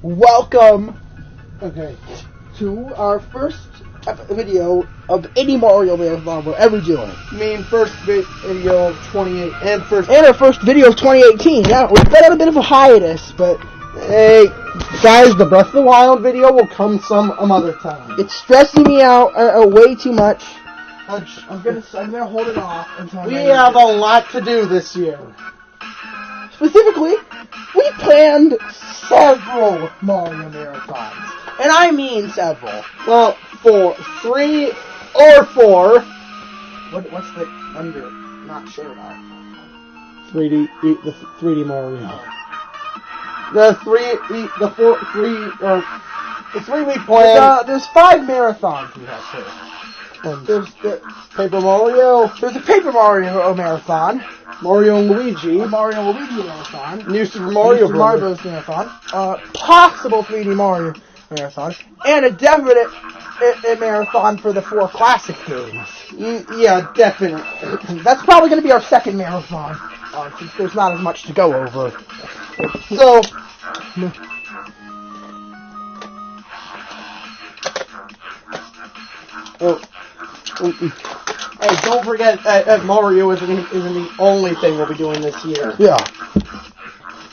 Welcome, to our first video of any Mario Marathon we're ever doing. I mean, first video of 28 and our first video of 2018. Yeah, we've been on a bit of a hiatus, but hey, guys, the Breath of the Wild video will come some other time. It's stressing me out way too much. I'm gonna hold it off until we have a lot to do this year. Specifically, we planned several Mario Marathons. And I mean several. Well, 3 or 4. What's the under? Not sure about. 3D Mario. The 3 we planned. There's 5 marathons we have here. There's the Paper Mario. There's a Paper Mario marathon. Mario and Luigi. A Mario and Luigi marathon. New Super Mario Bros. Marathon. Possible 3D Mario marathon. And a definite marathon for the 4 classic games. Yeah, definitely. That's probably going to be our second marathon, since there's not as much to go over. So, hey, don't forget that Mario isn't the only thing we'll be doing this year. Yeah.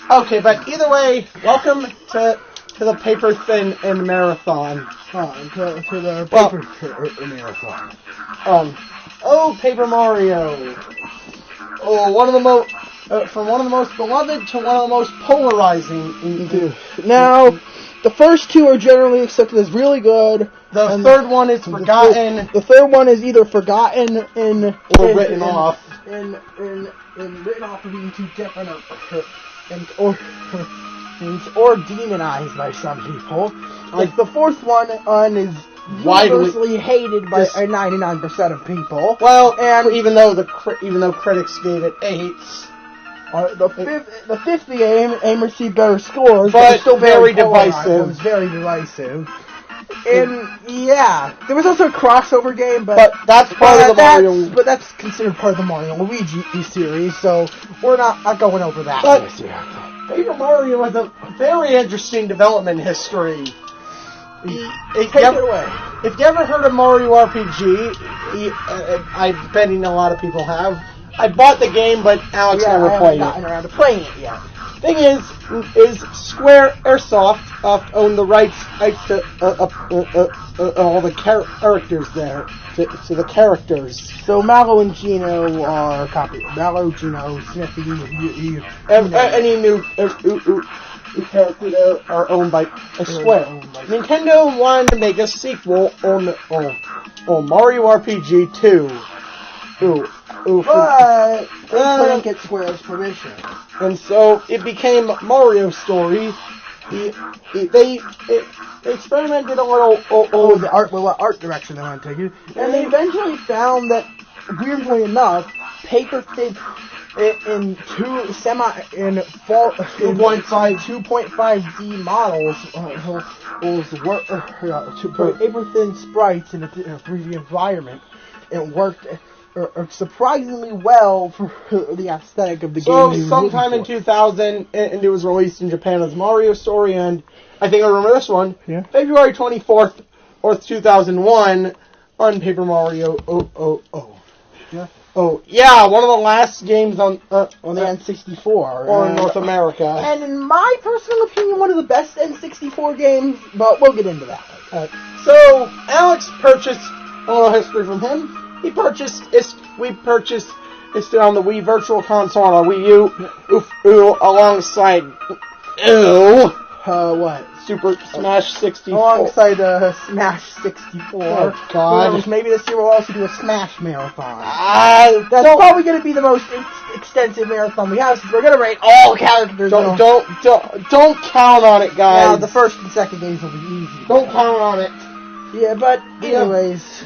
Okay, but either way, welcome to the Paper Thin and Marathon. To the Paper Marathon. Paper Mario. Oh, one of the most from one of the most beloved to one of the most polarizing. Now, the first 2 are generally accepted as really good. The third one is forgotten. The third one is either forgotten or written off. And written off for being too different or demonized by some people. Like the fourth one is universally hated by 99% of people. Well, and even though critics gave it 8s. The fifth game received better scores, but still very divisive. It was very divisive. And yeah, there was also a crossover game, but that's part of the Mario. But that's considered part of the Mario and Luigi series, so we're not going over that this year. Paper Mario has a very interesting development history. Take it away. If you ever heard of Mario RPG, I'm betting a lot of people have. I bought the game, but Alex never played it. I haven't gotten around to playing it yet. Thing is Square Airsoft owned the rights to all the characters there. To the characters. So Mallow and Gino are copied. Mallow, Gino, Sniffy, any new characters are owned by Square. Nintendo wanted to make a sequel on Mario RPG 2. But they couldn't get Square's permission. And so it became Mario Story. They experimented a little what art direction they want to take it. And they eventually found that, weirdly enough, Paper Thin in 2.5D models to put paper thin sprites in a 3D environment. It worked surprisingly well for the aesthetic of the game. So sometime in 2000, and it was released in Japan as Mario Story, and I think I remember this one. Yeah. February 24th, 2001, on Paper Mario. Yeah. Oh yeah, one of the last games on the N64 or North America. And in my personal opinion, one of the best N64 games, but we'll get into that. So Alex purchased a little history from him. We purchased it on the Wii Virtual Console on our Wii U, alongside what? Super Smash 64. Alongside Smash 64. Oh God! Maybe this year we'll also do a Smash marathon. That's probably going to be the most extensive marathon we have, since we're going to rate all characters. Don't count on it, guys. Yeah, the first and second games will be easy. Don't count on it. Yeah, but anyways.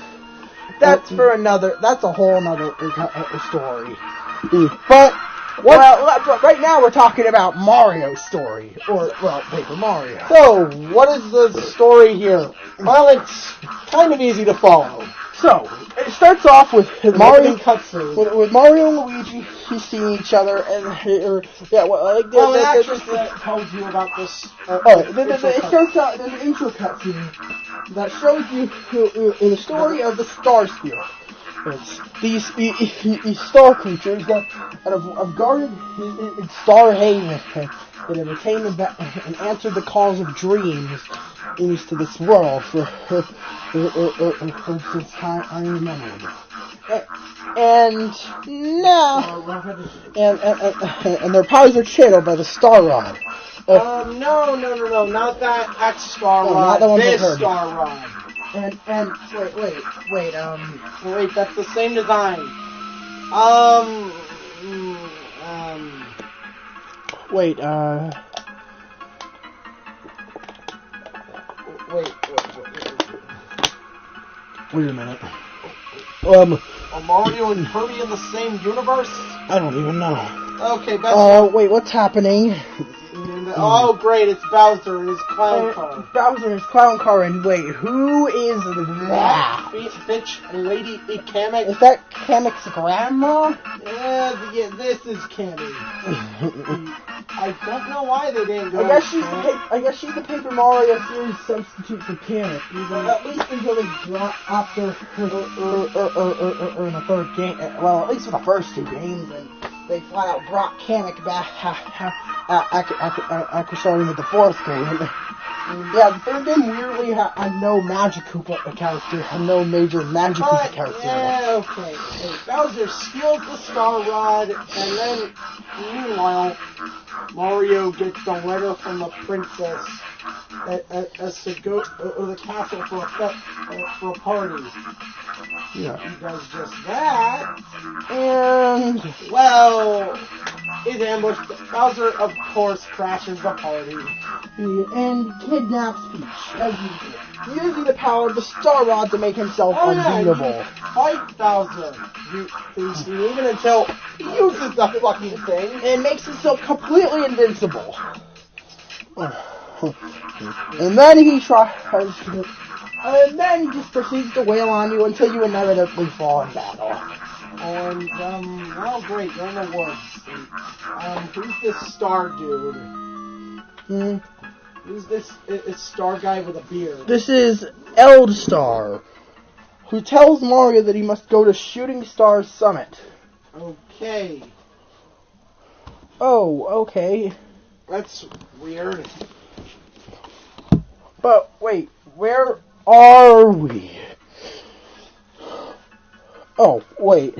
That's a whole nother story. But right now we're talking about Mario's story, Paper Mario. So, what is the story here? Well, it's kind of easy to follow. So, it starts off with Mario, cutscene. with Mario and Luigi seeing each other, and It tells you about this. It starts out. There's an intro cutscene that shows you the story of the Star Sphere. It's these star creatures that have guarded Star Haven, that have attained and answered the calls of dreams into this world since I remember. And now, and their powers are channeled by the Star Rod. No, not that X Star Rod. Not the one this heard. Star Rod. And wait, that's the same design. Wait, wait a minute. Are Mario and Kirby in the same universe? I don't even know. Okay, that's wait, what's happening? Oh, great, it's Bowser and his clown car. Bowser and his clown car, and wait, who is that? Bitch, Lady Kamek. Is that Kamek's grandma? Yeah, this is Kamek. I don't know why they didn't go. I guess she's the Paper Mario series substitute for Kamek. At least until they drop her in the third game. Well, at least for the first two games, and they flat out brought Kamek back after starting with the fourth game. Yeah, the third game weirdly had no Magic Koopa character, no major Magic Koopa character. Yeah, okay. Bowser steals the Star Rod, and then, meanwhile, Mario gets the letter from the princess as to go to the castle for a party. Yeah. He does just that, and well, is ambushed. Bowser, of course, crashes the party and kidnaps Peach, as usual, using the power of the Star Rod to make himself unbeatable. Fight Bowser. Even until he uses the fucking thing and makes himself completely invincible. And then he just proceeds to wail on you until you inevitably fall in battle. And, well, great, you're in the woods. And, who's this star dude? Who's this star guy with a beard? This is Eldstar, who tells Mario that he must go to Shooting Star Summit. Okay. Oh, okay. That's weird. But, wait, where are we? Oh, wait.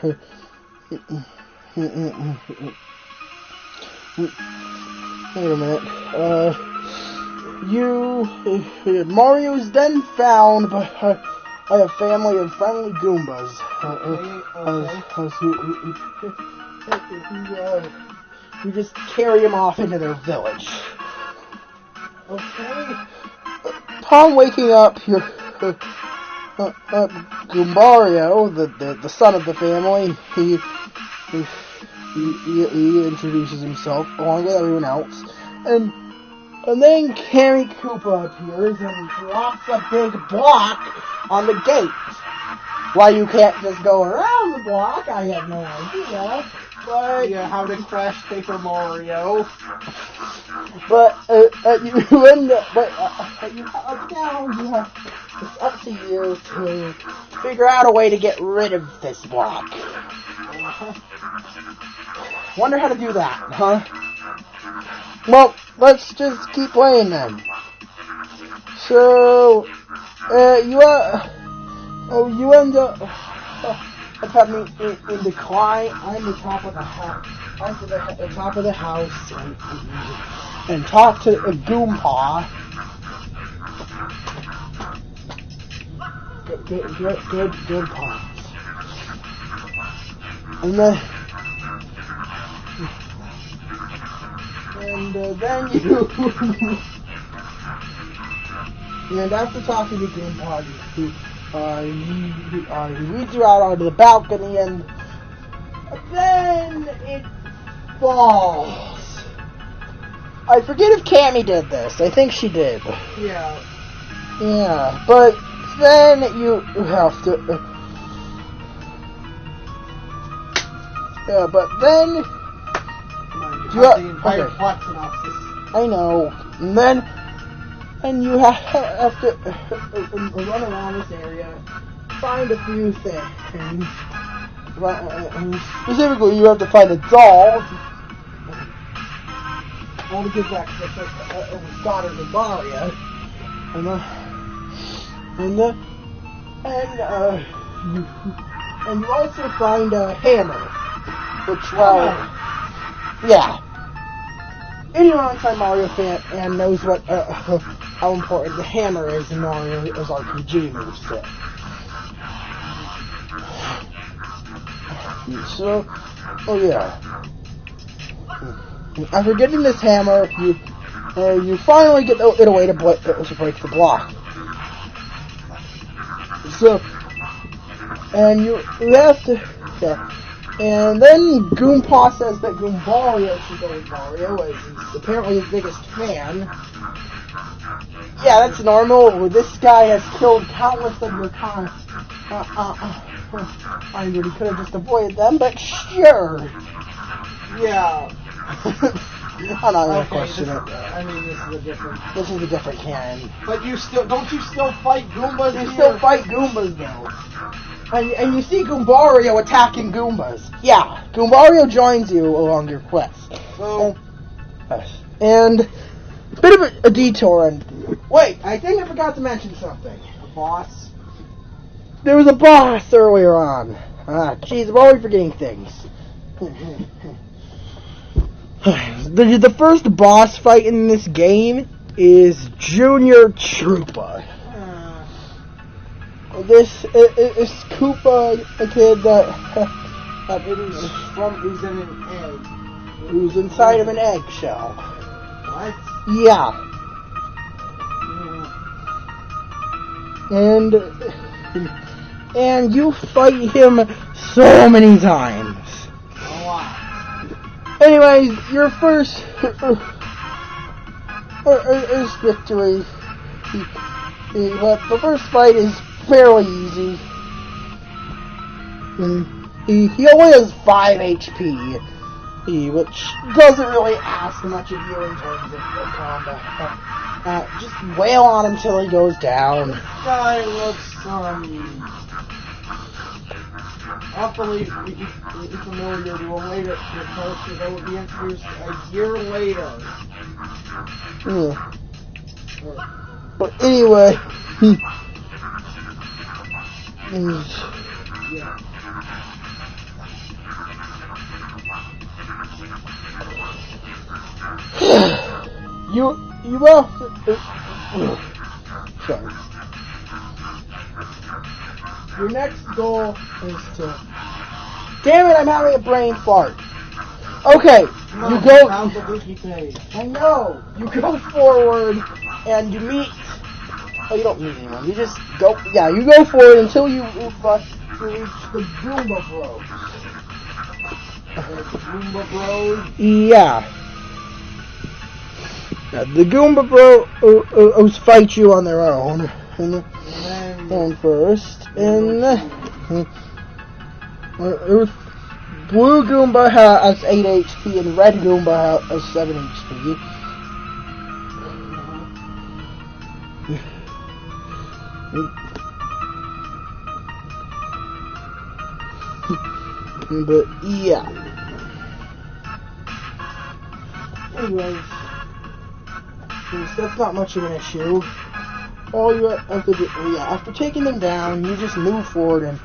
Wait a minute. Mario is then found by a family of friendly Goombas. Who just carry him off into their village. Okay. Upon waking up, Goombario, the son of the family, he introduces himself along with everyone else, and then Kammy Koopa appears and drops a big block on the gate. Why you can't just go around the block, I have no idea. But yeah, how to crash Paper Mario. But you end up. It's up to you to figure out a way to get rid of this block. Wonder how to do that, huh? Well, let's just keep playing then. So, you end up having in decline. I'm the top of the house. I'm the top of the house and talk to a Goomba. Good points. And then you. And after talking to Goomba, he leads you out onto the balcony, and then it falls. I forget if Kammy did this. I think she did. Yeah. Yeah, but then you have to. Yeah, but then You have the entire plot synopsis. I know. And you have to run around this area, find a few things. Specifically, you have to find a doll. All to give back to his daughter, Nabaria. And you also find a hammer. Which, well, yeah. Anyone outside Mario fan and knows what how important the hammer is in Mario's RPG moveset. So, oh yeah. After getting this hammer, you finally get it away to break the block. So, and you have to, yeah. And then Goomba says that Goombario should go with Mario, as he's apparently his biggest fan. Yeah, that's normal. This guy has killed countless of your cons. I really could have just avoided them, but sure. Yeah. I'm not gonna question it. I mean, this is a different. This is a different canon. But you still still fight Goombas? You still fight Goombas though. And you see Goombario attacking Goombas. Yeah, Goombario joins you along your quest. So, and a bit of a detour. And wait, I think I forgot to mention something. a boss. There was a boss earlier on. Jeez, I'm always forgetting things. The first boss fight in this game is Junior Troopa. This is Koopa, a kid who's in an egg. Who's inside of an eggshell. What? Yeah. And you fight him so many times. A lot. Anyways, your first victory. But the first fight is fairly easy. He only has 5 HP, which doesn't really ask much of you in terms of combat. Just wail on him till he goes down. This guy looks, awfully familiar to a later character that will be introduced a year later. Yeah. But anyway, yeah. you have to, sorry. Your next goal is to. Damn it! I'm having a brain fart. Okay, you go. I know. You go forward and you meet. Oh, you don't meet anyone. You just go. Yeah, you go forward until you reach the Goomba Bros. The Goomba Bros? Yeah. The Goomba Bros fight you on their own. And first. And Blue Goomba has 8 HP and Red Goomba has 7 HP. But yeah. Anyways, that's not much of an issue. All you have to do, after taking them down, you just move forward and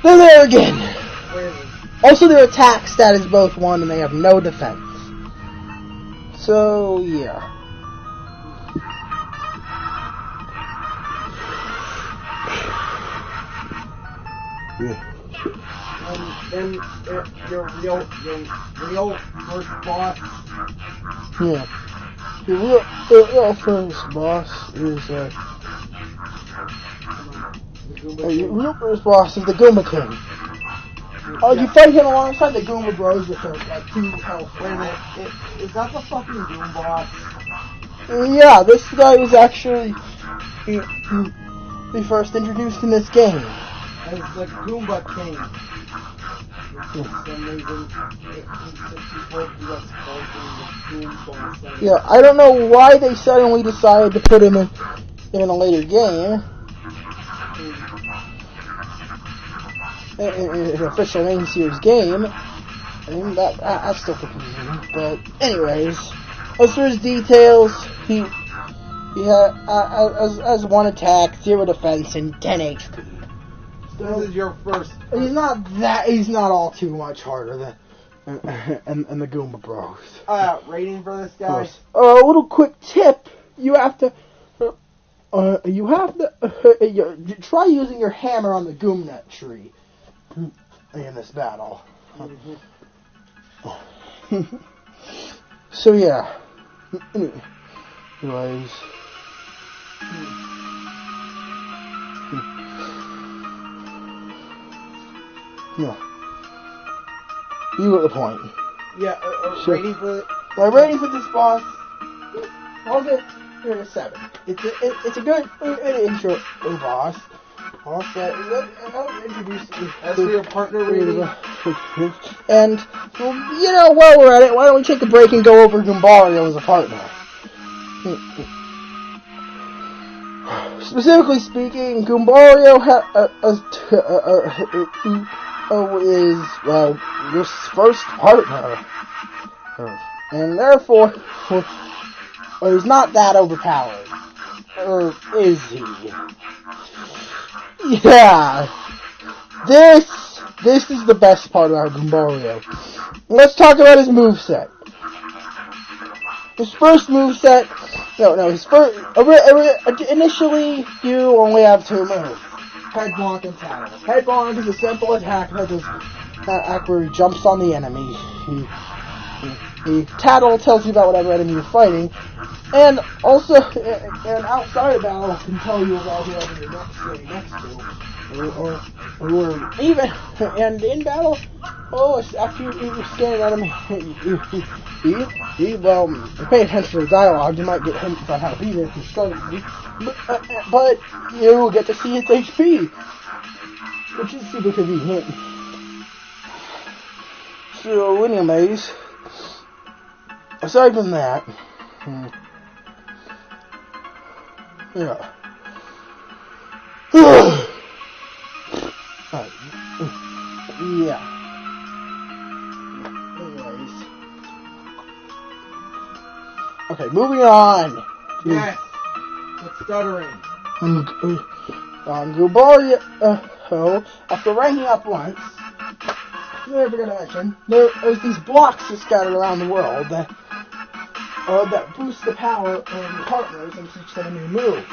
they're there again. Also, their attack stat is both 1 and they have no defense. So yeah. And your real first boss. Yeah. Your real first boss is your real first boss is the Goomba King. Oh, you fight him alongside the Goomba Bros with like 2 health. Wait a minute, is that the fucking Goomba boss? Yeah, this guy was actually be first introduced in this game. As the Goomba King. For some reason, he was called the Goomba. Yeah, I don't know why they suddenly decided to put him in a later game. In an official main series game. And that's still confusing. But anyways, as for his details, he had as 1 attack, 0 defense, and 10 HP. This is your first. He's not all too much harder than and the Goomba Bros. Rating for this guy. A little quick tip: you have to try using your hammer on the Goomnet tree in this battle. So yeah. Anyways. Yeah. You got the point. Yeah, Sure. rating for My rating for this boss, I'll give it a 7. It's a good intro boss. Also, I'll introduce you as for your partner rating. And, well, while we're at it, why don't we take a break and go over Goombario as a partner? Specifically speaking, Goombario is, well, your first partner. And therefore, he's not that overpowered. Or is he? Yeah. This is the best part about Goombario. Let's talk about his moveset. His first moveset, his first, initially, you only have 2 moves. Head Bonk and Tattle. Head Bonk is a simple attack that does where he jumps on the enemy. Tattle tells you about whatever enemy you're fighting, and also, and outside of battle, can tell you about whoever you're next to. Or even, and in battle, after you scan an enemy, you pay attention to the dialogue, you might get hints on how to beat it if you're struggling, but you get to see its HP, which is super convenient. So, anyways, aside from that, yeah. Yeah. Anyways. Okay, moving on. Yes. What's stuttering? Goombario, after ranking up once, I never gonna mention, there's these blocks scattered around the world that boost the power of your partners and teach them a new move.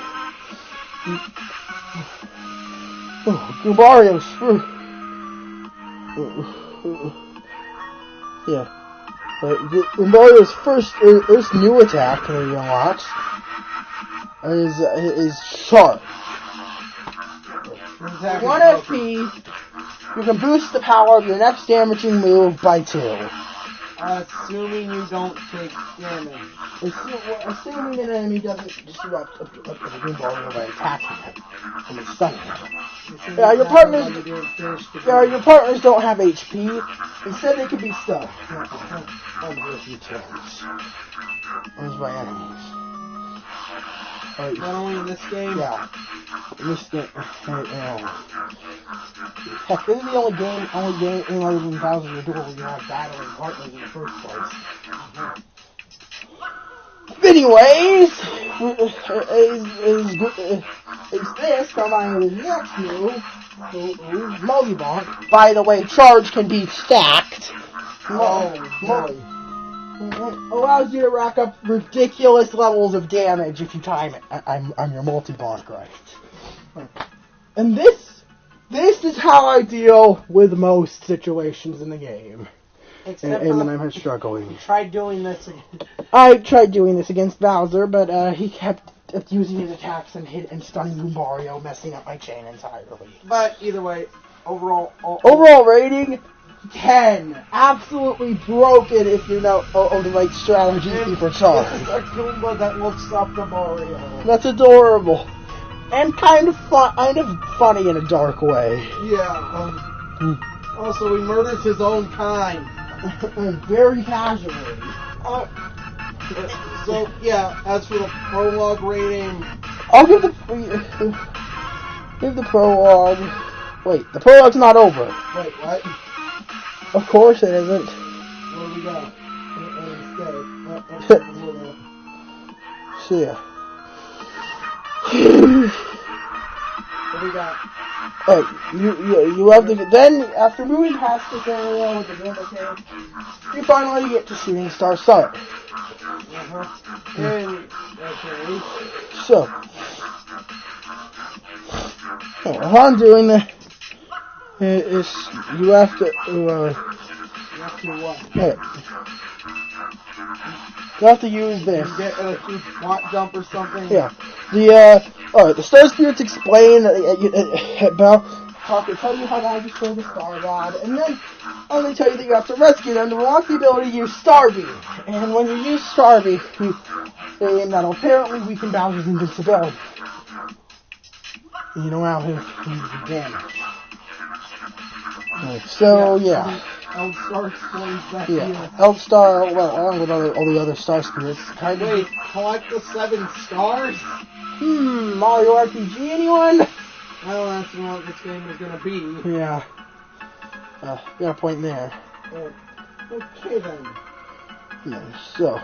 Goombario's Goombario's first new attack that he unlocks is Charge. 1 FP, you can boost the power of your next damaging move by 2. Assuming you don't take damage. Assuming an enemy doesn't disrupt a Goombario by attacking him and stunning him. Your partners don't have HP. Instead, they can be stunned. By enemies. Not only in this game. Yeah. In this game. Heck, this is the only game other than Bowser's Duel where you have battling partners in the first place. Anyways, is this combined with his next move, Molly Bonk. By the way, Charge can be stacked. Molly. Allows you to rack up ridiculous levels of damage if you time it. I'm your multi-bonk, right? And this is how I deal with most situations in the game. Except and when I'm struggling. Tried doing this again. I tried doing this against Bowser, but he kept using his attacks and stunning Goombario, messing up my chain entirely. But either way, overall rating 10. Absolutely broken if you know the right strategy for Charge. This is a Goomba that looks up to Mario. That's adorable. and kind of funny in a dark way. Yeah. Also, he murders his own kind. Very casually. So yeah. As for the prologue rating, I'll give the prologue. Wait, the prologue's not over. wait, what? Of course it isn't. What do we got? See ya. What do we got? Alright, you have to then after moving past this area with the Gamma Cave, you finally get to Shooting Star Summit. And okay. So, while I'm doing that, is you have to what? okay. You have to use this. You get a huge SWAT jump or something? Yeah. Alright, the Star Spirits explain about how to tell you how to destroy the Star God, and then they tell you that you have to rescue them to unlock the ability to use Star Beam. And when you use Star Beam, that'll apparently weaken Bowser's invincibility. You know how he can damage. So, yeah. Eldstar explains that Yeah. here. Eldstar, well, along with all the other Star Spirits, kind of. Wait, collect the 7 stars? Mario RPG, anyone? I don't actually know what this game is gonna be. Yeah. Got a point there. Okay then. Yeah, so.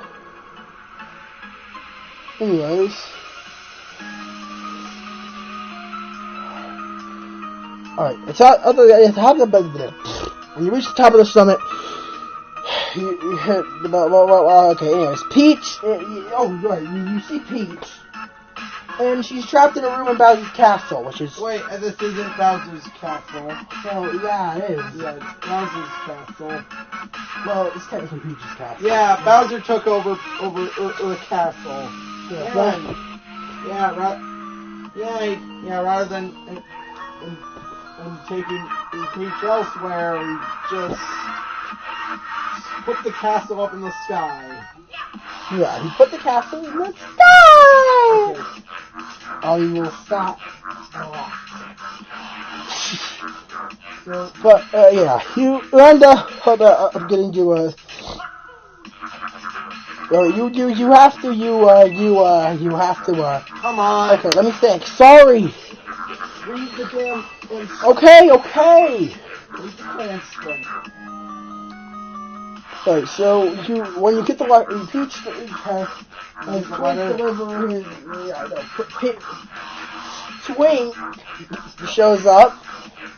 Anyways. Alright, when you reach the top of the summit, you hit okay, anyways, Peach, you see Peach, and she's trapped in a room in Bowser's castle, which is... Wait, this isn't Bowser's castle. Oh, yeah, it is. Yeah, it's Bowser's castle. Well, it's technically Peach's castle. Yeah, Bowser took over the castle. Rather than taking Peach elsewhere, we just put the castle up in the sky. Yeah, he put the castle in the sky! Okay. Oh, you will stop. But, yeah, you end up getting to a... You have to, Come on. Okay, let me think. Sorry. Read the damn... Okay. Read the transcript. Alright, so when you get the letter, Peach deliver his, Twink shows up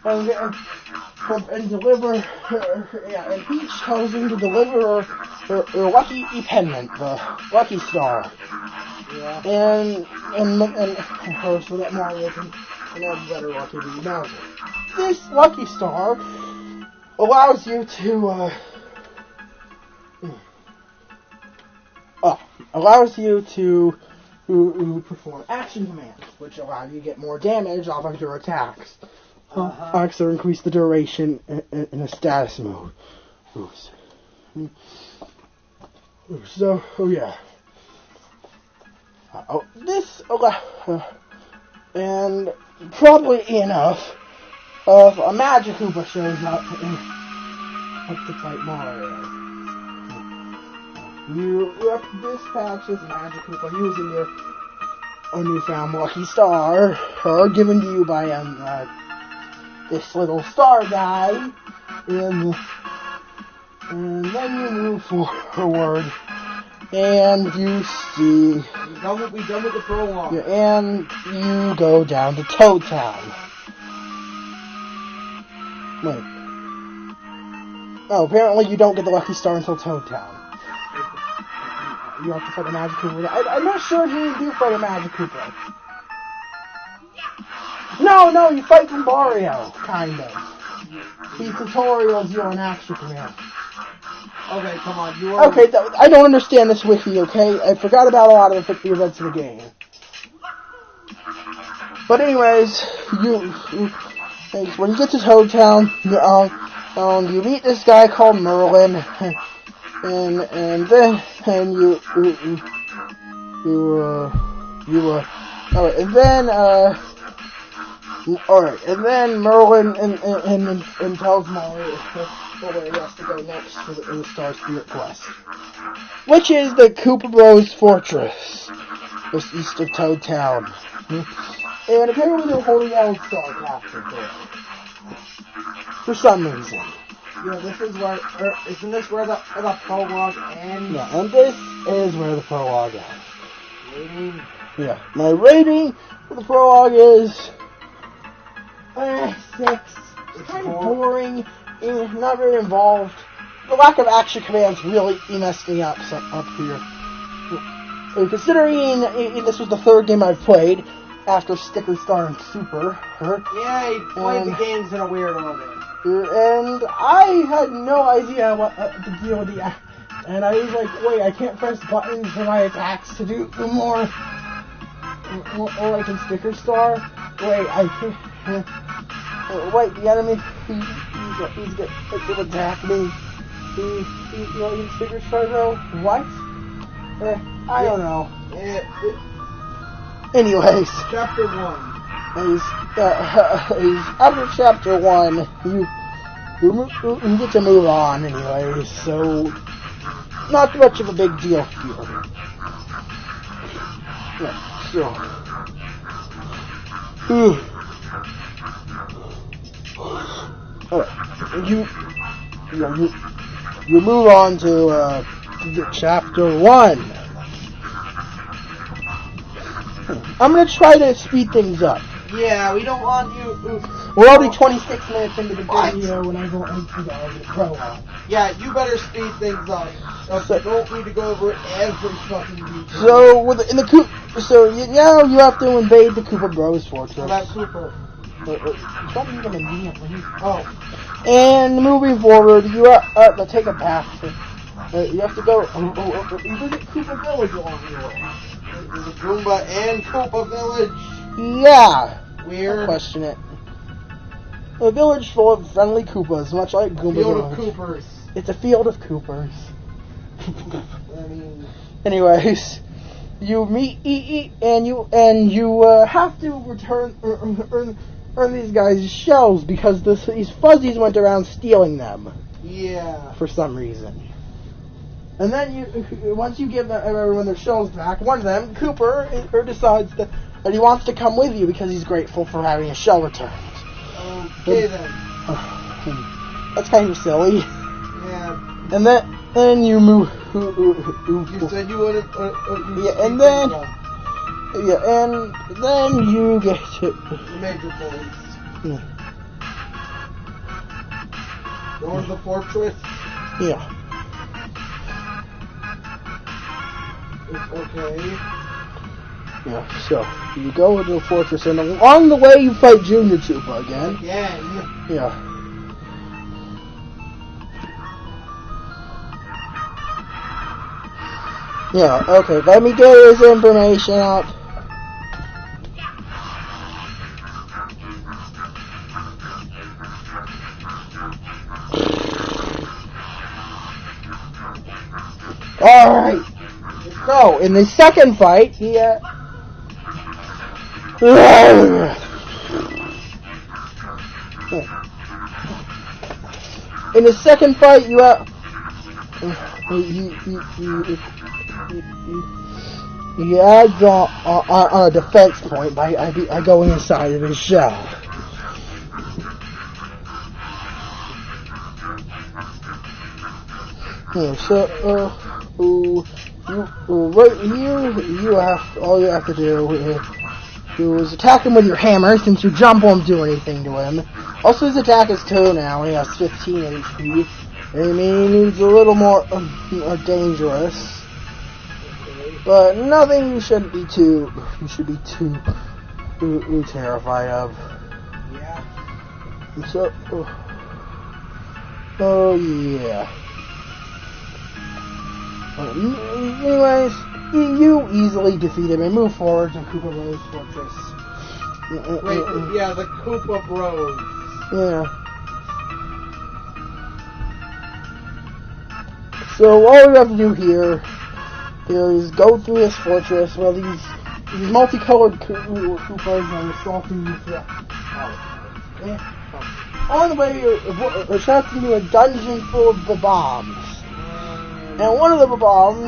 and deliver and Peach tells him to deliver her lucky pendant, the Lucky Star. Yeah. And her so that Mario can have better luck to be Bowser. This Lucky Star allows you to perform action commands, which allow you to get more damage off of your attacks. Attacks or increase the duration in a status mode. Oops. So, yeah. And probably enough of a Magic Koopa shows up to fight Mario. You have to dispatch this Magic Koopa using your newfound Lucky Star, given to you by this little star guy, and then you move forward, and you see... We done with the prologue. Yeah, and you go down to Toad Town. Wait. Oh, apparently you don't get the Lucky Star until Toad Town. You have to fight a Magic Koopa. I'm not sure if you do fight a Magic Koopa. No, you fight from Mario, kind of. He tutorials you on action command. Okay, come on, you are... Okay, I don't understand this wiki, okay? I forgot about a lot of the events of the game. But anyways, when you get to Toad Town, you meet this guy called Merlin, and then you Alright, and then, Merlin and tells Mario where he has to go next for the Star Spirit quest. Which is the Koopa Bros Fortress, just east of Toad Town. And apparently they're holding out Star Capture there. For some reason. Yeah, this is where, isn't this where the prologue ends? Yeah, and this is where the prologue ends. Rating? Yeah, my rating for the prologue is 6. It's kind of boring, not very involved. The lack of action commands really messed me up here. Considering this was the third game I've played after Sticker Star and Super. Yeah, he played the games in a weird order. And I had no idea what to deal with the and I was like, wait, I can't press buttons for my attacks to do more. Or like in Sticker Star. Wait, I can't. Wait, the enemy, he's gonna attack me. He's in Sticker Star though? What? I don't know. Anyways. Chapter 1. After Chapter 1, you get to move on anyways, so not much of a big deal here. Yeah, so. You move on to Chapter 1. I'm gonna try to speed things up. Yeah, we don't want you. We're already 26 minutes into the video when I go into the prologue. Yeah, you better speed things up. So don't need to go over every fucking detail. So now you have to invade the Koopa Bros Fortress. What about Cooper? Don't even immediately. Oh. And moving forward, you have to take a path. You have to go. You visit Koopa Village along your way. There's a Goomba and Koopa Village. Yeah. Weird. Don't question it. A village full of friendly Koopas, much like Goomba Field Village. of Coopers. It's a field of Coopers. I mean. Anyways, you meet and you have to earn these guys' shells because these fuzzies went around stealing them. Yeah. For some reason. And then once you give everyone their shells back, one of them, Cooper, decides that he wants to come with you because he's grateful for having his shell returned. Okay then. That's kind of silly. Yeah. And then you move. You said you wanted. And then you get to the major points. Yeah. Go to the fortress. Yeah. Okay. Yeah, so you go into the fortress, and along the way you fight Junior Chupa again. Yeah. Yeah, okay, let me get his information up. Alright. So, in the second fight, he, in the second fight, you have, he adds on a defense point by going inside of his shell. Yeah, so, right here, all you have to do is attack him with your hammer, since your jump won't do anything to him. Also, his attack is 2 now, he has 15 HP. I mean, he needs a little more dangerous. But nothing you should be too terrified of. Yeah. So, yeah. Anyways, you easily defeat him and move forward to Koopa Bros Fortress. Wait, yeah, the Koopa Bros. Yeah. So all we have to do here is go through this fortress where these these multicolored Koopas are assaulting you. On the way, we're trapped into a dungeon full of bombs. And one of the bombs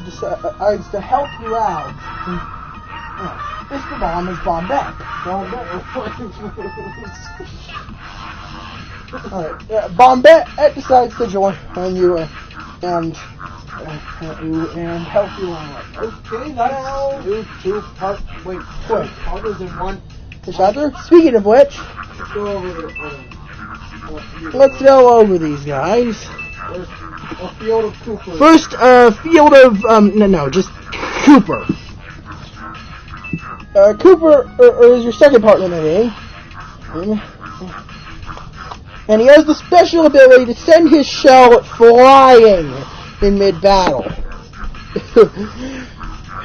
decides to help you out. This bomb is Bombette. Bombette decides to join you and help you out. Okay, that's two parts. Wait, others in one. Chapter? Speaking of which, let's go over these guys. There's a field of Koopas. First, field of, just Cooper. Cooper is your second partner, maybe. And he has the special ability to send his shell flying in mid-battle.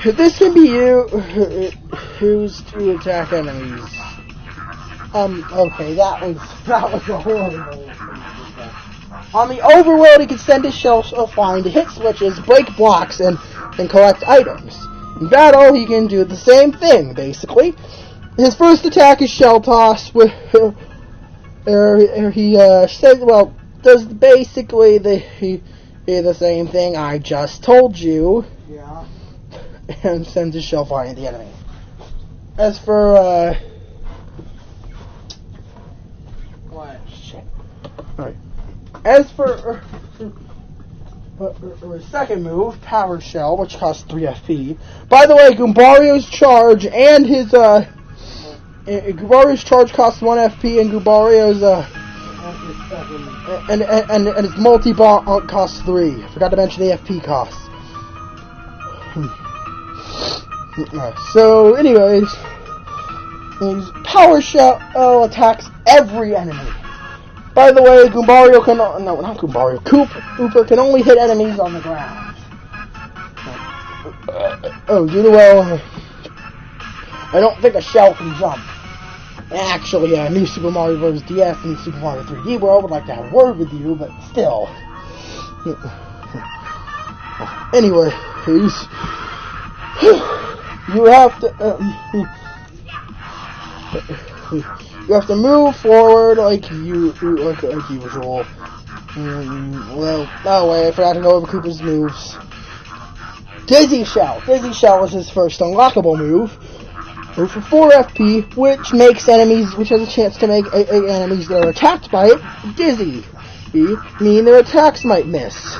This can be used to attack enemies. Okay, that was a horrible. On the overworld, he can send his shell flying to hit switches, break blocks, and collect items. In battle, he can do the same thing, basically. His first attack is Shell Toss, where he does basically the same thing I just told you. Yeah. And sends his shell flying at the enemy. As for, What? Shit. Alright. As for his second move, Power Shell, which costs 3 FP. By the way, Goombario's charge and his, Goombario's charge costs 1 FP, and Goombario's, and his multi-ball costs 3. I forgot to mention the FP costs. So, anyways, his Power Shell attacks every enemy. By the way, Goombario can... No, not Goombario. Koopa can only hit enemies on the ground. I don't think a shell can jump. Actually, New Super Mario Bros. DS and Super Mario 3D World would like to have a word with you, but still. Anyway, you have to move forward like usual. I forgot to go over Koopa's moves. Dizzy Shell. Dizzy Shell is his first unlockable move. Move for 4 FP, which has a chance to make enemies that are attacked by it dizzy. Meaning their attacks might miss.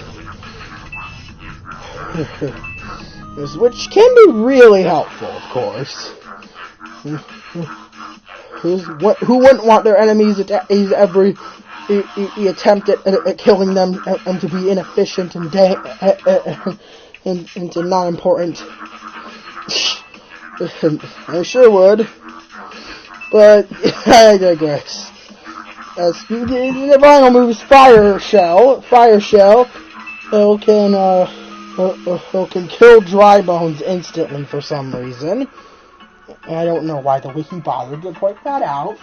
Which can be really helpful, of course. Who wouldn't want their enemies every attempt at killing them and to be inefficient and to not important? I sure would. But I digress. The final move is Fire Shell. Fire Shell can kill Dry Bones instantly for some reason. I don't know why the wiki bothered to point that out.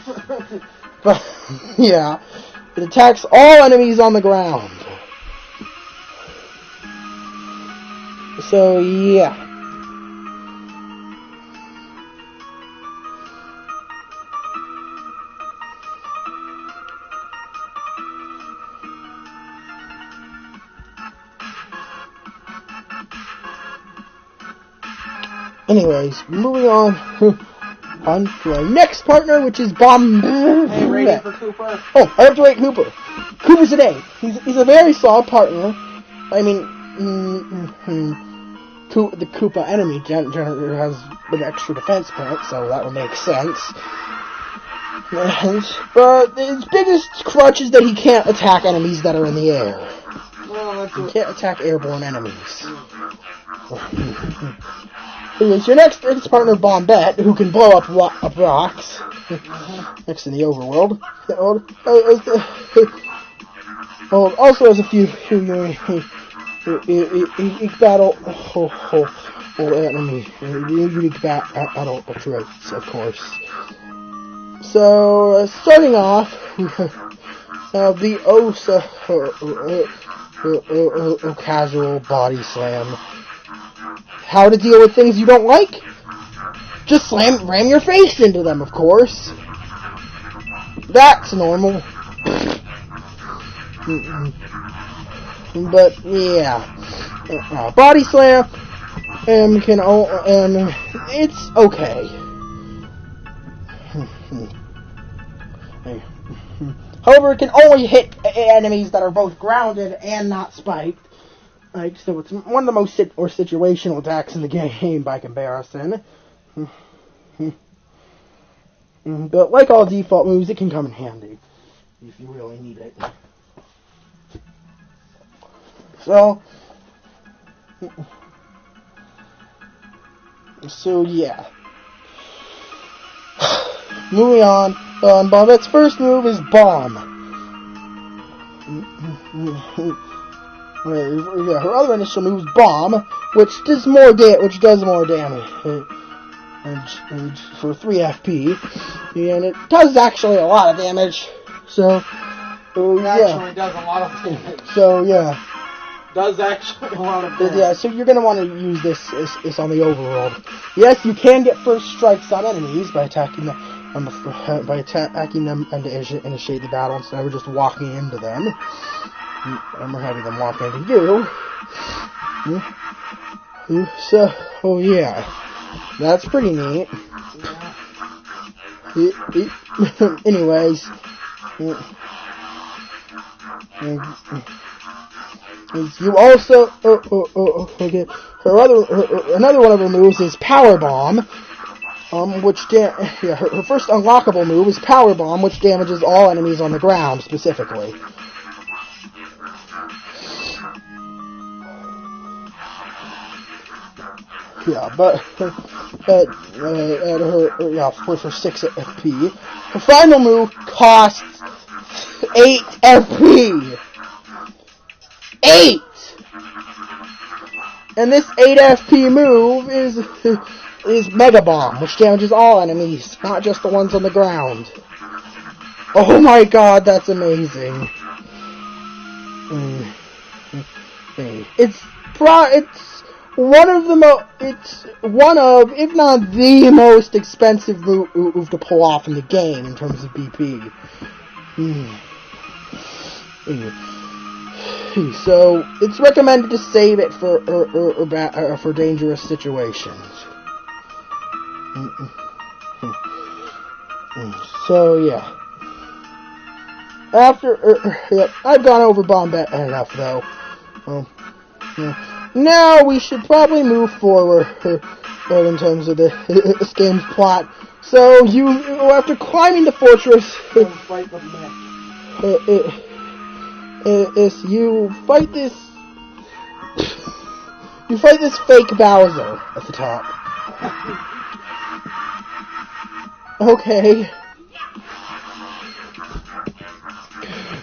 But, yeah. It attacks all enemies on the ground. So, yeah. Anyways, moving on to our next partner, which is Bombette. Hey, rating for Cooper? Oh, I have to rate Cooper. Cooper's an A. He's a very solid partner. I mean, the Koopa enemy generator has an extra defense point, so that would make sense. But his biggest crutch is that he can't attack enemies that are in the air. Well, He can't attack airborne enemies. Anyways, your next partner, Bombette, who can blow up rocks. Next in the overworld. Also has a few unique battle unique battle traits, of course. So, starting off, we have the casual body slam. how to deal with things you don't like? Just ram your face into them, of course. That's normal. But yeah, body slam and it's okay. However, it can only hit enemies that are both grounded and not spiked. So it's one of the most situational attacks in the game by comparison. But like all default moves, it can come in handy if you really need it. So yeah. Moving on. Bombette's first move is Bomb. Her other initial move is Bomb, which does more damage. And for 3 FP, and it does actually a lot of damage. So, Actually does a lot of damage. So yeah. Does actually a lot of damage. Yeah, so you're going to want to use this on the overworld. Yes, you can get first strikes on enemies by attacking them and initiate the battle instead of just walking into them. And we're having them walk into you. So, yeah. That's pretty neat. Anyways. You also okay. Another one of her moves is Power Bomb, her first unlockable move is Power Bomb, which damages all enemies on the ground specifically. Yeah, but with her 6 FP, her final move costs 8 FP. 8! And this 8 FP move is Mega Bomb, which damages all enemies, not just the ones on the ground. Oh my god, that's amazing. It's one of, if not the most expensive move to pull off in the game in terms of BP. So it's recommended to save it for dangerous situations. So yeah. I've gone over Bombette enough though. Now we should probably move forward in terms of this game's plot. So after climbing the fortress, fight the you fight this fake Bowser at the top. Okay.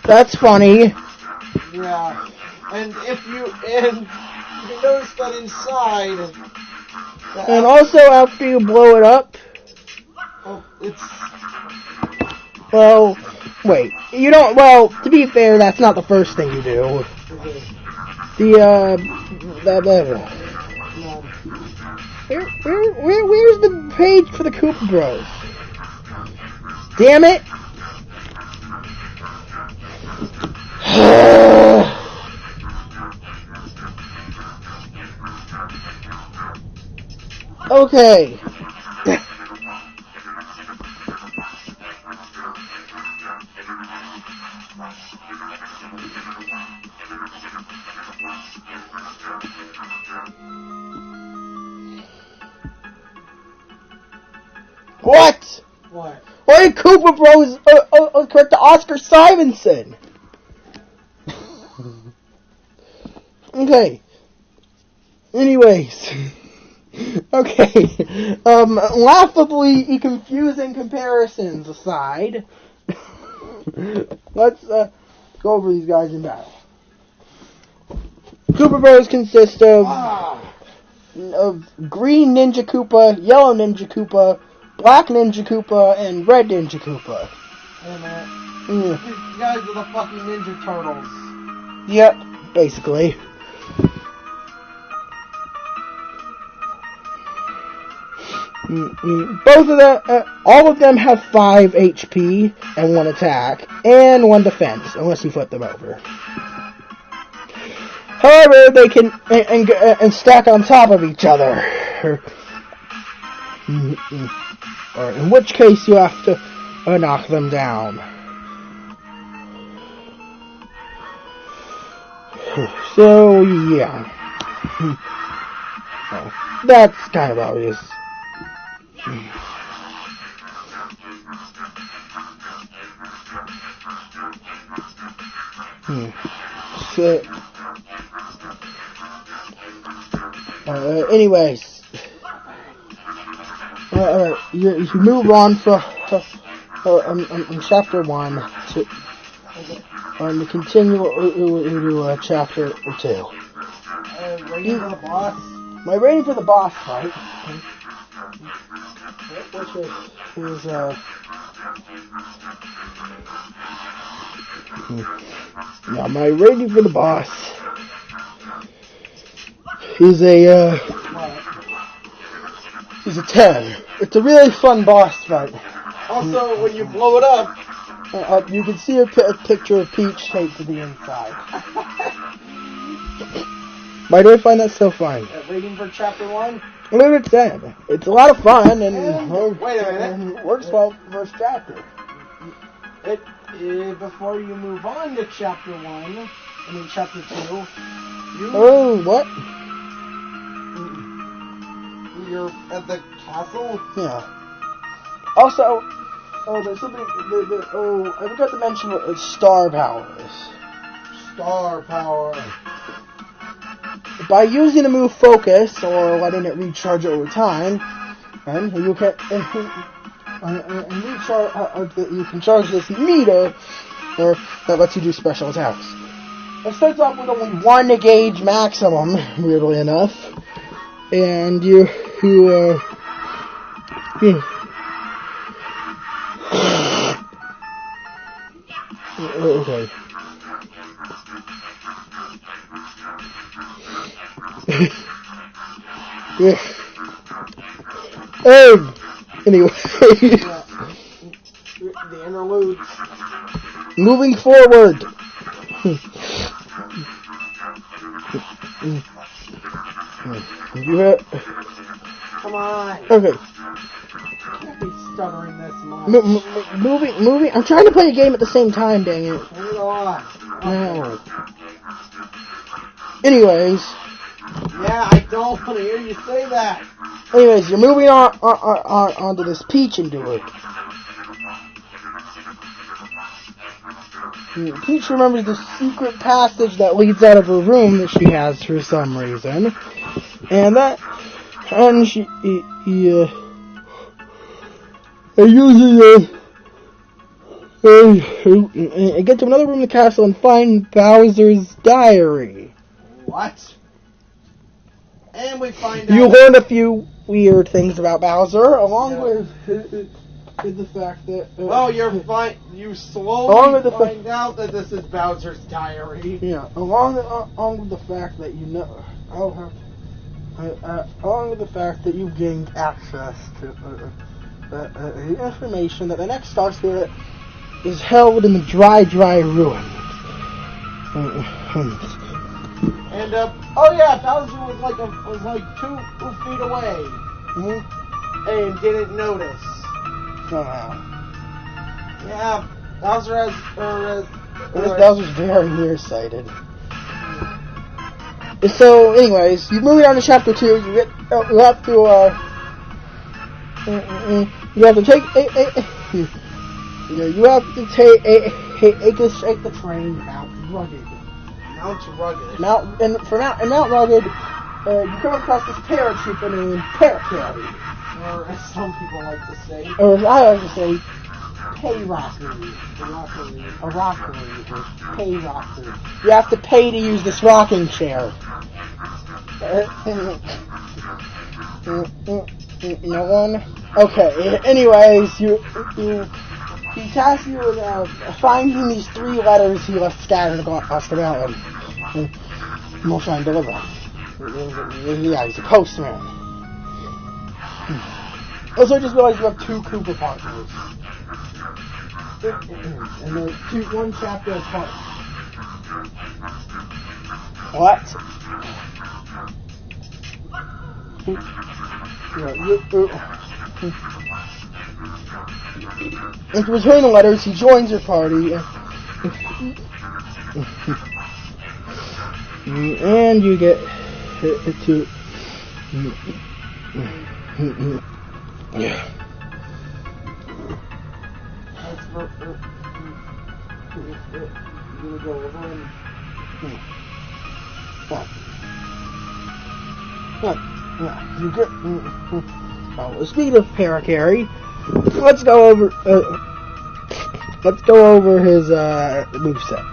That's funny. Yeah. And you notice that inside. And also after you blow it up. Oh, it's. Well, wait. You don't. Well, to be fair, that's not the first thing you do. Where's the page for the Koopa Bros? Damn it! Okay. What? What? Why did Koopa Bros correct to Oscar Simonson? Okay. Anyways. Okay. Laughably confusing comparisons aside, let's go over these guys in battle. Koopa Bros consist of green Ninja Koopa, yellow Ninja Koopa, black Ninja Koopa, and red Ninja Koopa. Hey man, these guys are the fucking Ninja Turtles. Yep, basically. Both of them, all of them have 5 HP and 1 attack and 1 defense, unless you flip them over. However, they can and stack on top of each other. Or in which case you have to knock them down. So yeah, that's kind of obvious. So, anyways, you move on from in chapter 1 to continue to chapter 2. Rating for the boss. My rating for the boss fight, which is now my rating for the boss is a 10. It's a really fun boss fight. Also, when you blow it up, you can see a picture of Peach taped to the inside. Why do I find that so fun? Rating for chapter 1? I leave it 10. It's a lot of fun and wait a minute. And works well for the first chapter. Before you move on to chapter 1, chapter 2, what? You're at the castle? Yeah. Also, there's something. I forgot to mention what star power is. Star power. By using the move Focus or letting it recharge over time, and you can you can charge this meter, or that lets you do special attacks. It starts off with only 1 gauge maximum, weirdly enough, and you okay. Yeah. Anyway. The interludes. Moving forward. Come on. Okay. Can't be stuttering this much. Moving. I'm trying to play a game at the same time, dang it. Turn it on. No. Anyways. Yeah, I don't want to hear you say that. Anyways, you're moving onto this Peach Endure. Peach remembers the secret passage that leads out of her room that she has for some reason, and she get to another room in the castle and find Bowser's diary. What? And we find out you learn a few weird things about Bowser, along with the fact that you slowly find out that this is Bowser's diary. Yeah, along with the fact that along with the fact that you've gained access to the information that the next Star Spirit is held in the dry ruins. And Bowser was like 2 feet away, and didn't notice. Yeah, Bowser's very nearsighted. So, anyways, you move on to chapter 2. You have to take the train Mount Rugged. Mount Rugged, you come across this paratrooper named Paracarry. Or as some people like to say. Or as I like to say, Pay-Rockery. A rockery. Pay-Rockery. You have to pay to use this rocking chair. No one? Okay, anyways, he tasks you with finding these 3 letters he left scattered across the mountain. And we'll try and deliver them. Yeah, he's a postman. Also, I just realized you have 2 Koopa partners. And they're 1 chapter apart. What? And to return the letters, he joins your party. And you get to... Yeah. Well, speaking of Parakarry, let's go over his moveset.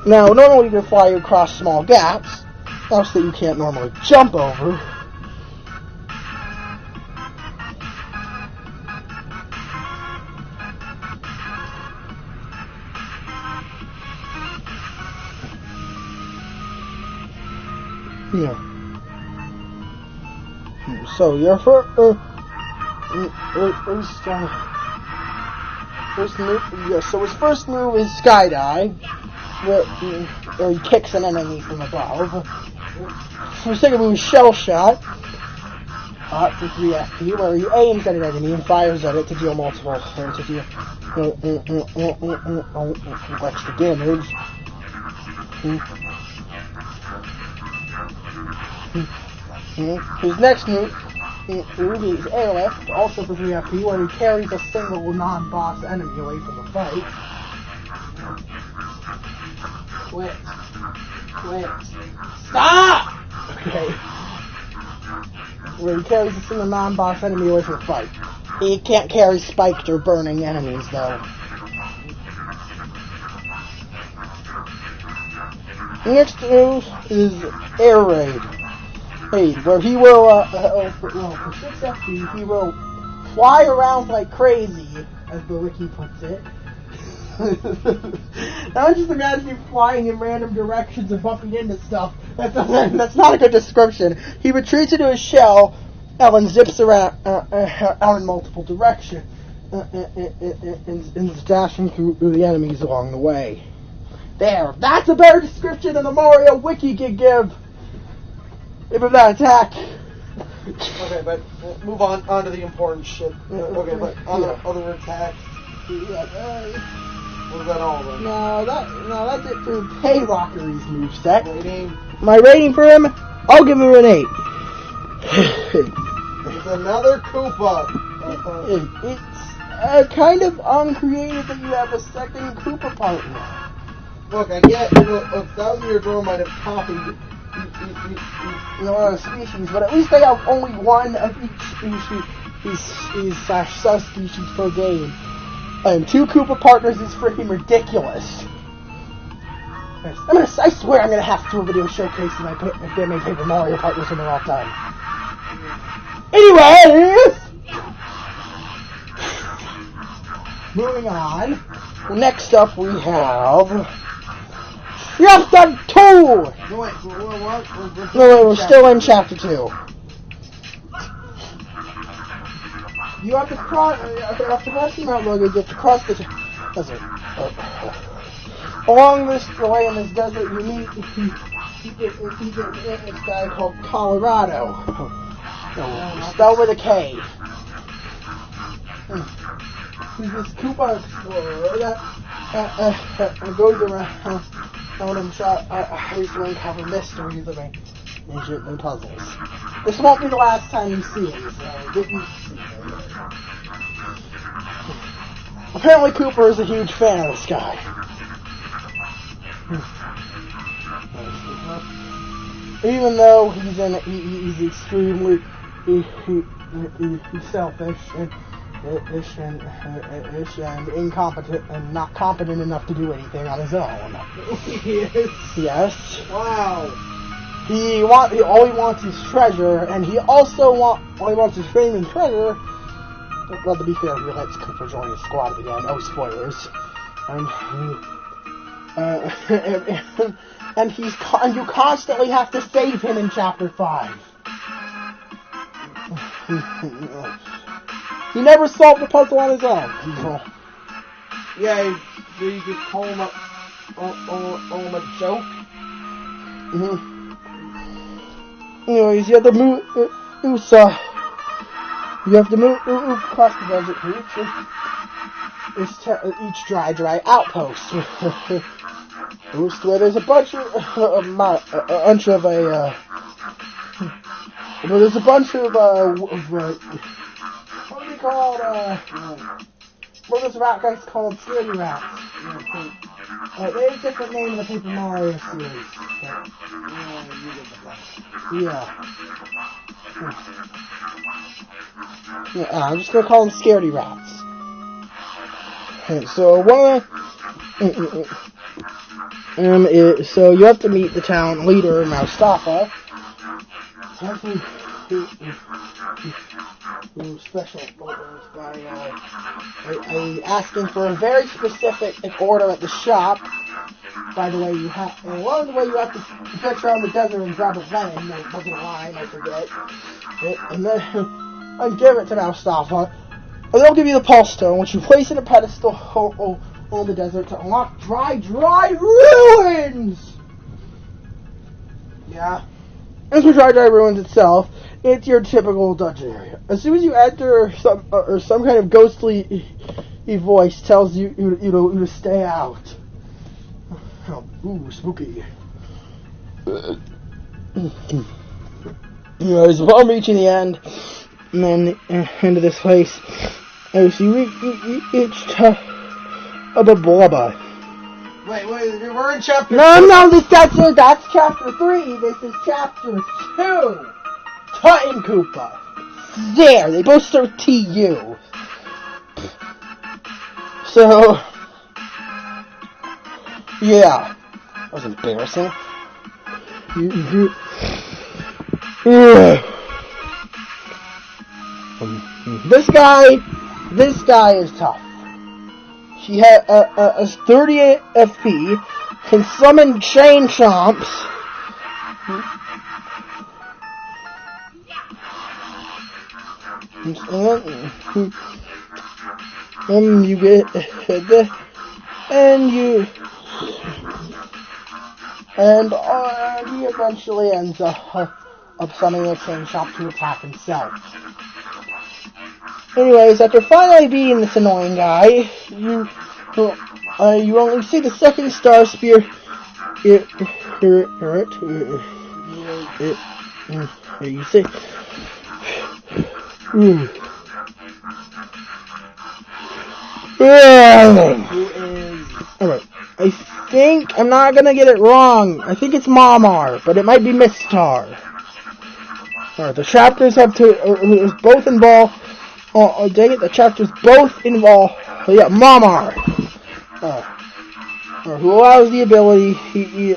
Now, normally you can fly across small gaps, else that you can't normally jump over. Yeah. So your first move. Yeah. So his first move is Skydive, where he kicks an enemy from above. His second move is Shell Shot, for 3 FP, where he aims at an enemy and fires at it to deal multiple extra damage. His next move is Airlift, also for 3 FP, where he carries a single non-boss enemy away from the fight. Quit. Stop! Okay. Where he carries a single non-boss enemy away from the fight. He can't carry spiked or burning enemies, though. The next move is Air Raid. Where he will, for 6 FP, he will fly around like crazy, as the wiki puts it. Now just imagine you flying in random directions and bumping into stuff. That's not a good description. He retreats into his shell, and zips around out in multiple directions, and dashing through the enemies along the way. There, that's a better description than the Mario wiki could give. If that attack. Okay, but move on to the important shit. Okay, but on the other attacks. Was that all of them? No, that's it for Payrockery's moveset. Rating? My rating for him, I'll give him an 8. It's another Koopa. It's kind of uncreative that you have a second Koopa partner. Look, I get 1,000 Year Door might have copied other species, but at least they have only one of each species / subspecies per game. And 2 Koopa partners is freaking ridiculous. I swear I'm gonna have to do a video showcasing my Paper Mario partners when they're all done. Anyways, moving on. Next up we have Chapter 2! No, wait, what? We're still in Chapter 2. You have to cross, after crossing Mount Logan, you have to cross the desert. Along the way in this desert, you meet this guy called Colorado. Spelled with a K. He's this Koopa explorer that goes around and he's doing cover mysteries and puzzles. This won't be the last time you see him, so didn't see him. Apparently Cooper is a huge fan of this guy. Even though he's extremely selfish and incompetent and not competent enough to do anything on his own. Yes. Wow. All he wants is treasure, and he also wants his fame and treasure. Well, to be fair, he lets Cooper join his squad again. Oh, spoilers. And you constantly have to save him in Chapter 5. He never solved the puzzle on his own. Yeah, you just call him a joke. Anyways, you have to move. You have to move across the desert to reach each dry outpost. Where there's a bunch of there's a bunch of what are they called? What are those rat guys called? Scaredy rats. They have a different name in the Paper Mario series. I'm just gonna call them Scaredy rats. So so you have to meet the town leader, Mustafa. Special orders by asking for a very specific order at the shop. By the way, one of the way you have to fetch around the desert and grab a lemon, it wasn't a lime, I forget. And then and give it to Mustafa. And they'll give you the pulse stone, which you place in a pedestal on the desert to unlock dry ruins. Yeah. As for dry ruins itself, it's your typical dungeon area. As soon as you enter, some kind of ghostly voice tells you to stay out. Oh, ooh, spooky. Anyways, upon reaching the end, and then into this place, as you reach Tubba Blubba. Wait, we're in chapter. No, that's chapter 3. This is chapter 2. Titan Koopa. There, they both start with TU. So, yeah, that was embarrassing. This guy is tough. He has 38 FP, can summon chain chomps. And you get he eventually ends up summoning a chain chomp to attack himself. Anyways, after finally beating this annoying guy, you only see the second star spear. You see. Alright, I think, I'm not gonna get it wrong. I think it's Mamar, but it might be Mistar. Alright, the chapters have to, both involve, dang it, the chapters both involve, Mamar. Who allows the ability, he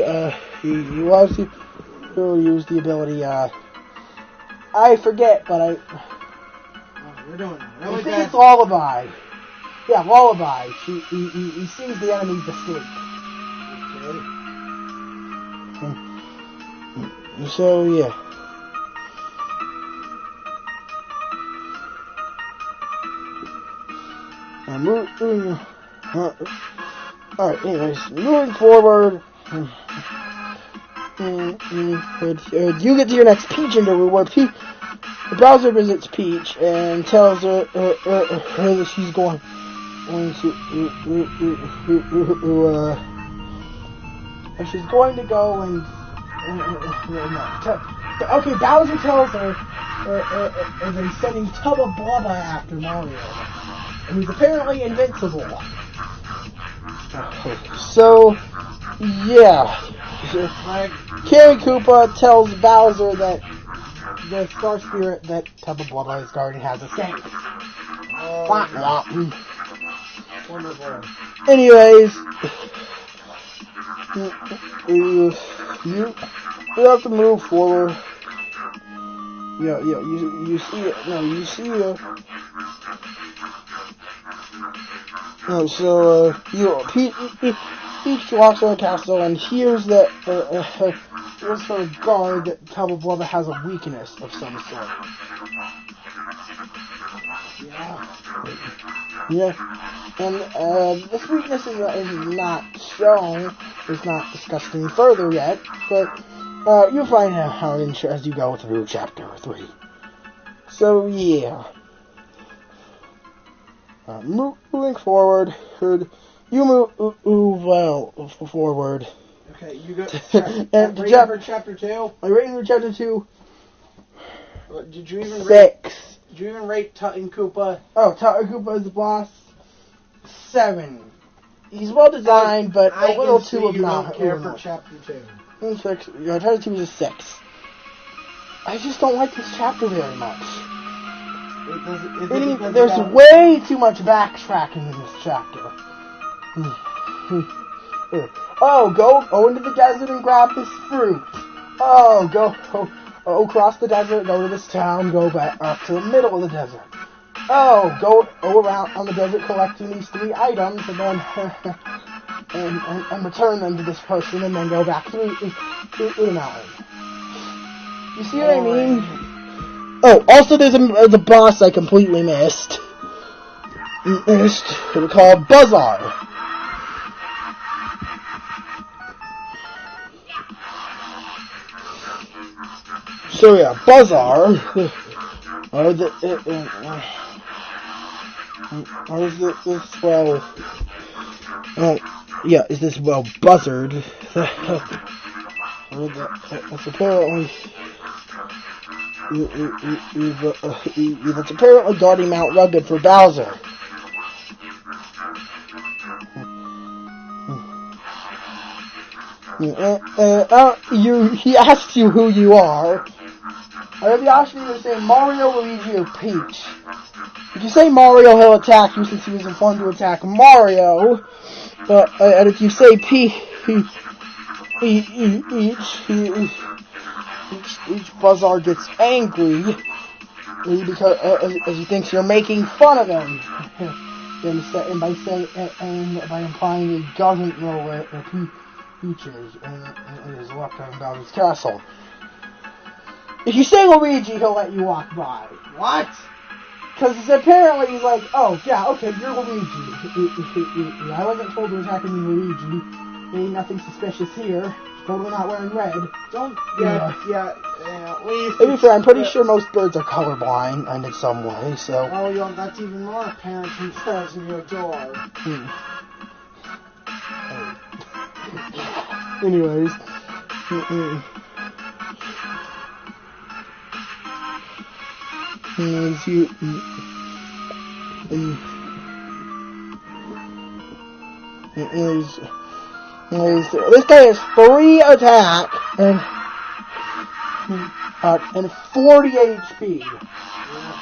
allows you to use the ability, I forget, but we're doing it. I think it's Lullaby. Yeah, Lullaby. He sings the enemy's escape. Okay. So, yeah. Alright, anyways, moving forward. You get to your next Peach interview where Bowser visits Peach and tells her that she's going to go and okay, Bowser tells her that he's sending Tubba Blubba after Mario, who's apparently invincible. So, yeah. King Koopa tells Bowser that the Star Spirit that Tubba Blubba is guarding has escaped. Wonderful. Anyways, you have to move forward. You see it. No, you see it. So, Peach walks around the castle and hears that hears from a guard that Tubba Blubba has a weakness of some sort. Yeah. And this weakness is not shown, is not discussed any further yet, but you'll find out as you go through Chapter 3. So, yeah. Moving forward, you move forward. Okay, you go. And rating for Chapter 2? My rating for Chapter 2? Did you even 6. rate? Did you even rate Tut and Koopa? Oh, Tut and Koopa is the boss? 7. He's well designed, but a little too obnoxious. I don't care for Chapter 2. 6. Yeah, Chapter 2 is a 6. I just don't like this chapter very much. There's way too much backtracking in this chapter. Oh, go into the desert and grab this fruit. Oh, go across the desert, go to this town, go back up to the middle of the desert. Oh, go around on the desert collecting these 3 items and then and return them to this person and then go back through the mountain. You see what I mean? Oh, also there's a boss I completely missed. It's called Buzzar. So yeah, Buzzar. Is this buzzard? That's apparently that's apparently guarding Mount Rugged for Bowser. He asks you who you are. I have the option of either saying Mario, Luigi, or Peach. If you say Mario, he'll attack you since he was informed to attack Mario. And if you say Peach, each Buzzard gets angry because as he thinks you're making fun of him. And by implying he doesn't know where Peach is and is locked on Bowser's castle. If you say Luigi, he'll let you walk by. What? Because apparently he's like, oh, yeah, okay, you're Luigi. I wasn't told to attack any Luigi. Ain't nothing suspicious here. Totally not wearing red. Don't, to be fair, I'm pretty sure most birds are colorblind in some way, so. Oh, that's even more apparent from closing your door. Anyways. This guy has 3 attack and 40 HP.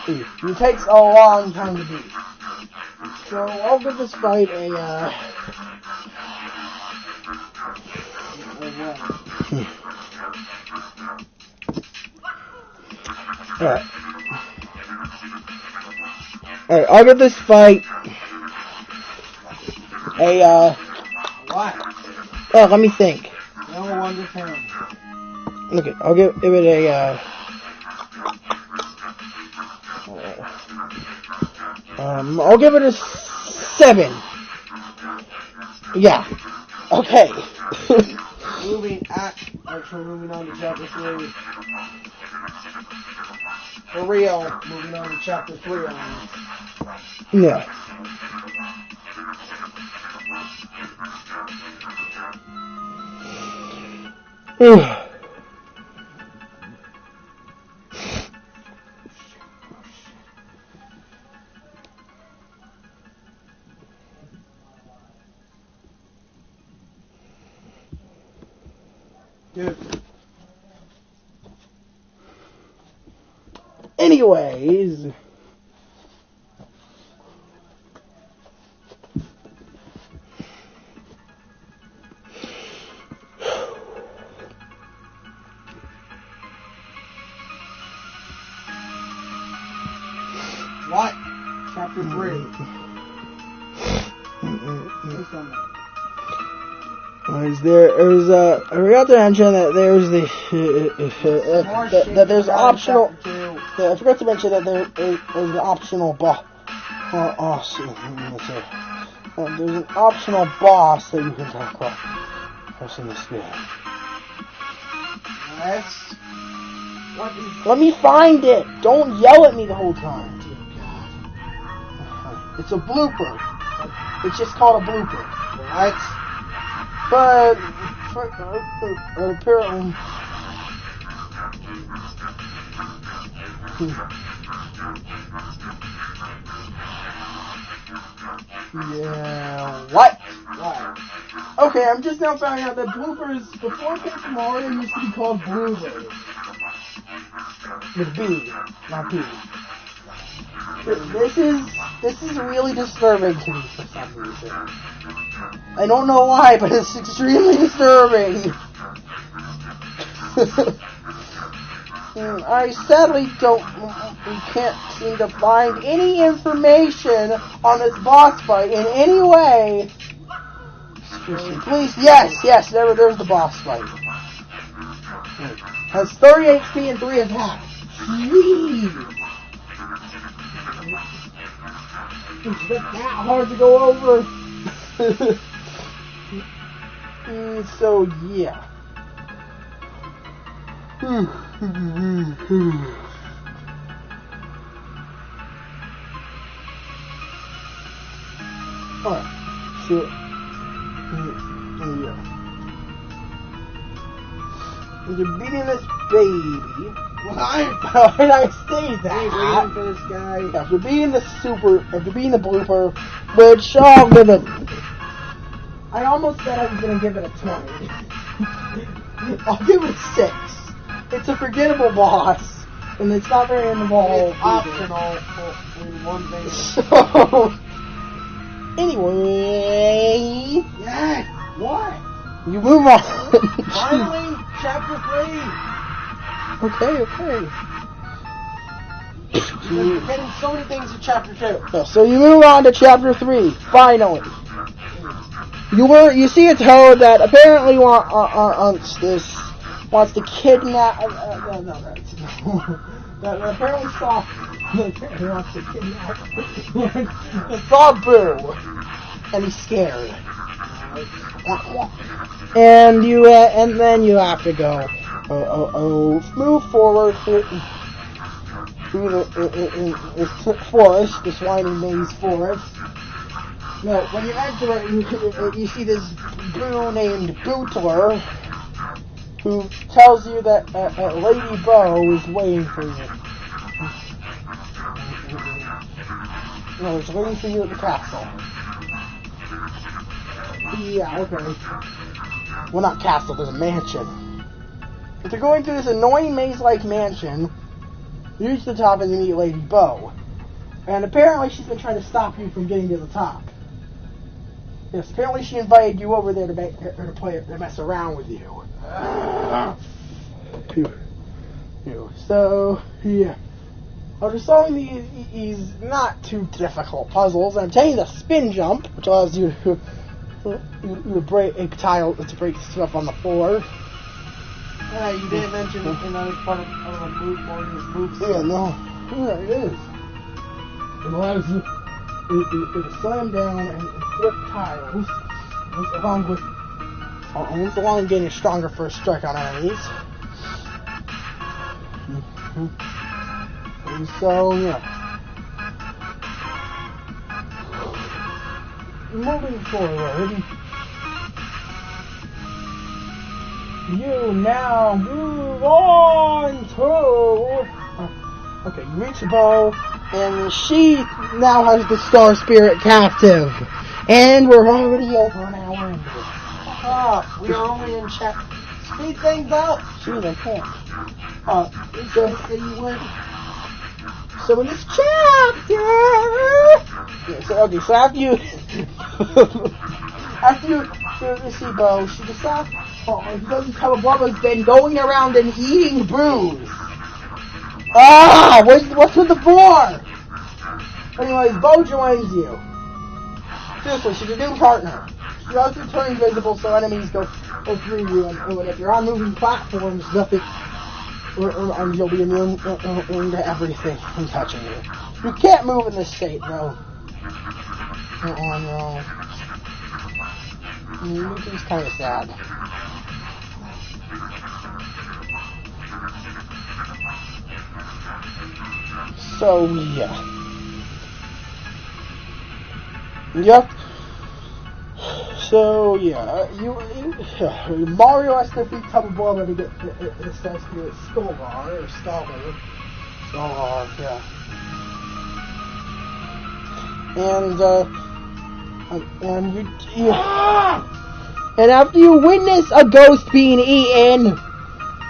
It takes a long time to beat. So I'll give this fight a Alright, I'll give this fight a what? Oh, let me think. No wonder him. Okay, I'll give it a I'll give it a 7. Yeah. Okay. Moving on to Chapter 3. For real, moving on to Chapter 3. Yeah. Dude. Anyways. What? Chapter 3. I forgot to mention that there's that there's optional. I forgot to mention that there's the optional Awesome. There's an optional boss that you can talk about. That's in this game. Let me find it. Don't yell at me the whole time. It's a blooper. It's just called a blooper. What? But apparently. Yeah, what? Okay, I'm just now finding out that bloopers before Paper Mario used to be called bloopers. With B, not P. This is really disturbing to me for some reason. I don't know why, but it's extremely disturbing. I sadly can't seem to find any information on this boss fight in any way. Please, yes, there's the boss fight. Has 30 HP and 3 attack. Jeez. Is that hard to go over? So, yeah. Alright, so, yeah. You're beating this baby. Why did I say that? Hey, waiting for this guy. After beating the blooper, which I'll give it. I almost said I was going to give it a 20. I'll give it a 6. It's a forgettable boss, and it's not very involved. It's optional in one thing. So, anyway. Yes. What? You move on. Finally, chapter 3. Okay. You're getting so many things in chapter 2. Yeah, so you move on to chapter 3. Finally. You see a Toad that apparently wants to kidnap. That apparently saw. He wants to kidnap. He saw Boo, and he's scared. And then you have to go. Move forward through the forest, this winding maze forest. Now, when you enter it, you see this Boo named Bootler, who tells you that Lady Bo is waiting for you. No, she's waiting for you at the castle. Yeah, okay. Well, not castle, there's a mansion. If you're going through this annoying maze-like mansion, you reach the top and you meet Lady Bo. And apparently she's been trying to stop you from getting to the top. Yes, apparently she invited you over there to mess around with you. So, yeah. After solving these not too difficult puzzles, I'm taking the spin jump, which allows you to break stuff on the floor. You didn't mention another part of a move on this move. Yeah, no. Yeah, it is. It allows you to slam down and flip tiles, along with getting stronger first strike on enemies. And so, yeah. Moving forward, you now move on to... Okay, you reach Bo, and she now has the Star Spirit captive. And we're already over an hour into it. We are only in chapter... Speed things up! Jeez, I can't. So in this chapter... Yeah, so after you... after you see Bo, she decides... he doesn't tell Bubba's been going around and eating booze. What's with the boar? Anyways, Bo joins you. Seriously, she's a new partner. She also turns invisible so enemies go through you, and if you're on moving platforms, nothing, you'll be immune to everything from touching you. You can't move in this state, though. Oh no. Mewtwo's kind of sad. So yeah. Yep. So yeah, Mario has to defeat Tubba to get the Star Spirit Skolgar or Skolgar. Skolgar, yeah. And after you witness a ghost being eaten,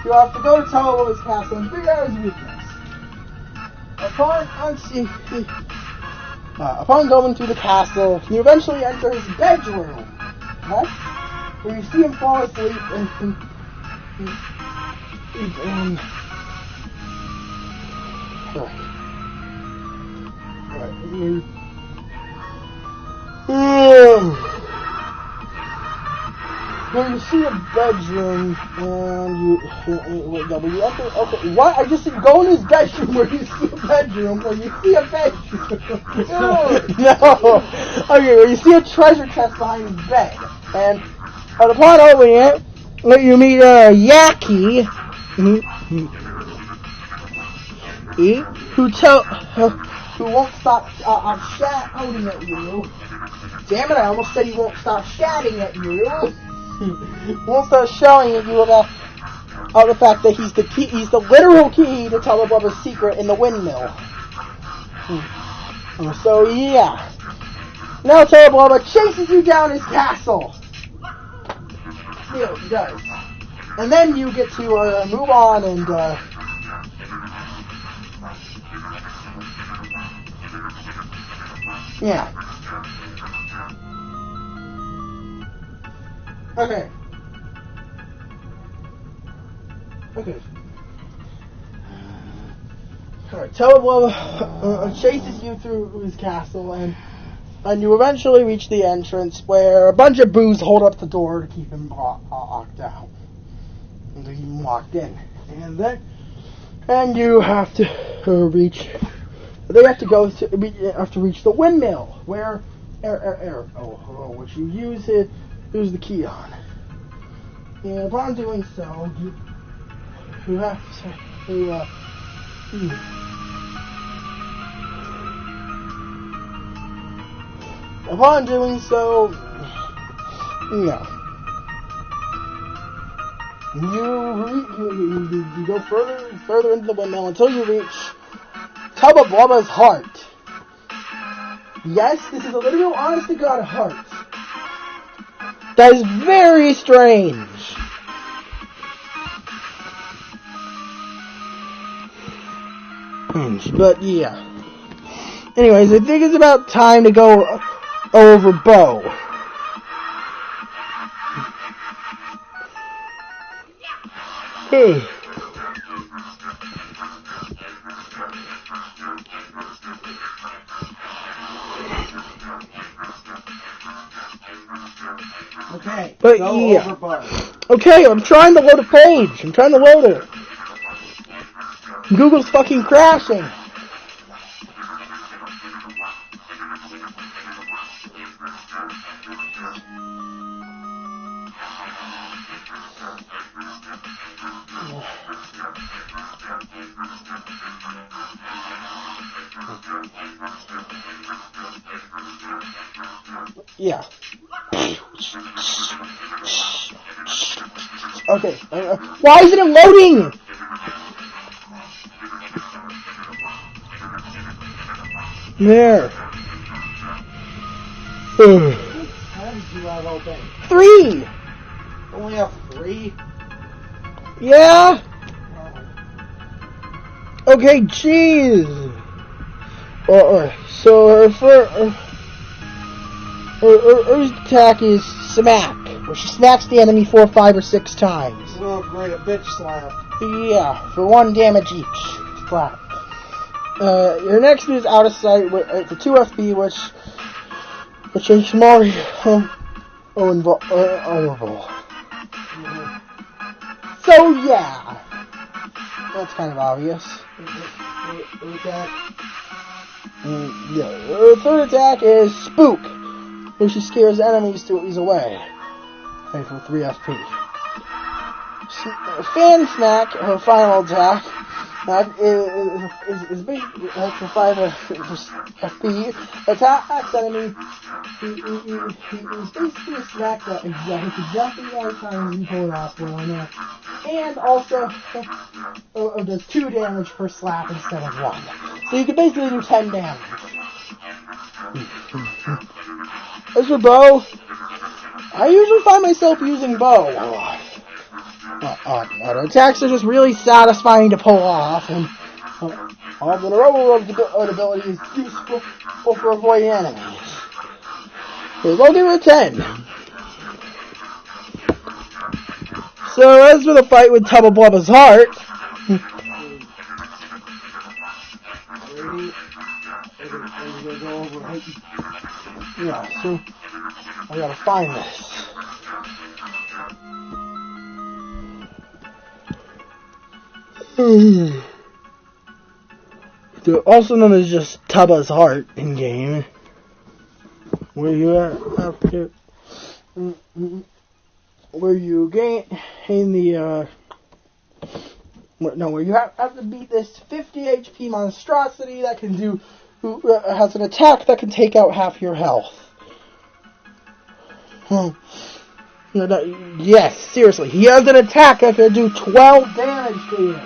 you have to go to Tubba's castle and figure out his weakness. Upon going through the castle, you eventually enter his bedroom, right? Where you see him fall asleep and When you see a bedroom and you enter. Okay, what? I just said go in his bedroom where you see a bedroom where you see a bedroom. No. Okay, where you see a treasure chest behind his bed, and upon opening it, you meet Yaki, who won't stop shouting at you. Damn it! I almost said he won't stop shouting at you. Won't start shouting at you about the fact that he's the key. He's the literal key to Tubba's secret in the windmill. So yeah. Now Tubba chases you down his castle. Yeah, he does. And then you get to move on and yeah. Okay. Alright, Tubba chases you through his castle, and you eventually reach the entrance where a bunch of boos hold up the door to keep him locked out. And to keep him locked in. And you have to reach. They have to reach the windmill where which you use the key on. And upon doing so, you have to upon doing so, yeah. You go further into the windmill until you reach Tubba's heart. Yes, this is a literal, honest to God heart. That is very strange. But yeah. Anyways, I think it's about time to go over Bo. Okay. But go yeah. over Bo. Okay, I'm trying to load a page. I'm trying to load it. Google's fucking crashing. Yeah. Okay. Why isn't it loading? There. How did you have open? 3. Only have 3? Yeah. Okay, jeez. So her first attack is smack, where she smacks the enemy 4, 5, or 6 times. Oh great, a bitch slap. Yeah, for 1 damage each. Slap. Your next is out of sight for 2 FP, which is Mario vulnerable. So yeah, that's kind of obvious. Attack. Yeah, third attack is Spook, when she scares enemies to ease away. Pay for 3 FP. Fan Smack, her final attack, is basically for 5 FP. Attacks enemy. He's basically a smack that hits exactly the right time and pull it off well enough. And also does 2 damage per slap instead of 1. So you can basically do 10 damage. As for bow, I usually find myself using bow a lot. Auto attacks are just really satisfying to pull off, and the Robo-Rogue's ability is useful for avoiding enemies. So we'll give it a 10. So as for the fight with Tubba Blubba's heart, yeah, so I gotta find this. Also known as just Tubba's heart in game, where you have to, where you gain the where you have to beat this 50 HP monstrosity that can do has an attack that can take out half your health. Yes, seriously, he has an attack that can do 12 damage to you.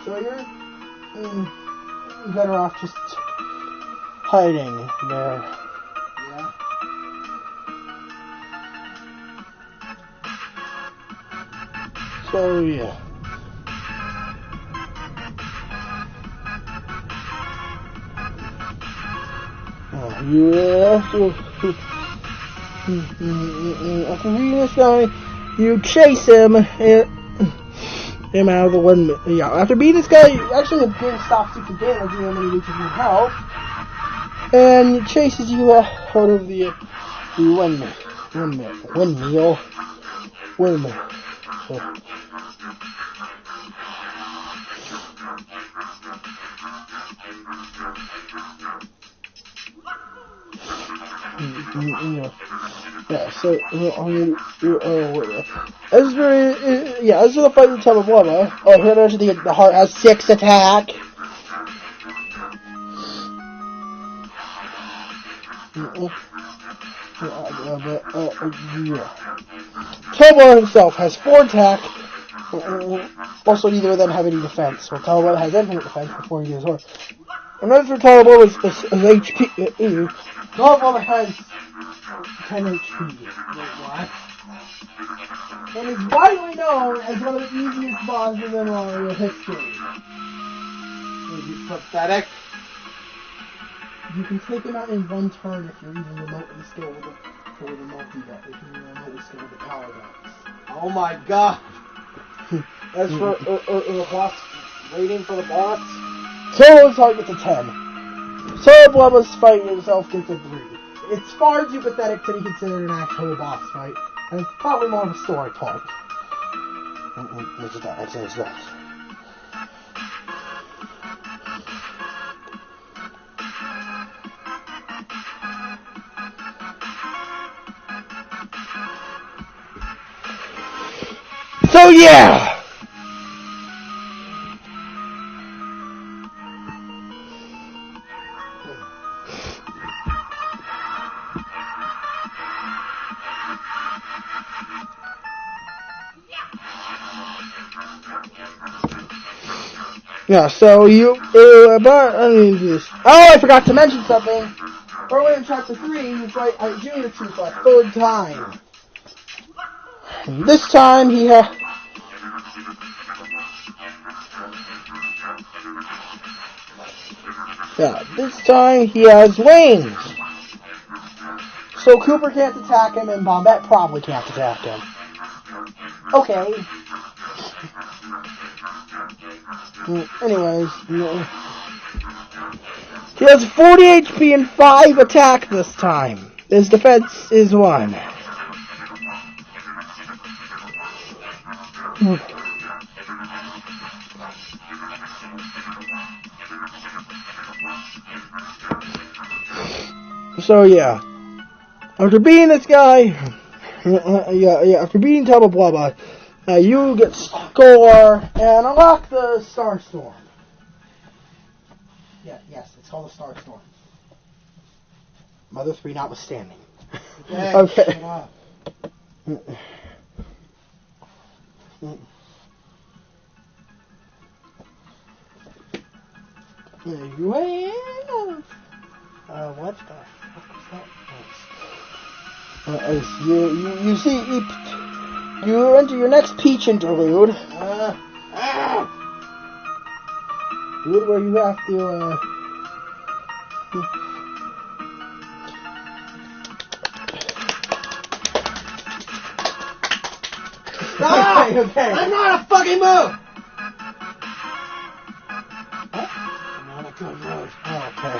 So you're better off just hiding there. Yeah. So yeah. You after reading this guy, you chase him out of the windmill. Yeah, after beating this guy, you actually the game stops you from damaging him when he reaches your health, and it chases you out of the windmill. So. Yeah, so as for the fight with Tubba Blubba, here mentioned the heart has 6 attack. Tubba himself has 4 attack. Also, neither of them have any defense. Well, Tubba has infinite defense before he gets hurt. And as for Tubba Blubba's HP, Tubba Blubba has 10 HP. What? And is widely known as one of the easiest bosses in Mario history. He's pathetic. You can take him out in 1 turn if you're even remotely skilled with the multi-deck, if you're remotely skilled with the power decks. Oh my god. As for the boss, waiting for the boss, Tubba's heart gets a 10. Tubba Blubba's fight himself gets a 3. It's far too pathetic to be considered an actual boss fight, and it's probably more of a story point. Look at that, I'd say it's that. So yeah! Yeah, so you, I didn't do this. Oh, I forgot to mention something. Earlier in Chapter 3, you fight Junior 2 for a 3rd time. And this time, he has... Yeah, this time, he has wings. So Cooper can't attack him, and Bombette probably can't attack him. Okay. Anyways, he has 40 HP and 5 attack this time. His defense is 1. So yeah. After beating this guy, after beating Tubba Blubba, you get score and unlock the Starstorm. Yes, it's called the Starstorm. Mother 3 notwithstanding. Okay. There you have. What the fuck is that? You see, you enter your next Peach interlude. Where you have to, Stop! Okay. I'm not a fucking move! What? I'm not a good move. Oh, okay.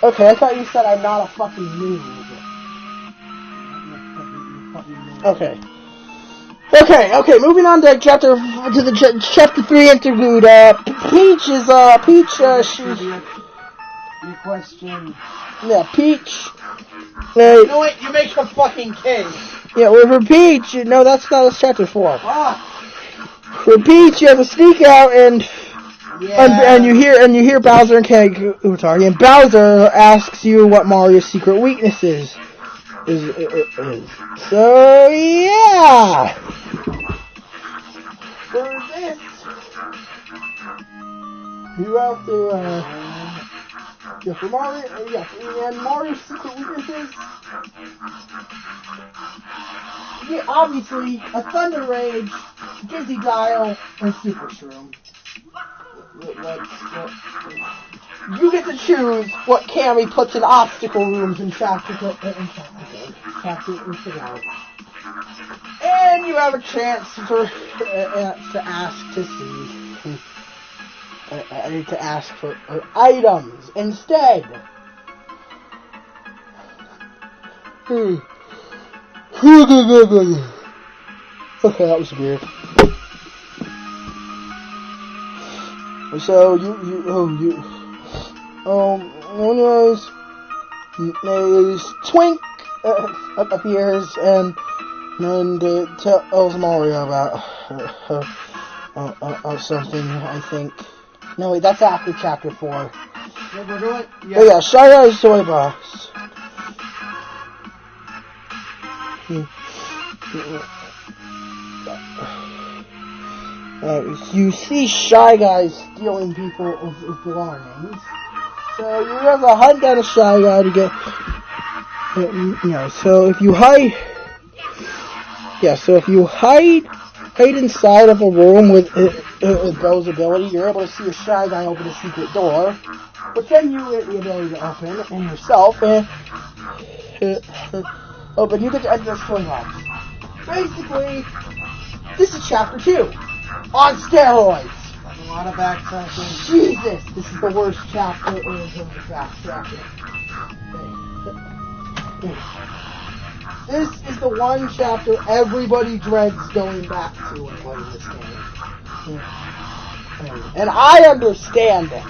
Okay, I thought you said I'm not a fucking noob. Okay. Okay, moving on to chapter 3 interlude. Peach is, Your question. yeah, Peach. No, wait, you make a fucking case. Yeah, well, for Peach, no, that's chapter 4. Ah. For Peach, you have to sneak out and you hear Bowser and Utari, and Bowser asks you what Mario's secret weakness is. So yeah. For this, you have to for Mario, and Mario's secret weaknesses. Yeah, obviously a Thunder Rage, Dizzy Dial, and Super Shroom. You get to choose what Cammy puts in obstacle rooms in chapter 3. And you have a chance to ask for items instead. Okay, that was weird. So anyways, Twink appears and tells Mario about something. I think. No, wait, that's after chapter 4. Yeah, we're doing. Yeah. Oh yeah, Shy Guy's Toy Box. You see Shy Guy stealing people's belongings, so you have to hunt down a Shy Guy to get. So if you hide, hide inside of a room with Bell's ability, you're able to see a Shy Guy open a secret door, which then you get the ability to open and yourself, and you get to enter this toy box. Basically, this is chapter 2 on steroids. A lot of backtracking. Jesus, this is the worst chapter in the backtracking. This is the one chapter everybody dreads going back to when playing this game. And I understand it.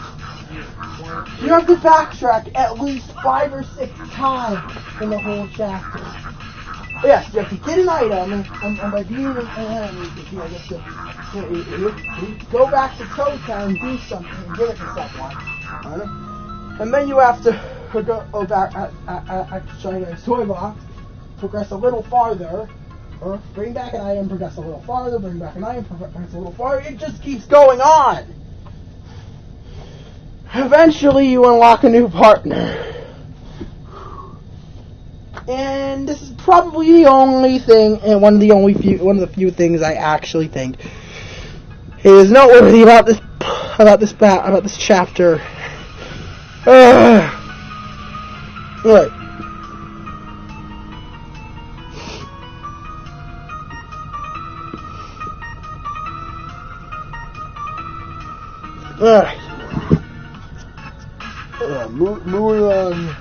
You have to backtrack at least 5 or 6 times in the whole chapter. Yes, you have to get an item, and by being an enemy, you have to go back to Toad Town, do something, and give it to someone. And then you have to go back at Shy Guy's Toy Box, progress a little farther, or bring back an item, progress a little farther, bring back an item, progress a little farther. It just keeps going on. Eventually, you unlock a new partner. And this is probably the only thing, and one of the few things I actually think is noteworthy about this chapter. Right. Alright. Moving on.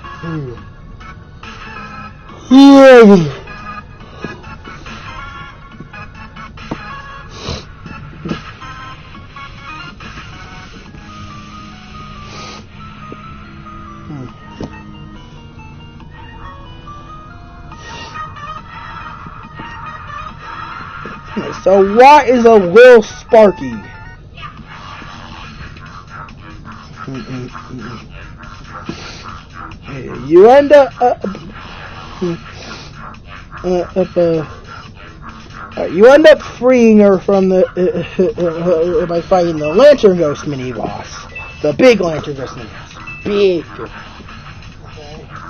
So what is a Lil Sparky? You end up you end up freeing her from the by fighting the Lantern Ghost mini boss, the big Lantern Ghost mini boss, big.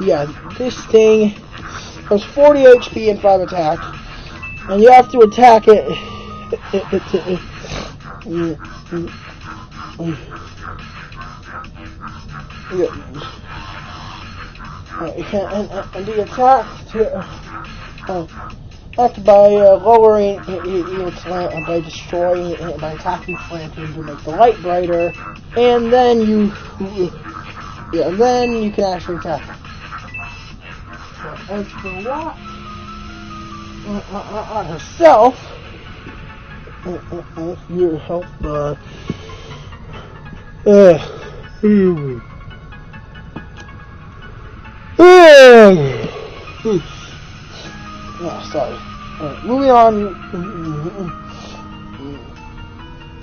Yeah, this thing has 40 HP and 5 attack, and you have to attack it. And the attack by lowering its by destroying it, by attacking its lantern to make the light brighter, and then you can actually attack it. As for what on herself, you help sorry. Moving on.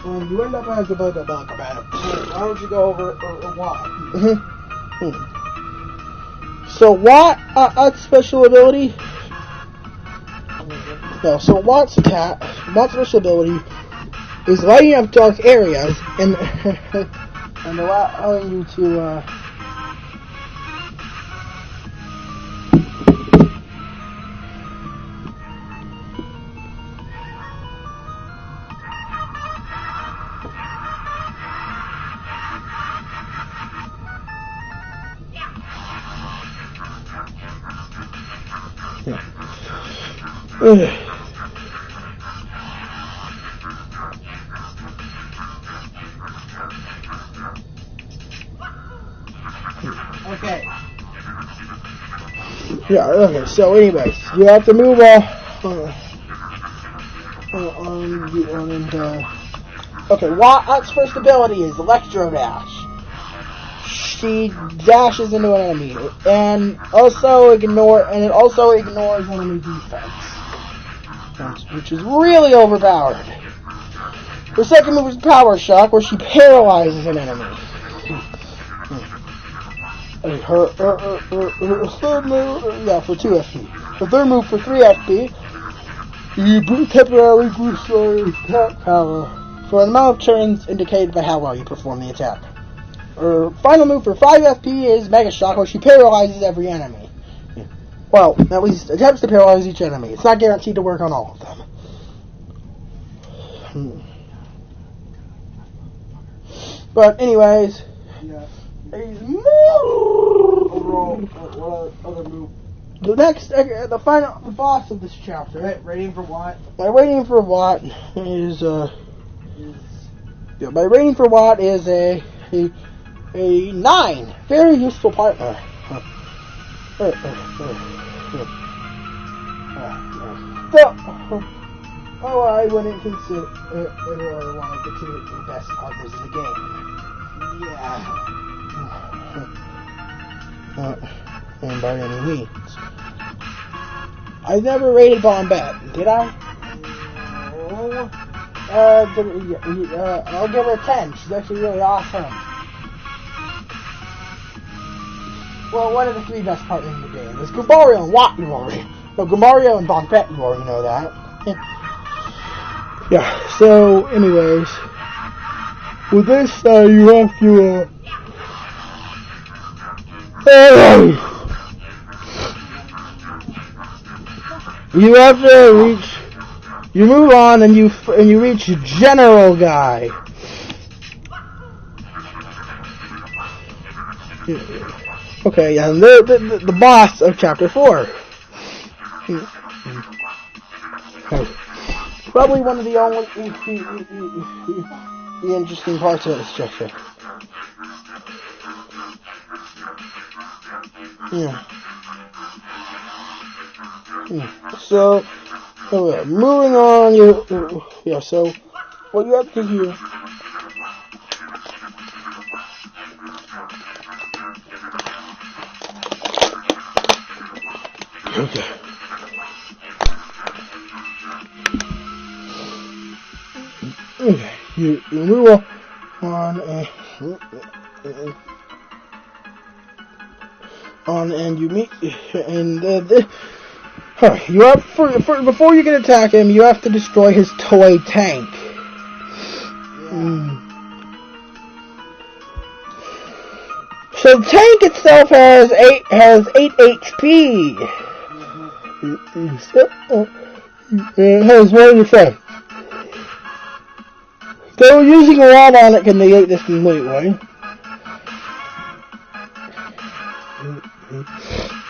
You end up as about a bunker battle. Why don't you go over why? So Watt's special ability. No, so Watt's special ability is lighting up dark areas and allowing you to Okay. Yeah, okay, so anyways, you have to move okay, Watt's first ability is Electro Dash. She dashes into an enemy, and it also ignores enemy defense, which is really overpowered. Her second move is Power Shock, where she paralyzes an enemy. Her third move, for 2 FP. Her third move for 3 FP, you temporarily boost your attack power for an amount of turns indicated by how well you perform the attack. Her final move for 5 FP is Mega Shock, where she paralyzes every enemy. Well, at least attempts to paralyze each enemy. It's not guaranteed to work on all of them. But anyways, the boss of this chapter. Right, rating for Watt. My rating for Watt is my rating for Watt is a 9. Very useful partner. I wouldn't consider one of the 2 best partners in the game. Yeah. And by any means. I never rated Bombette, did I? I'll give her a 10. She's actually really awesome. Well, one of the 3 best partners in the game. There's Goombario and Watt, you already. No, Goombario and Bombette, you already know that. Yeah, so, anyways. With this, you have to, you have to reach, you move on and you reach General Guy. Okay, yeah, and the boss of Chapter 4. Probably one of the only the interesting parts of this chapter. Yeah. So, moving on, so, what you have to do. Okay. Okay, you move on and you meet and you have before you can attack him, you have to destroy his toy tank. So the tank itself has 8 HP. It has one in effect. So using a rod on it can negate this completely.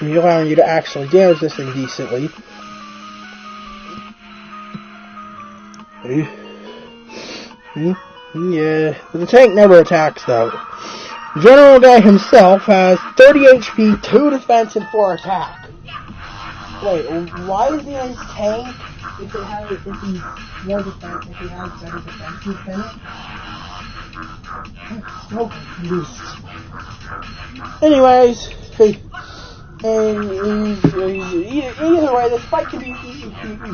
Allowing you to actually damage this thing decently. Yeah, but the tank never attacks though. General Guy himself has 30 HP, 2 defense, and 4 attack. Wait, why is he on his tank if he's more defense, if he has better defense than it? I'm so confused. Anyways, either way, this fight can be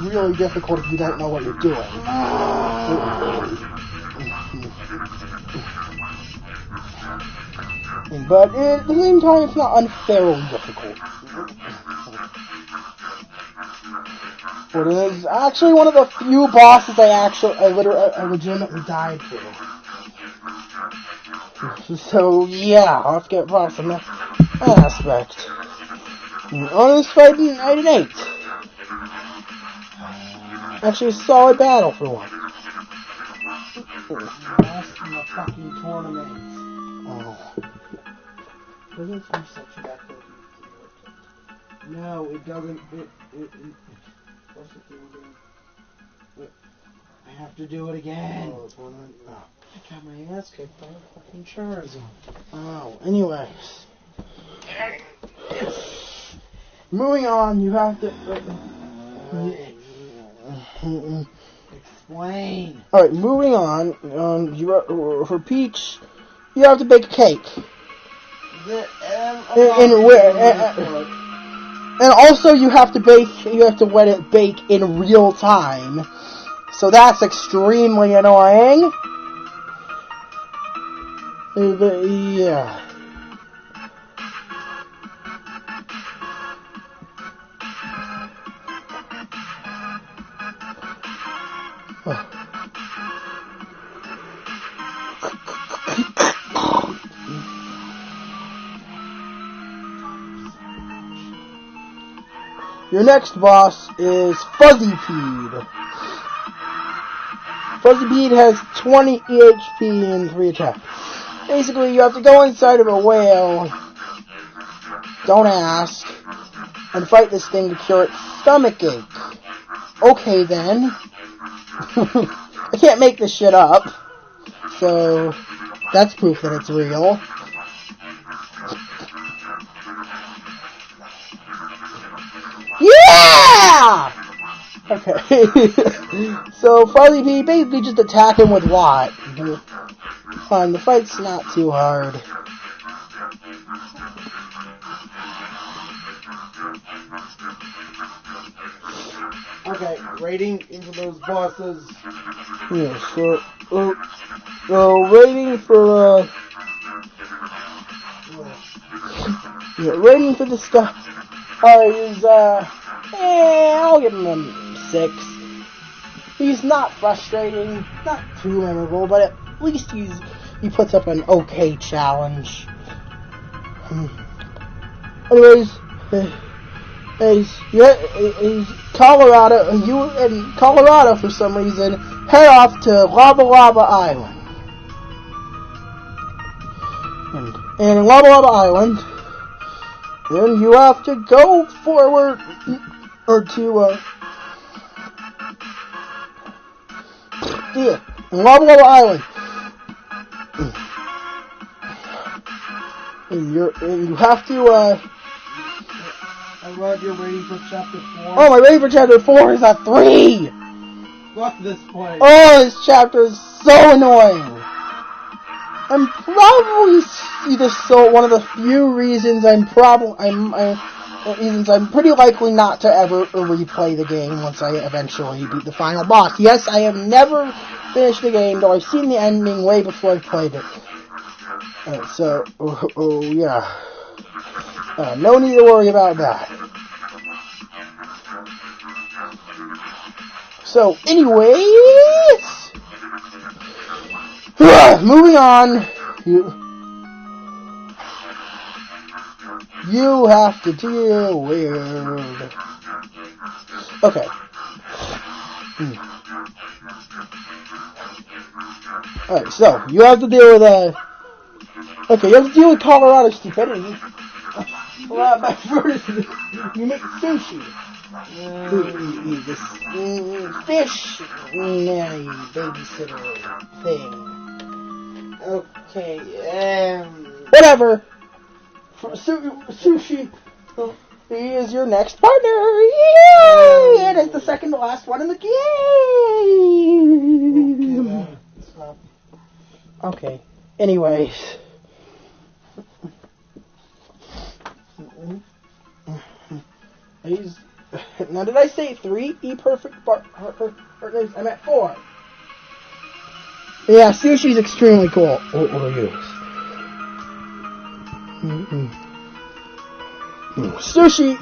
really difficult if you don't know what you're doing. But at the same time, it's not unfairly difficult. But it is actually one of the few bosses I legitimately died to. So yeah, let's get past the next aspect. On this fight, I did 8. Actually, a solid battle for one. Lost in the fucking tournament. Oh. Doesn't reset you back there. No, it doesn't. What's it doing? I have to do it again. Oh, it's one I got my ass kicked by a fucking Charizard. Oh, anyways. Moving on, you have to. Explain. Alright, moving on. For Peach, you have to bake a cake. And also you have to let it bake in real time. So that's extremely annoying. But yeah. Your next boss is Fuzzypeed. Fuzzypeed has 20 HP and 3 attack. Basically, you have to go inside of a whale, don't ask, and fight this thing to cure its stomach ache. Okay then. I can't make this shit up. So, that's proof that it's real. Yeah! Okay. So, Fuzzypeed, basically just attack him with what? Fine, the fight's not too hard. Okay, rating into those bosses. Yeah, so rating for, rating for the stuff is, I'll give him a 6. He's not frustrating, not too memorable, but at least he puts up an okay challenge. Anyways, Colorado for some reason head off to Lava Lava Island. And in Lava Lava Island, then you have to go forward or to in Lava Lava Island. And you have to I love your rating for chapter 4. Oh, my rating for chapter 4 is a 3! Fuck this place. Oh, this chapter is so annoying. I'm probably one of the few reasons I'm pretty likely not to ever replay the game once I eventually beat the final boss. Yes, I have never finished the game, though I've seen the ending way before I played it. So, yeah. No need to worry about that. So, anyways, moving on. You have to deal with. Okay. Alright, so you have to deal with okay, you have to deal with Colorado stupidity. Well, but first, you make sushi. This fish babysitter thing. Okay, whatever. Sushi, he is your next partner. Yay! And it's the second to last one in the game. Okay. Anyways. Now, did I say 3 E-perfect partners? I meant 4. Yeah, sushi's extremely cool. Sushi.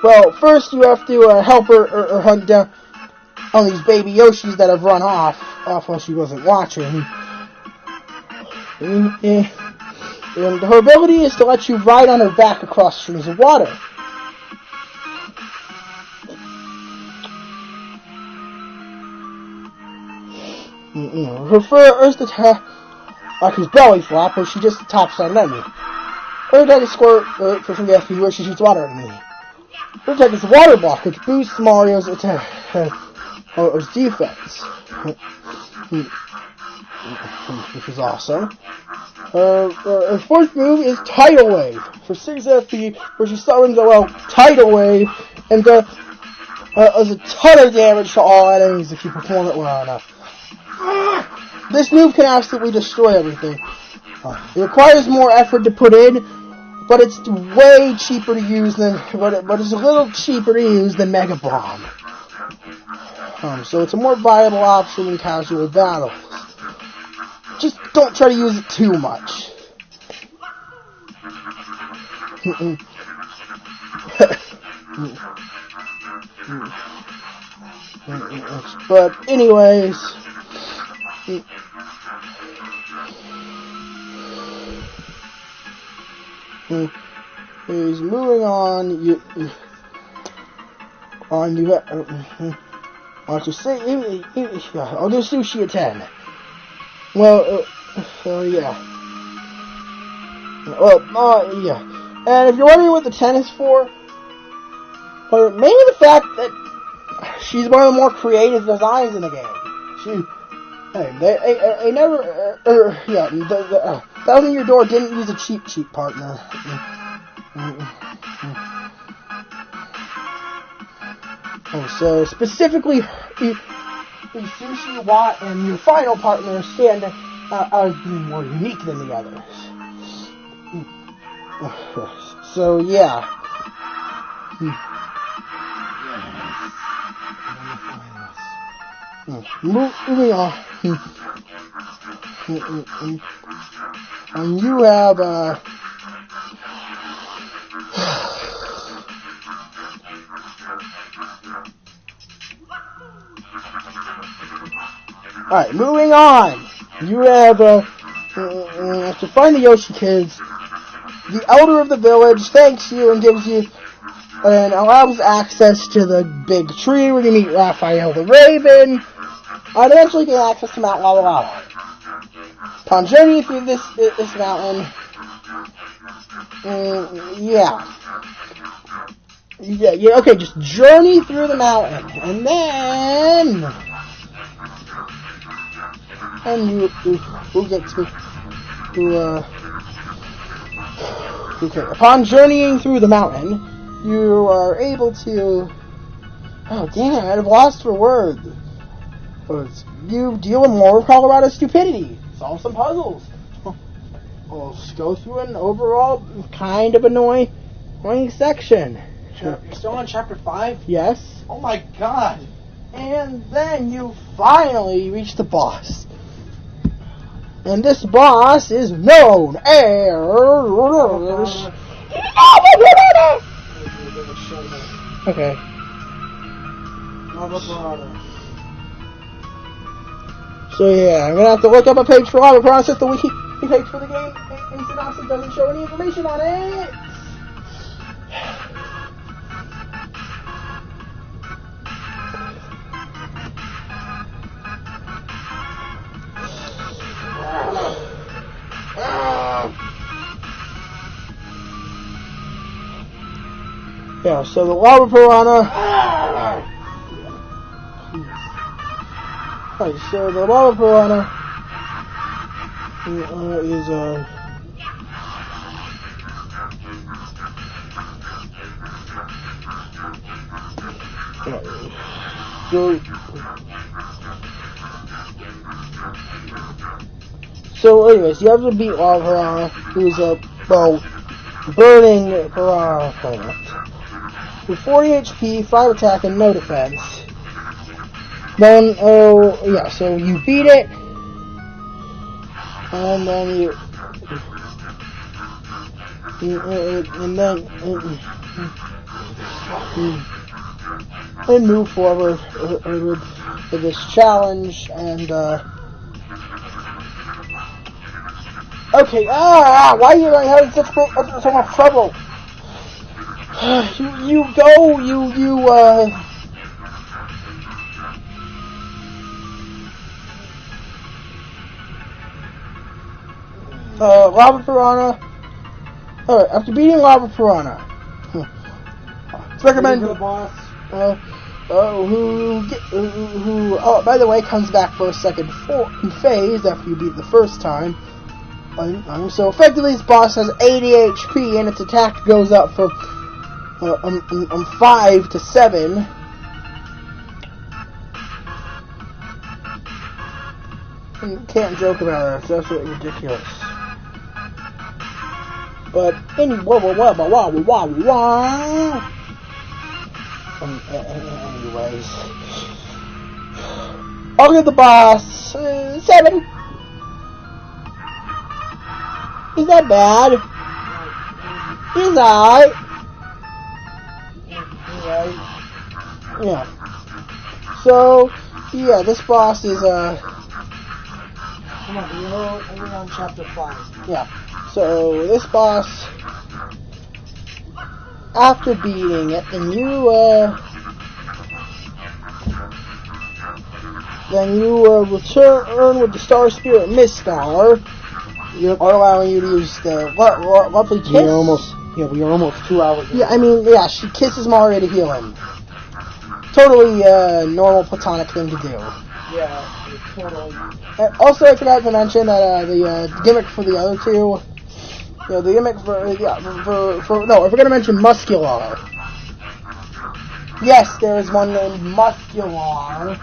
Well, first you have to help her or hunt down all these baby Yoshis that have run off while she wasn't watching. And her ability is to let you ride on her back across streams of water. Her first attack is belly flop, where she just tops on an enemy. Her attack is squirt for some FP, where she shoots water at an enemy. Her attack is water block, which boosts Mario's attack or his defense, which is awesome. Her fourth move is Tidal Wave for 6 FP, where she summons a Tidal Wave and does a ton of damage to all enemies if you perform it well enough. This move can absolutely destroy everything. It requires more effort to put in, but it's way cheaper to use than. But it's a little cheaper to use than Mega Bomb. So it's a more viable option in casual battles. Just don't try to use it too much. But anyways, he's moving on. I'll just say, I'll do sushi at 10. Well, yeah. Well, yeah. And if you're wondering what the 10 is for, mainly the fact that she's one of the more creative designs in the game. They never, Thousand Year Door didn't use a cheap partner. So specifically, Sushi, Watt, and your final partner stand out as being more unique than the others. So yeah. Moving on. And you have Alright, moving on. You have to find the Yoshi kids. The elder of the village thanks you and gives you and allows access to the big tree where you meet Raphael the Raven. And eventually get access to Mount Lava Lava. Upon journeying through this mountain, okay, just journey through the mountain, and then, we'll get to, okay, upon journeying through the mountain, you are able to, oh damn, I've lost for words. You deal with more Colorado stupidity. Solve some puzzles. We'll just go through an overall kind of annoying section. You're still on chapter 5? Yes. Oh my god. And then you finally reach the boss. And this boss is known as... Okay. Lava Piranha. So yeah, I'm gonna have to look up a page for Lava Piranha since the wiki page for the game in synopsis doesn't show any information on it. Yeah, so the Lava Piranha. Alright, so the Lava Piranha is so anyways, you have to beat Lava Piranha, who's a burning piranha plant with 40 HP, 5 attack, and no defense. Then, yeah, so you beat it, and then and move forward with this challenge, and, okay, why are you having so much trouble? Lava Piranha. Alright, after beating Lava Piranha, it's recommended. The boss. Who, by the way, comes back for a second phase after you beat the first time. So effectively, this boss has 80 HP, and its attack goes up from 5 to 7. You can't joke about it. It's absolutely ridiculous. But anyways, I'll give the boss 7. Is that bad? He's alright. Yeah. So, yeah, this boss is Come on, we're on chapter 5. Yeah. So this boss, after beating it, and you return with the Star Spirit Miststar. Yep. Are allowing you to use the lovely kiss. We're almost 2 hours. Yeah, I mean, yeah, she kisses Mario to heal him. Totally normal platonic thing to do. Yeah, totally. And also, I forgot to mention that the gimmick for the other two, the gimmick for I forgot to mention Muscular. Yes, there is one named Muscular.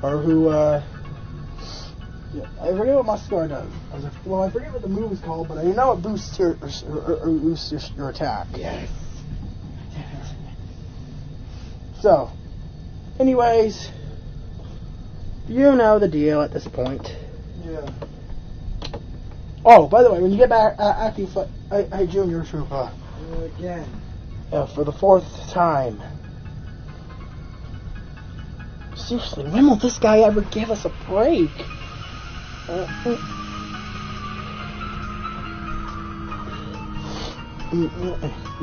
Or who, I forget what Muscular does. I forget what the move is called, but I know it boosts your attack. Yes. So, anyways, you know the deal at this point. Yeah. Oh, by the way, when you get back after you fight Junior Trooper. Again. For the 4th time. Seriously, when will this guy ever give us a break?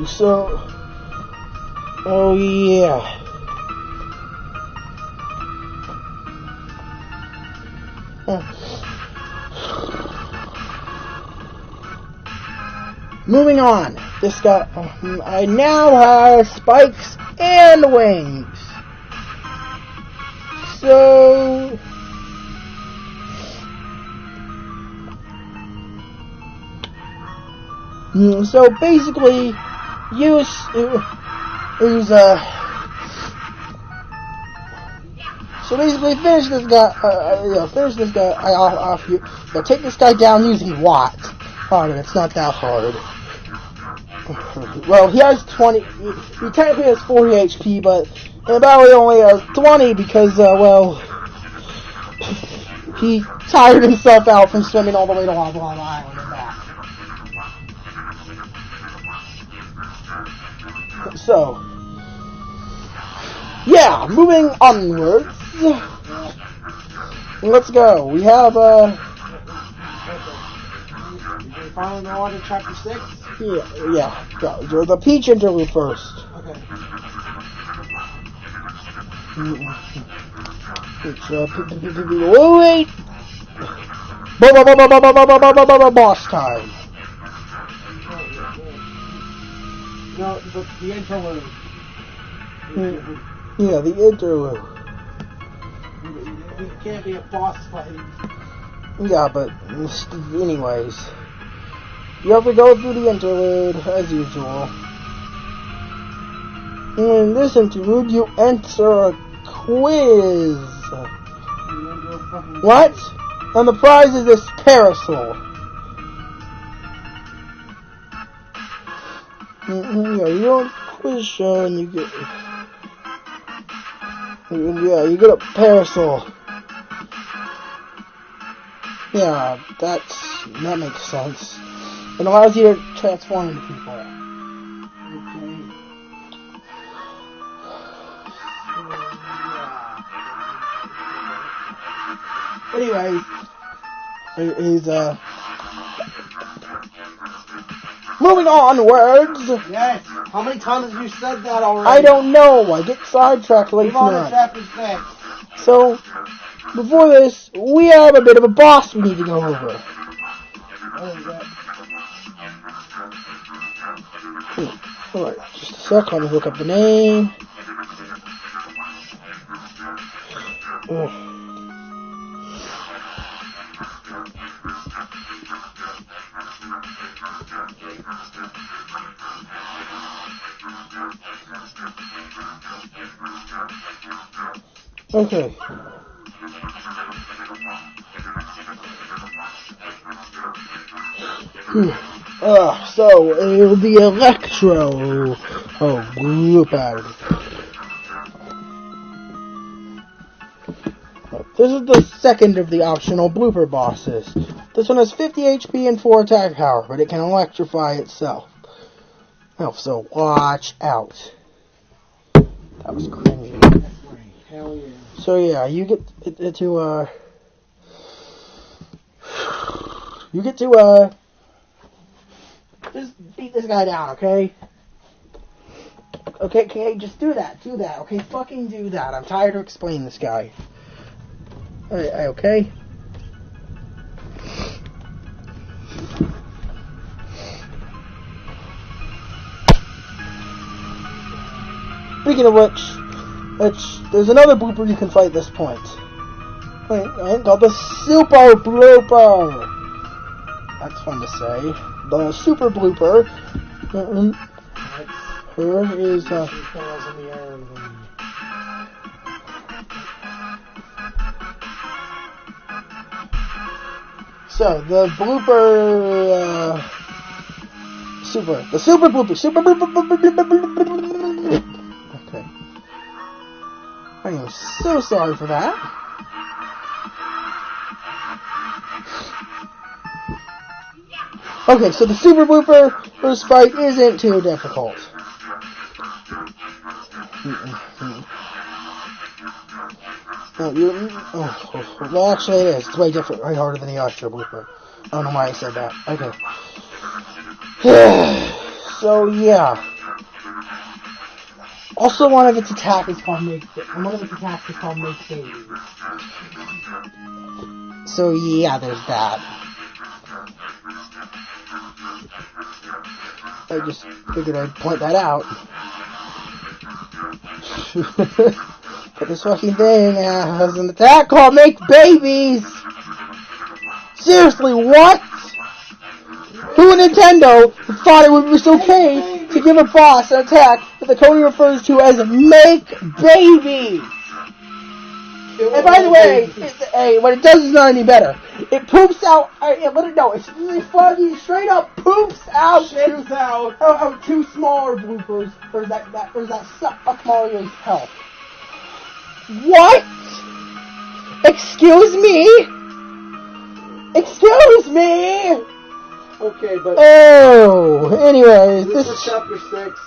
So, oh yeah. Moving on. This guy, I now have spikes and wings. So, basically, So basically, finish this guy off you. Take this guy down using what? Oh, it's not that hard. Well, he has 20. He technically has 40 HP, but in a battle he only has 20 because, well, he tired himself out from swimming all the way to Lava Island and back. So, yeah, moving onwards. Let's go. We have, Finally go on to chapter 6? Yeah. Go. The Peach interlude first. Okay. Wait! Boss time. No, the interlude. Yeah, the interlude. It can't be a boss fight. Yeah, but anyways. You have to go through the interlude, as usual. In this interlude, you enter a quiz. What? And the prize is this parasol. Yeah, you don't quiz and you get... Yeah, you get a parasol. Yeah, that makes sense. It allows you to transform into people. Okay. Anyway, he's moving onwards. Yes. How many times have you said that already? I don't know. I get sidetracked late Move on to tonight. chapter 6. So, before this, we have a bit of a boss we need to go over. What is that? Alright, just a sec, let me look up the name. Okay. So, it'll be Electro. Oh, group out. This is the second of the optional blooper bosses. This one has 50 HP and 4 attack power, but it can electrify itself. Oh, so watch out. That was cringy. Hell yeah. So yeah, you get to just beat this guy down, okay? Okay, just do that, okay? Fucking do that. I'm tired of explaining this guy. Okay? Speaking of which, there's another blooper you can fight at this point. Right, called the Super Blooper. That's fun to say. The Super Blooper. Here is so the blooper the Super Blooper. Okay. I am so sorry for that. Okay, so the Super Blooper first fight isn't too difficult. Well, actually it is. It's way different, way harder than the Electro Blooper. I don't know why I said that. Okay. So, yeah. Also, one of its attacks is called Make Babies. So, yeah, there's that. I just figured I'd point that out. But this fucking thing has an attack called Make Babies! Seriously, what? Who in Nintendo thought it was okay to give a boss an attack that the code refers to as Make Baby? And by the way, what it does is not any better. It poops out. Let it know. It fucking straight up poops out. Shits out. Two smaller bloopers for that suck Mario's health. What? Excuse me? Excuse me? Okay, but... Oh, anyways. This is chapter 6.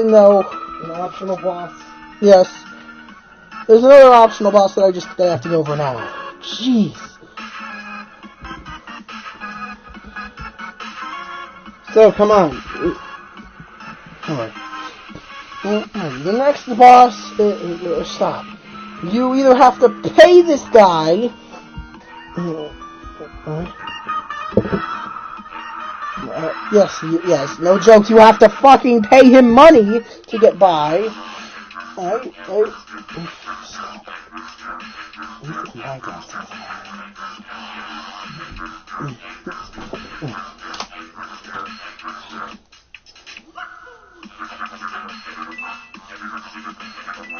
No. An optional boss. Yes. There's another optional boss that I have to go over now. Jeez. So, come on. Alright. The next boss... stop. You either have to pay this guy... yes, no jokes. You have to fucking pay him money to get by. Alright. Stop.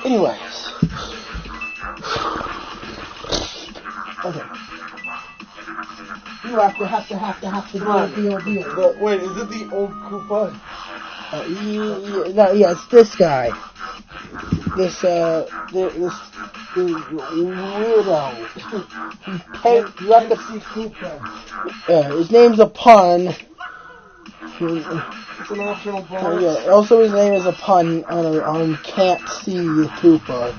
Anyways. Okay. You have to deal. But wait, is it the old Koopa? Yeah, it's this guy. This weirdo. You have to see Koopa. His name's a pun. It's an optional boss. Yeah. Also, his name is a pun on can't see Koopa.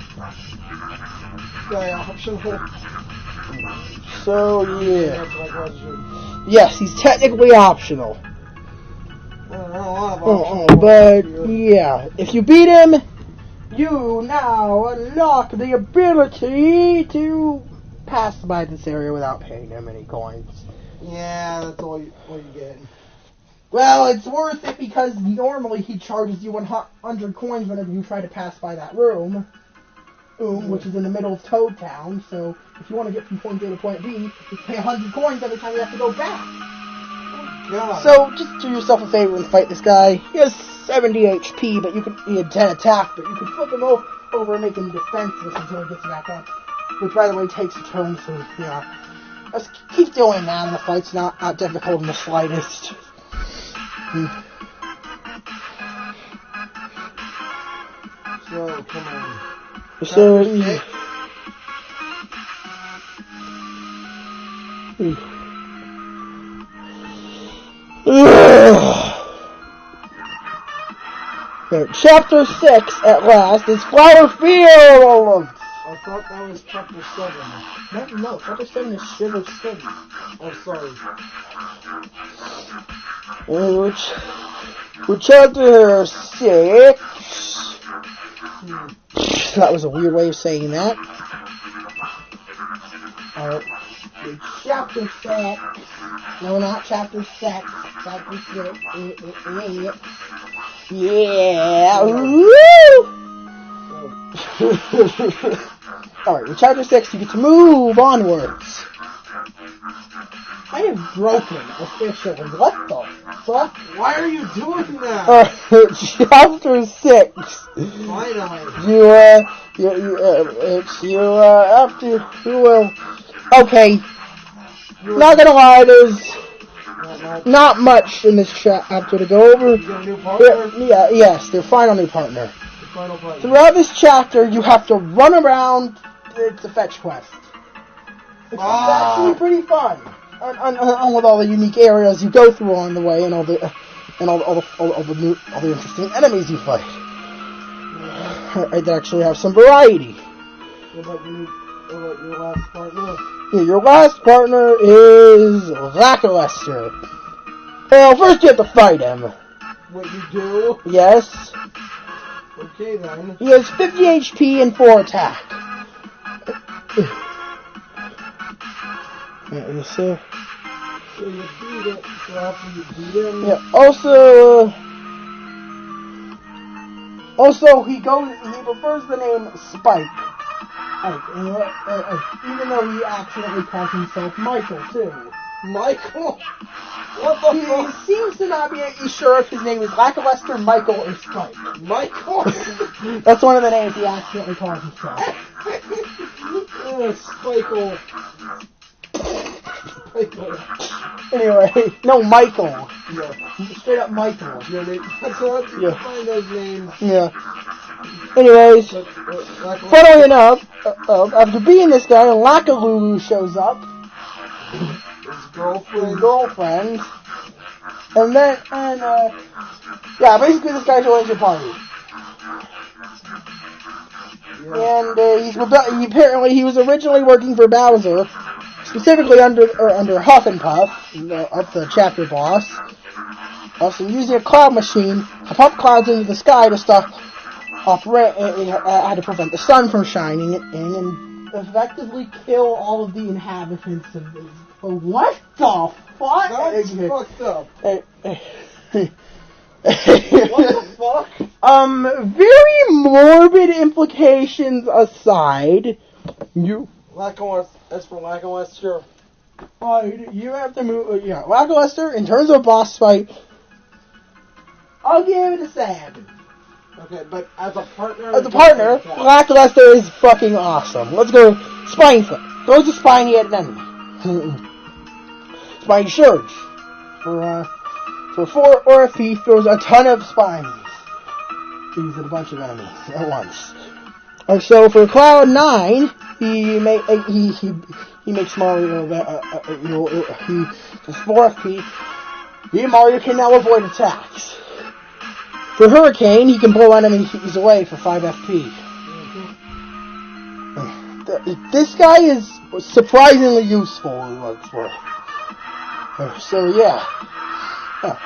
Yeah, optional. So yeah. Yes, he's technically optional. But yeah, if you beat him, you now unlock the ability to pass by this area without paying him any coins. Yeah, that's all you get. Well, it's worth it because normally he charges you 100 coins whenever you try to pass by that room, which is in the middle of Toad Town. So if you want to get from point A to point B, you pay 100 coins every time you have to go back. God. So just do yourself a favor and fight this guy. He has 70 HP, but he had 10 attack, but you can flip him over and make him defenseless until he gets back up. Which, by the way, takes a turn, so, yeah. Let's keep doing that, and the fight's not difficult in the slightest. So, come on. So, Chapter 6, at last, is Flower Field! I thought that was chapter 7. No, chapter 7 is Shiver City. Oh, sorry. With chapter 6... That was a weird way of saying that. Chapter 6. No, not chapter 6. Chapter 6. Yeah. Woo! Alright, with chapter 6, you get to move onwards. I am broken officially. What the fuck? Why are you doing that? Chapter 6. Finally. Okay. Not gonna lie, there's not much in this chapter to go over. You got a new partner? Yes, their final new partner. The final partner. Throughout this chapter, you have to run around. It's a fetch quest. It's actually pretty fun. On with all the unique areas you go through on the way, and all the interesting enemies you fight. They actually have some variety. What about your last partner? Yeah, your last partner is Lackluster. Well, first you have to fight him. What you do? Yes. Okay then. He has 50 HP and 4 attack. So you beat it, so after you beat him... Yeah, also he prefers the name Spike. Even though he accidentally calls himself Michael, too. Michael? What the fuck? He seems to not be sure if his name is Lackluster, Michael, or Spike. Michael? That's one of the names he accidentally calls himself. Spikle. Anyway, no, Michael. Yeah. Straight up Michael. Yeah, that's what Yeah. find those names. Yeah. Anyways, funnily enough, after being this guy, Lakalulu shows up. His girlfriend. And then, yeah, basically this guy joins your party. Yeah. And apparently he was originally working for Bowser, specifically under Huff and Puff, the chapter boss. Also using a cloud machine to pump clouds into the sky to stop had to prevent the sun from shining in and effectively kill all of the inhabitants of this. What the fuck? That's fucked up. What the fuck? Very morbid implications aside, That's for Lackluster. you have to move. Yeah, Lackluster, in terms of boss fight, I'll give it a 7. Okay, but as a partner... Lackluster is fucking awesome. Let's go Spine Flip. Throws a spiny at an enemy. Spiny Surge. For 4 OFP, throws a ton of spinies. These are a bunch of enemies at once. And so for Cloud 9, he makes Mario for 4 FP. Mario can now avoid attacks. For Hurricane, he can blow enemies away for 5 FP. This guy is surprisingly useful. So yeah.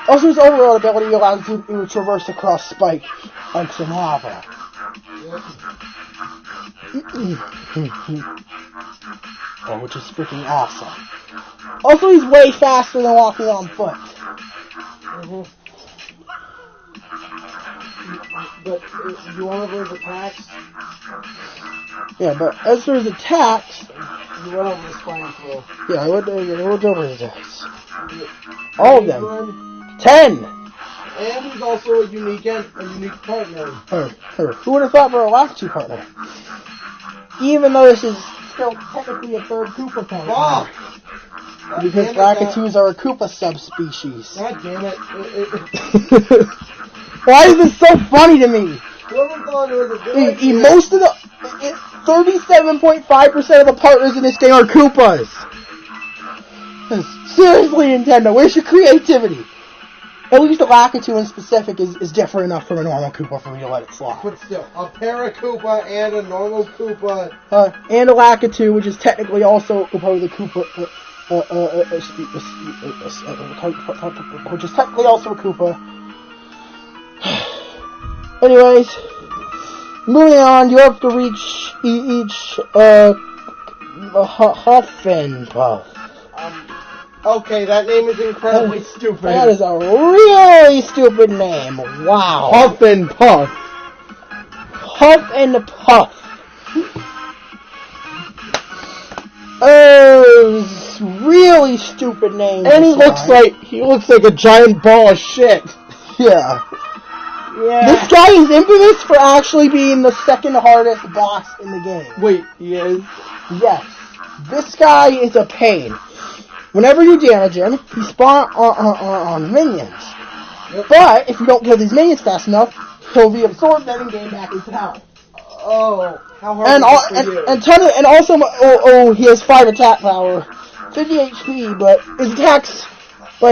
Also, his overall ability allows you to traverse across spike like some lava. Which is freaking awesome. Also, he's way faster than walking on foot. But you want to his attacks? Yeah, but as for his attacks... You went over his spine throw. Yeah, I went over his attacks. All of them. 10! And he's also a unique partner. Who would have thought for a Lakitu partner? Even though this is still technically a third Koopa partner. Because Lakitus are a Koopa subspecies. God damn it. Why is this so funny to me? Whoever thought it was a good idea. Most of the... 37.5% of the partners in this game are Koopas. Seriously, Nintendo, where's your creativity? At least the Lakitu in specific is different enough from a normal Koopa for me to let it slide. But still, a Para-Koopa and a normal Koopa. And a Lakitu, which is technically also a part of the Koopa... which is technically also a Koopa. Anyways... Moving on, you have to reach each Huff and Puff. Okay, that name is incredibly stupid. That is a really stupid name. Wow. Huff and Puff. Huff and Puff. Oh, really stupid name. And he looks like a giant ball of shit. Yeah. Yeah. This guy is infamous for actually being the second hardest boss in the game. Wait, he is? Yes. This guy is a pain. Whenever you damage him, he spawns on minions. Yep. But if you don't kill these minions fast enough, he'll be absorbed and gain back his health. Oh, how hard is this for you? And also, he has 5 attack power, 50 HP, but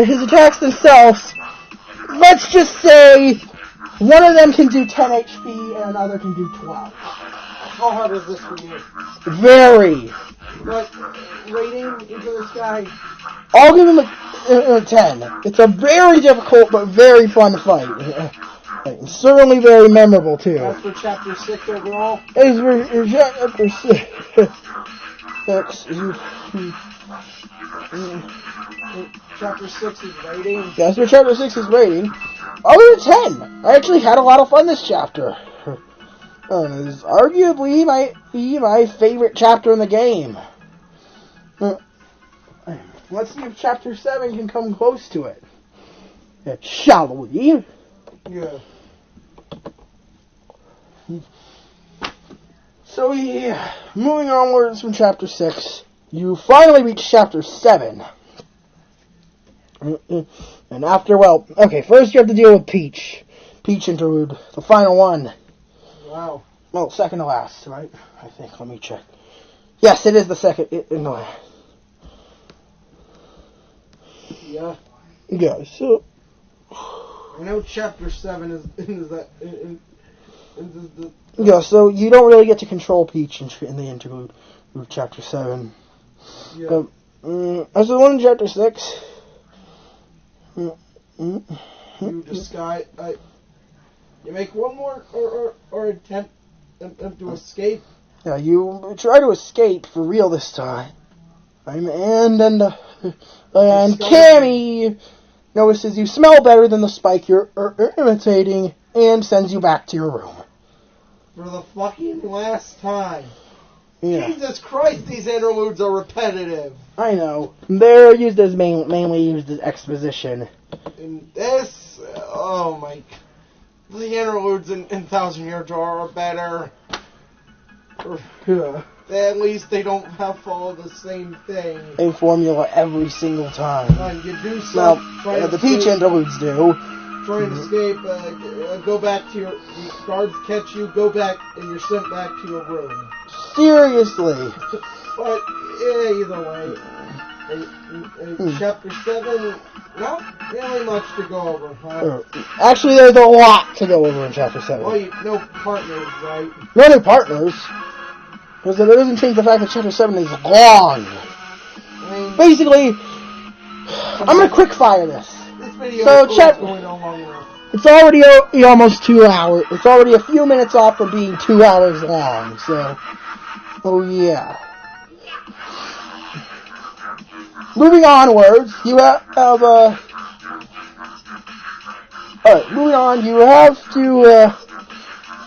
his attacks themselves, let's just say, one of them can do 10 HP and another can do 12. How hard is this for you? Very. What rating into this guy? I'll give him a 10. It's a very difficult but very fun fight. It's certainly very memorable too. That's for Chapter 6 overall? It's for Chapter 6. Chapter 6 is rating? That's for Chapter 6 is rating. I'll give it a 10. I actually had a lot of fun this chapter. It's arguably my favorite chapter in the game. Let's see if Chapter 7 can come close to it. Shall we? So yeah, moving onwards from chapter 6, you finally reach chapter 7. And after, well, okay, first you have to deal with Peach. Peach interlude, the final one. Wow. Well, second to last, right? I think, let me check. Yes, it is the second in the last. Yeah. Yeah, so... I know chapter 7 is the... Yeah, so you don't really get to control Peach in the interlude of chapter 7. Yeah. As the one in chapter 6... You disguise... you make one more or attempt to escape. Yeah, you try to escape for real this time. And Cammy notices you smell better than the Spike you're imitating and sends you back to your room. For the fucking last time. Yeah. Jesus Christ, these interludes are repetitive. I know. They're used as mainly used as exposition. And this, oh my, the interludes in Thousand Year Door are better. Yeah. At least they don't have to follow the same thing. Same formula every single time. And you do some. Well, the Peach interludes do. Try and escape, go back to your... The guards catch you, go back, and you're sent back to your room. Seriously. But, yeah, either way. Chapter 7, not really much to go over, huh? Actually, there's a lot to go over in chapter 7. Well, no partners, right? No new partners. Because that doesn't change the fact that chapter 7 is long. I mean, basically, I'm going to quick fire this. This video So, is going on long enough. It's already almost 2 hours. It's already a few minutes off from being 2 hours long, so... Oh, yeah. Moving onwards, you have Alright, moving on, you have to,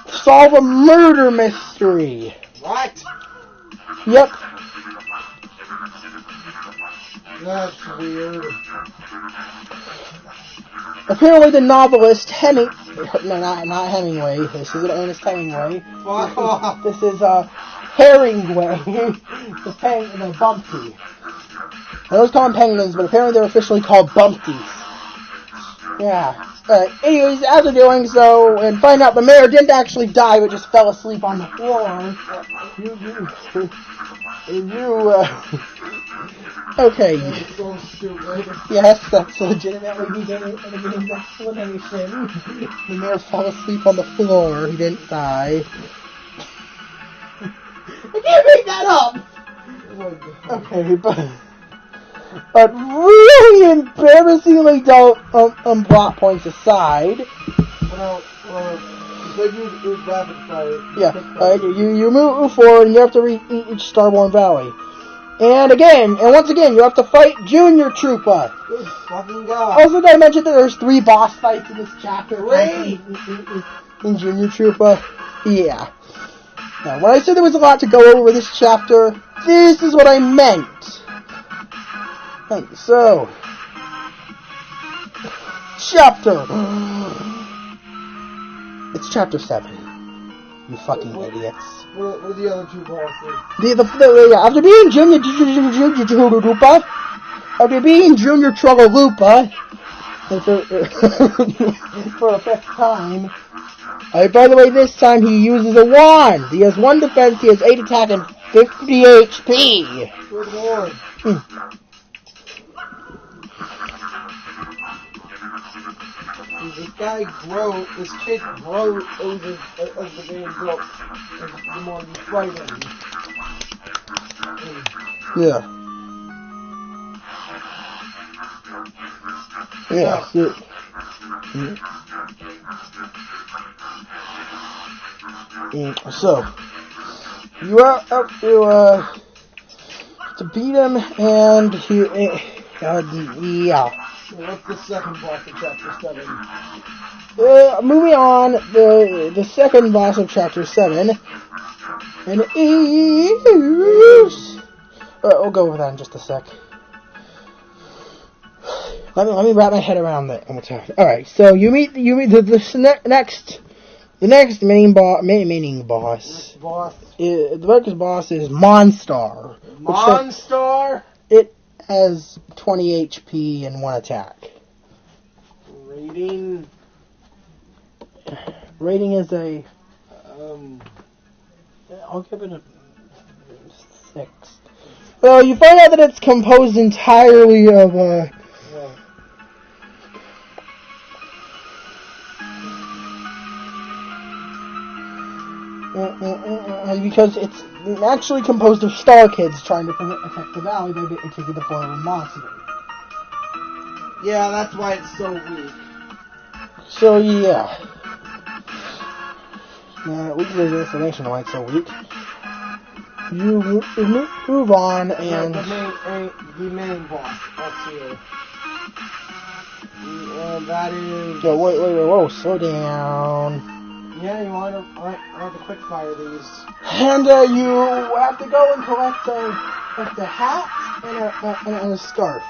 solve a murder mystery. What? Yep. That's weird. Apparently the novelist not Hemingway. This isn't Ernest Hemingway. This is Herringway. the Bumpty. I always call them penguins, but apparently they're officially called Bumpties. Yeah. Anyways, after doing so, and find out the mayor didn't actually die, but just fell asleep on the floor. Okay. So stupid. Yes, that's legitimately the explanation. The mayor fell asleep on the floor. He didn't die. I can't make that up! Okay, but really embarrassingly dull plot points aside. They use rapid fire. Yeah, you move forward and you have to reach Starborn Valley. And once again, you have to fight Junior Troopa. Good fucking God. Also, did I mention that there's 3 boss fights in this chapter? Great! In Junior Troopa? Yeah. Now, when I said there was a lot to go over with this chapter, this is what I meant. So, it's chapter 7. You fucking idiots. What are the other 2 bosses? After being Junior Troggloopa, for the 5th time. By the way, this time he uses a wand. He has 1 defense, he has 8 attack, and 50 HP. Good lord. This kid grows as the game goes, the more you fight him. Yeah. Yeah. So, you have to beat him, and yeah. So what's the second boss of chapter 7? Moving on, the second boss of chapter 7, and is... we'll go over that in just a sec. Let me wrap my head around that one more time. Alright, so you meet the next The next main boss. The next boss is Monstar. Monstar. It has 20 HP and 1 attack. Rating is a. I'll give it a 6. Well, you find out that it's composed entirely of because it's actually composed of Star Kids trying to protect the valley by taking the form of a monster. Yeah, that's why it's so weak. So yeah. We can give explanation why it's so weak. You move on and the main boss. That's here. That is. Yo, wait, whoa, slow down. Yeah, you want to quick fire these. And you have to go and collect a hat and a scarf.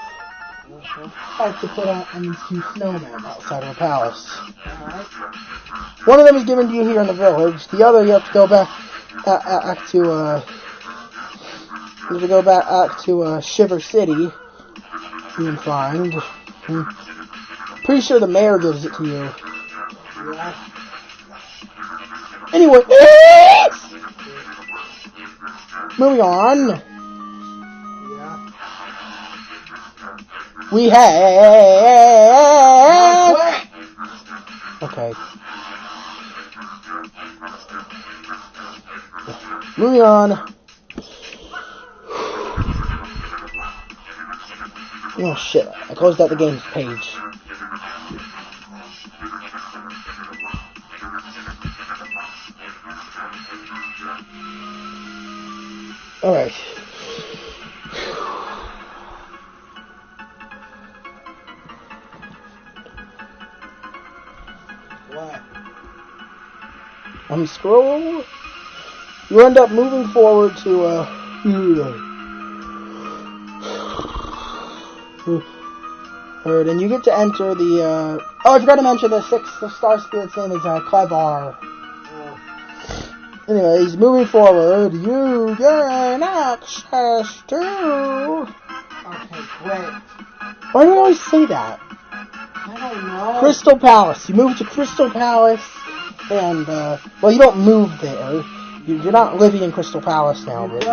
To put on these 2 snowmen outside of the palace. Alright. One of them is given to you here in the village. The other you have to go back to Shiver City. You can find. Pretty sure the mayor gives it to you. Yeah. Anyway, moving on. Yeah. We have. Okay. Moving on. Oh shit! I closed out the games page. All right. What? Scroll. You end up moving forward to Alright, and you get to enter the oh, I forgot to mention the Star Spirit's name is Klevar. Anyways, moving forward, you gain access to. Okay, great. Why do I always say that? I don't know. Crystal Palace. You move to Crystal Palace, and well, you don't move there. You're not living in Crystal Palace now, but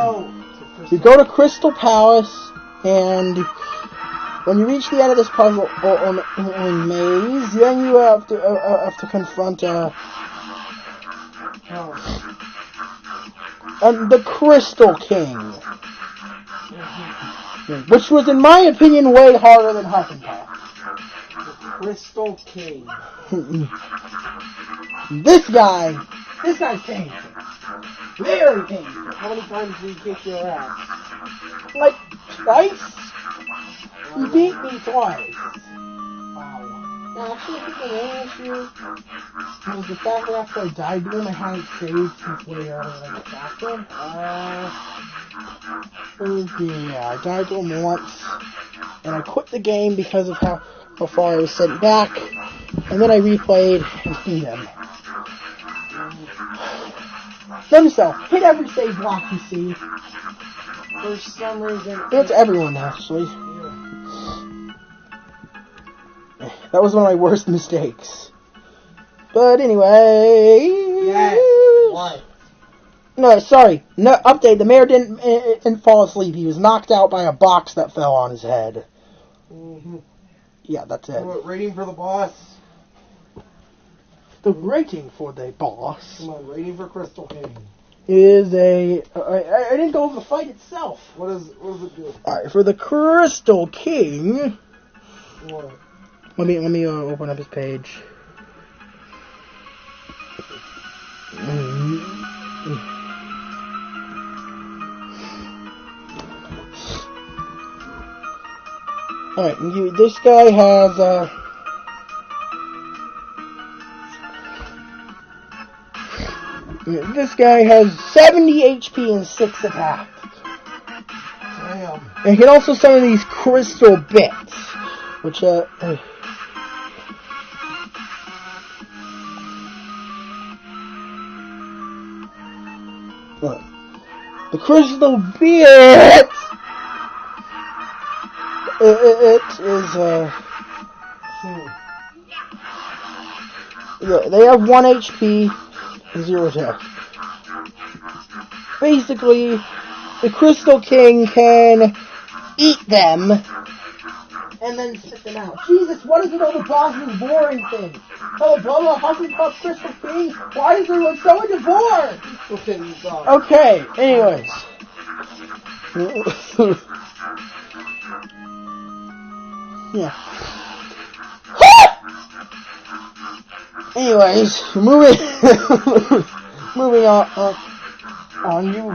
you go to Crystal Palace, and when you reach the end of this puzzle maze, then you have to confront the Crystal King, which was, in my opinion, way harder than Huff and Puff. The Crystal King. This guy's painful. Very painful. How many times did he kick your ass? Like, twice? He beat me twice. Wow. Actually, I think the main issue was the fact that after I died to him, I hadn't saved since way earlier than I attacked him. Yeah, I died to him once, and I quit the game because of how far I was sent back, and then I replayed and beat him. Let himself hit every save block you see. For some reason. It's everyone, actually. That was one of my worst mistakes. But anyway. Yes. What? No, sorry. No update. The mayor didn't fall asleep. He was knocked out by a box that fell on his head. Mm-hmm. Yeah, that's it. Rating for the boss. The rating for the boss. Come on, rating for Crystal King. Is a. I didn't go over the fight itself. What does it do? Alright, for the Crystal King. What? Let me open up his page. Alright, this guy has this guy has 70 HP and 6 attack. Damn. And he can also summon these crystal bits, which But the Crystal Beard, it is they have 1 HP and 0 attack. Basically, the Crystal King can eat them and then spit them out. Jesus, what is it all the boss's boring thing? Oh, blah blah Hufflepuff Crystal King. Why is there so much boring? Okay, anyways. Yeah. Anyways, moving on. You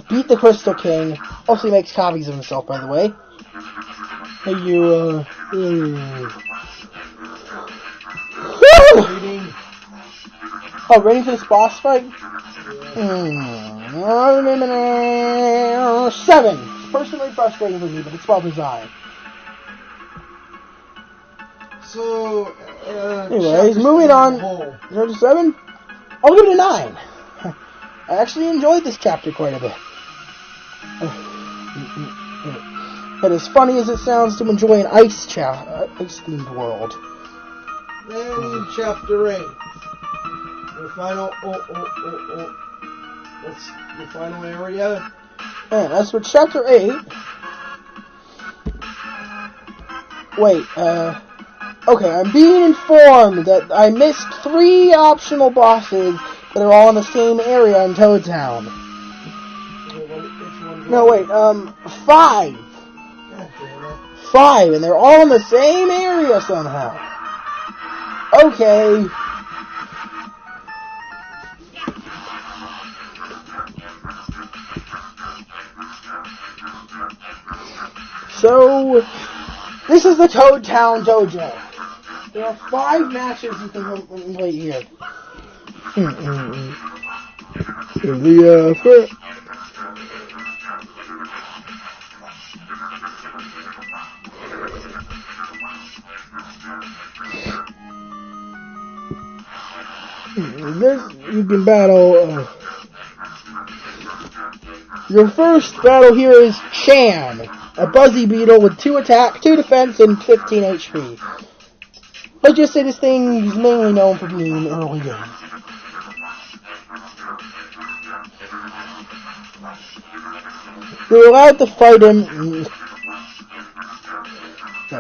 beat the Crystal King. Also, he makes copies of himself, by the way. Ready for this boss fight? 7. It's personally frustrating for me, but it's well designed. So, anyways, moving on. 7? I'll give it a 9. I actually enjoyed this chapter quite a bit. But as funny as it sounds to enjoy an ice-themed world. Then chapter 8. Your final. What's your final area? And as for chapter 8. Wait, okay, I'm being informed that I missed 3 optional bosses that are all in the same area in Toad Town. No, wait, 5. 5, and they're all in the same area somehow. Okay. So, this is the Toad Town Dojo. There are 5 matches you can play here. You can battle. Your first battle here is Chan, a Buzzy Beetle with 2 attack, 2 defense, and 15 HP. Let's just say this thing is mainly known for being an early game. You're allowed to fight him.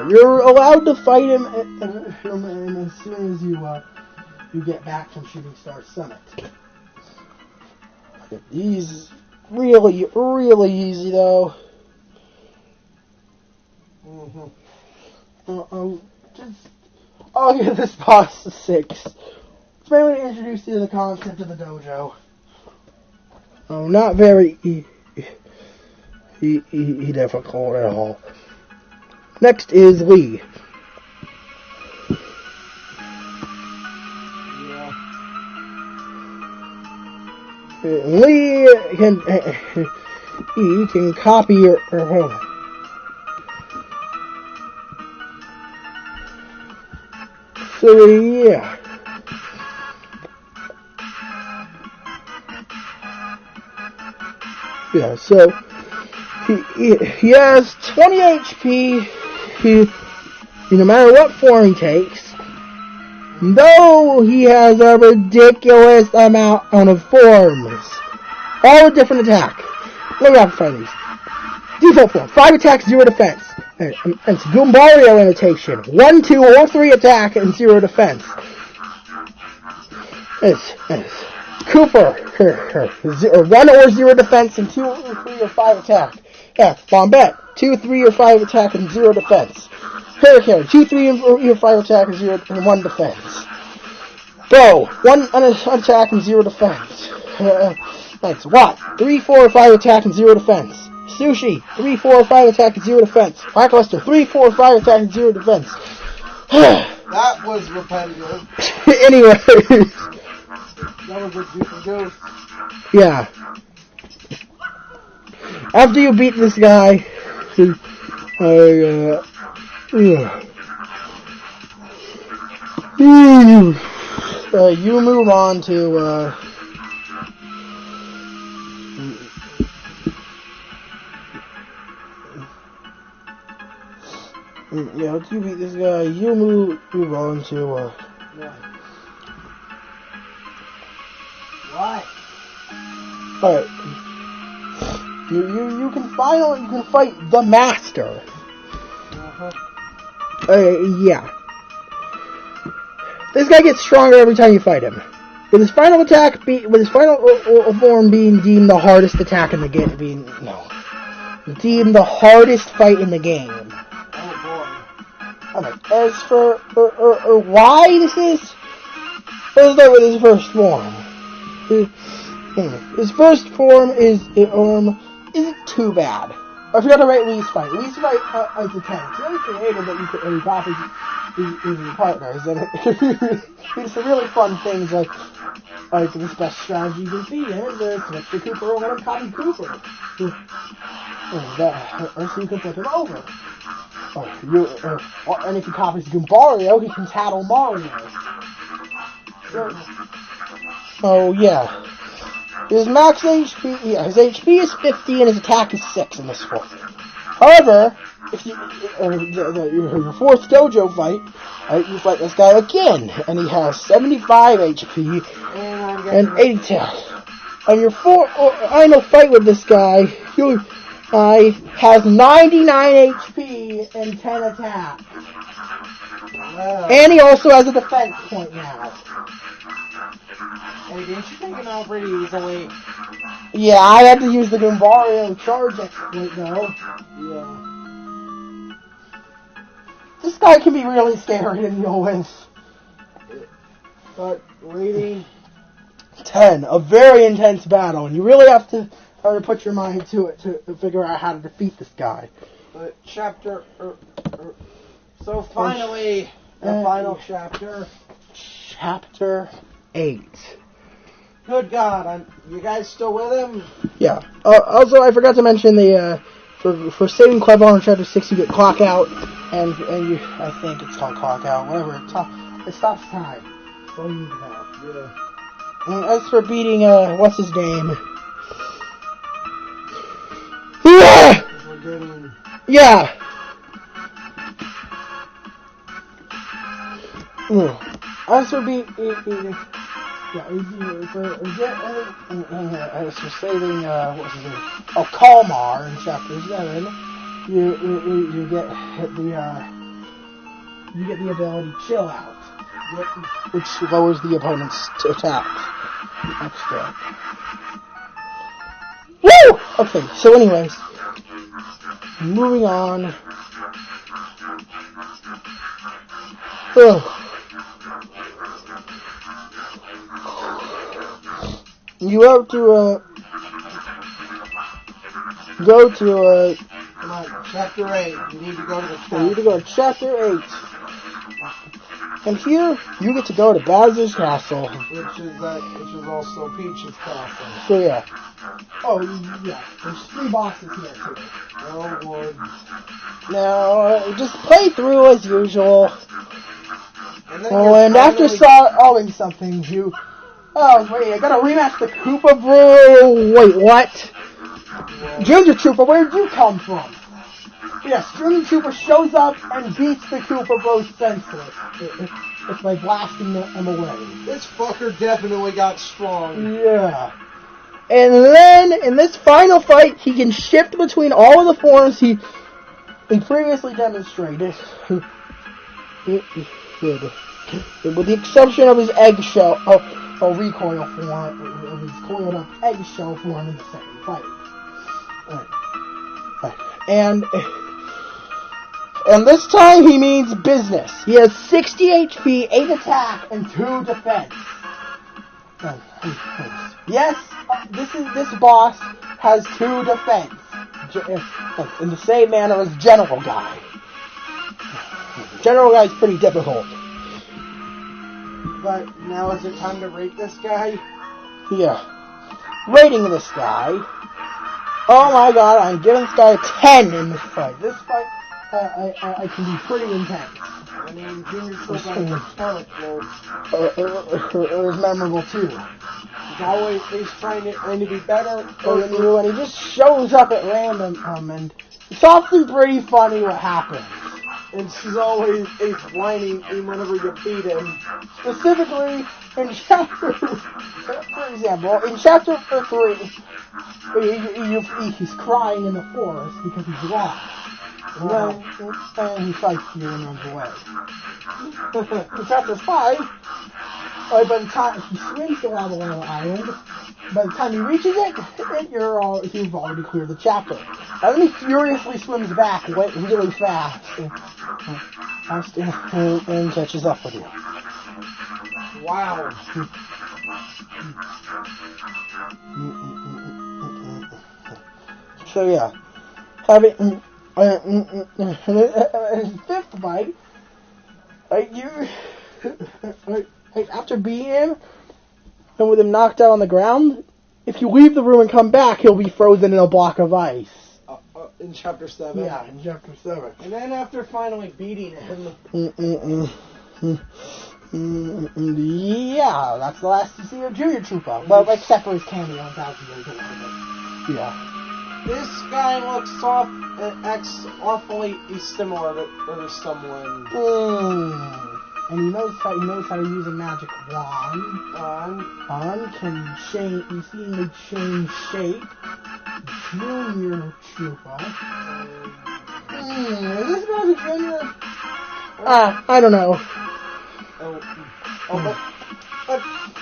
You're allowed to fight him as soon as you get back from Shooting Star Summit. He's really, really easy though. I'll give this boss a 6. It's mainly introduced you to the concept of the dojo. Oh, not very difficult at all. Next is Lee. Lee can copy your so yeah. Yeah, so he has 20 HP no matter what form he takes. Though he has a ridiculous amount of forms. All with different attack. Let me have fun of these. Default form, 5 attack, 0 defense. And it's Goombario imitation. 1, 2, or 3 attack and 0 defense. It's Cooper. 1 or 0 defense and 2 or 3 or 5 attack. Yeah, Bombette. 2, 3 or 5 attack and 0 defense. Hurricane. 2, 3 or 5 attack and 0 and 1 defense. Bo. 1 attack and 0 defense. Thanks. Watt. 3, 4 or 5 attack and 0 defense. Sushi, 3, 4, or 5 attack and 0 defense. Lackluster, 3, 4, or 5 attack and 0 defense. That was repetitive. Anyway. That was a decent ghost. Yeah. After you beat this guy, you move on to Yeah, once you beat this guy, you move on to Why? Alright. You can fight the Master. Yeah. This guy gets stronger every time you fight him. With his final attack, with his final form being deemed the hardest attack in the game, deemed the hardest fight in the game. Oh boy. Alright, as for why this is, let's start with his first form. His first form isn't too bad. I forgot to write Lee's fight. Lee's fight is a 10. It's really creative that you can copy your partners, and it's some really fun things like this best strategy you can see is switch the Cooper over and copy Cooper. Or so you can flip him over. And if he copies Goombario, he can tattle Mario. Oh yeah. His max HP, his HP is 50 and his attack is 6 in this form. However, if you your fourth dojo fight, you fight this guy again, and he has 75 HP and 82. On your final fight with this guy, he has 99 HP and 10 attack. Wow. And he also has a defense point now. Hey, didn't you take him out pretty easily? Yeah, I had to use the Goombario charge exploit though. Yeah. This guy can be really scary in the OS. But, rating 10. A very intense battle, and you really have to put your mind to it to figure out how to defeat this guy. But so finally, the final chapter. Chapter 8. Good God, you guys still with him? Yeah. Also, I forgot to mention the for saving Clevon in Chapter 6, you get Clock Out, and you, I think it's called Clock Out, whatever. It stops time. So you need to know. Yeah. And as for beating what's his name? Yeah. As for as for saving what's his name? Oh, Kalmar in Chapter 7, you get the ability Chill Out, which lowers the opponent's attack extra. Woo! Okay, so anyways, moving on. You have to go to come on, Chapter 8. You need to go to the top. You need to go to Chapter 8. And here, you get to go to Bowser's Castle. Which is also Peach's castle. So yeah. Oh, yeah. There's 3 bosses here, too. Oh, Lord. Now, just play through as usual. And after solving something, you... Oh, wait, I gotta rematch the Koopa Brew. Wait, what? Yeah. Junior Trooper, where did you come from? Yes, Junior Trooper shows up and beats the Koopa Bros senseless. It's by blasting them away. This fucker definitely got strong. Yeah. And then, in this final fight, he can shift between all of the forms he previously demonstrated. With the exception of his eggshell, recoil form, of his coiled up eggshell form in the second fight. And this time he means business. He has 60 HP, 8 attack, and 2 defense. Yes, this boss has 2 defense. In the same manner as General Guy. General Guy's pretty difficult. But now is it time to rate this guy? Yeah. Rating this guy. Oh my god, I'm giving this guy a 10 in this fight. This fight, I can be pretty intense. I mean, Junior Trooper character is memorable too. He's trying to be better. And he just shows up at random, and it's often pretty funny what happens. And she's always whining whenever you beat him. Specifically, in chapter, for example, in chapter 3, he's crying in the forest because he's lost. And then he fights you and runs away. In chapter 5, by the time he swims to Lava Island, by the time he reaches it, you've already cleared the chapter. And then he furiously swims back really fast and catches up with you. Wow. So yeah, having fifth fight, after beating him and with him knocked out on the ground, if you leave the room and come back, he'll be frozen in a block of ice. In chapter 7. Yeah, in chapter 7. And then after finally beating him. Yeah, that's the last you see of Junior Trooper. Well, except for his cameo in 1,000 Years War. Yeah. This guy looks awfully similar to someone. And he knows how to use a magic wand. Can change. You see him change shape. Junior Trooper. Is this about a junior? I don't know.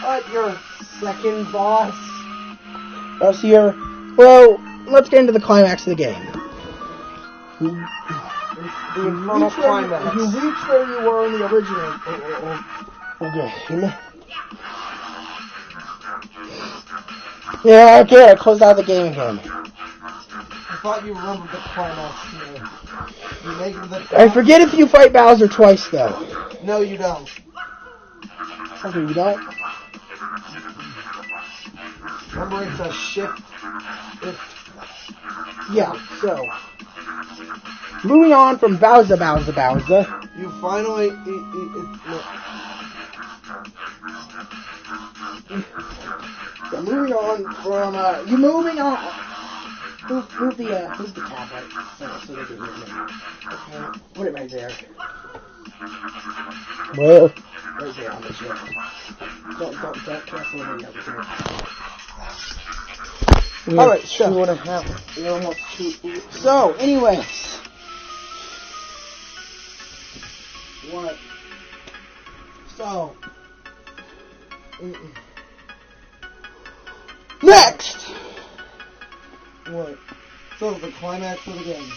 But your second boss. Boss here. Well, let's get into the climax of the game. The infernal climax. You reach where you were in the original game. Yeah, okay, I closed out the game again. I thought you remembered the climax here. You make the... I forget if you fight Bowser twice, though. No, you don't. Okay, you don't? Remember, it's a shift. Yeah, so... Moving on from Bowser. You finally... moving on from... Move the tablet so they can hear me. Okay, put it right there. Where? Right there on the chair. Don't cancel the video. Alright, so... 2.5. You're almost 2. So, anyways... What? So... Next! What? So, the climax of the game.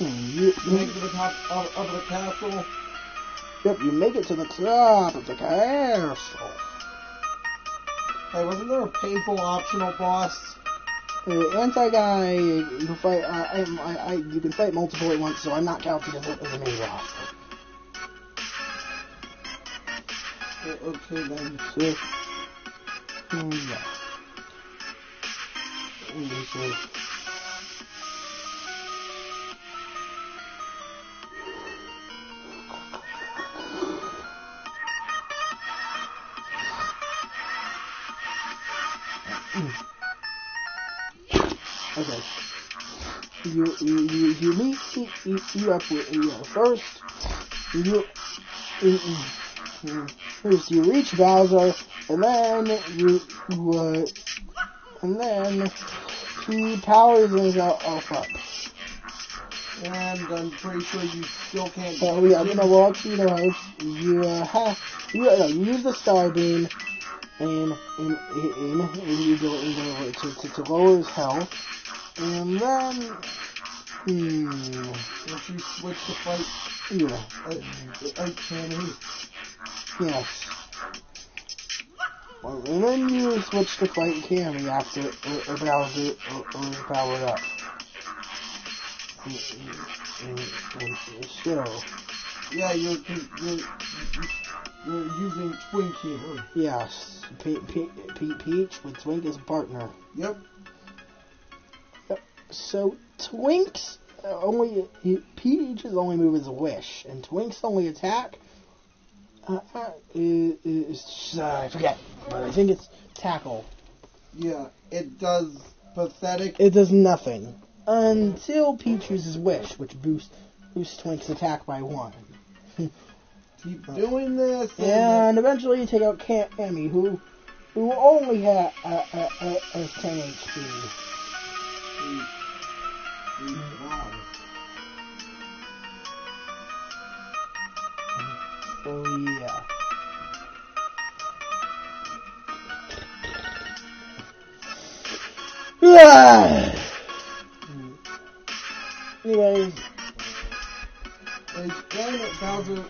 You make it to the top of the castle. Yep, you make it to the top of the castle. Hey, wasn't there a painful optional boss? The anti-guy, you can fight, you can fight multiple at once, so I'm not counting as a main boss. Okay then. So, yeah. Okay. You meet up with first. First you reach Bowser, and then he powers himself up. And I'm pretty sure you still can't. Oh yeah, you use the star beam, and you go to lower his health, and then once you switch to fight, Cammy. Yes. Well, and then you switch to fight Cammy after Bowser is powered up. So. Yeah, you're using Twink here. Yes, Peach with Twink as a partner. Yep. So Twink's Peach's only move is a wish, and Twink's only attack is I forget, but I think it's tackle. Yeah, it does pathetic. It does nothing until Peach uses wish, which boosts boost Twink's attack by 1. Keep doing this. And eventually you take out Cammy, who only has 10 HP. Wow. So yeah. Anyways. And Bowser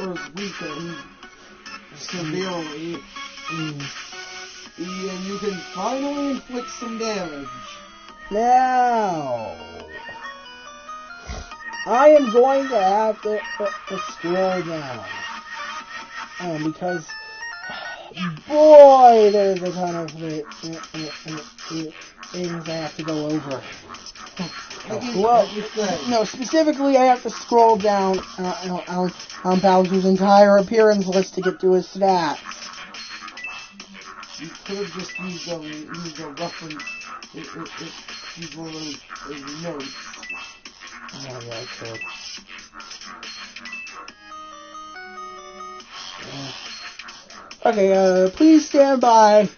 is weakened severely. And you can finally inflict some damage. Now, I am going to have to scroll down. Because, boy, there's a ton of things I have to go over. Well, no, specifically I have to scroll down on Bowser's entire appearance list to get to his stats. You could have just used a reference. Use one of those notes. Oh, yeah, I could. Okay, please stand by.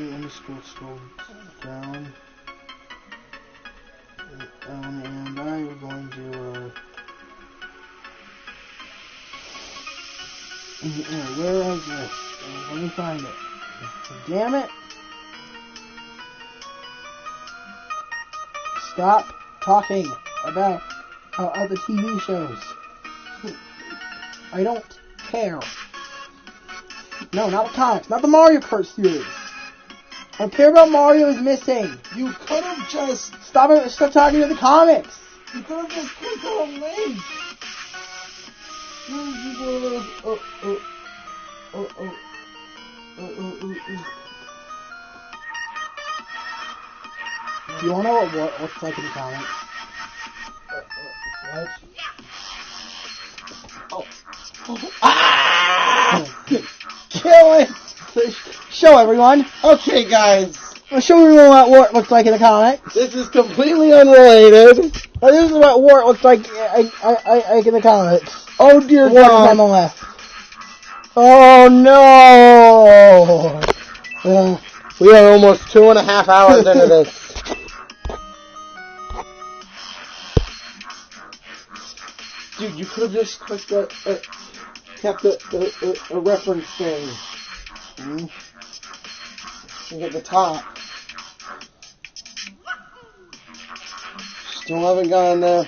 Let me scroll down. And I'm going to, where is this? Let me find it. Damn it. Stop talking about the TV shows. I don't care. No, not the comics. Not the Mario Kart series. I don't care about Mario is missing. You could have just... Stop talking to the comics. You could have just clicked on a link. Do you want to know what looks like in the comics? What? Ah! Kill it! Show everyone. Okay, guys. I'll show everyone what Wart looks like in the comics. This is completely unrelated. This is what Wart looks like in the comics. Oh, dear God. MLF. Oh, no. We are almost 2.5 hours into this. Dude, you could have just clicked kept a reference thing. And at the top. Still haven't gone there.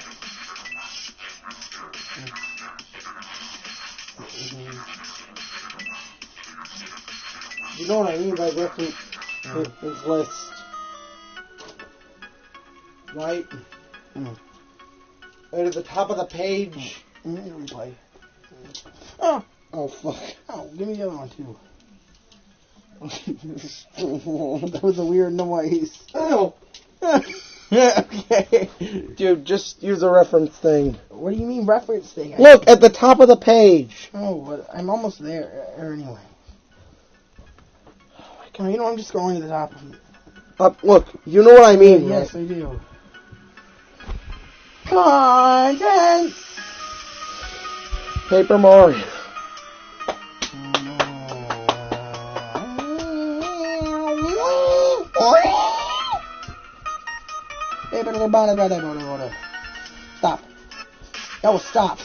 You know what I mean by reference list. Right? Right at the top of the page. Replay. Oh, fuck. Oh, give me the other one too. That was a weird noise. Oh. Okay. Dude, just use a reference thing. What do you mean reference thing? Look, at the top of the page. Oh, but I'm almost there. Anyway. Oh my God, you know I'm just scrolling to the top. Up, look, you know what I mean, Yes, right? I do. Content! Paper Mario. Stop. No, stop.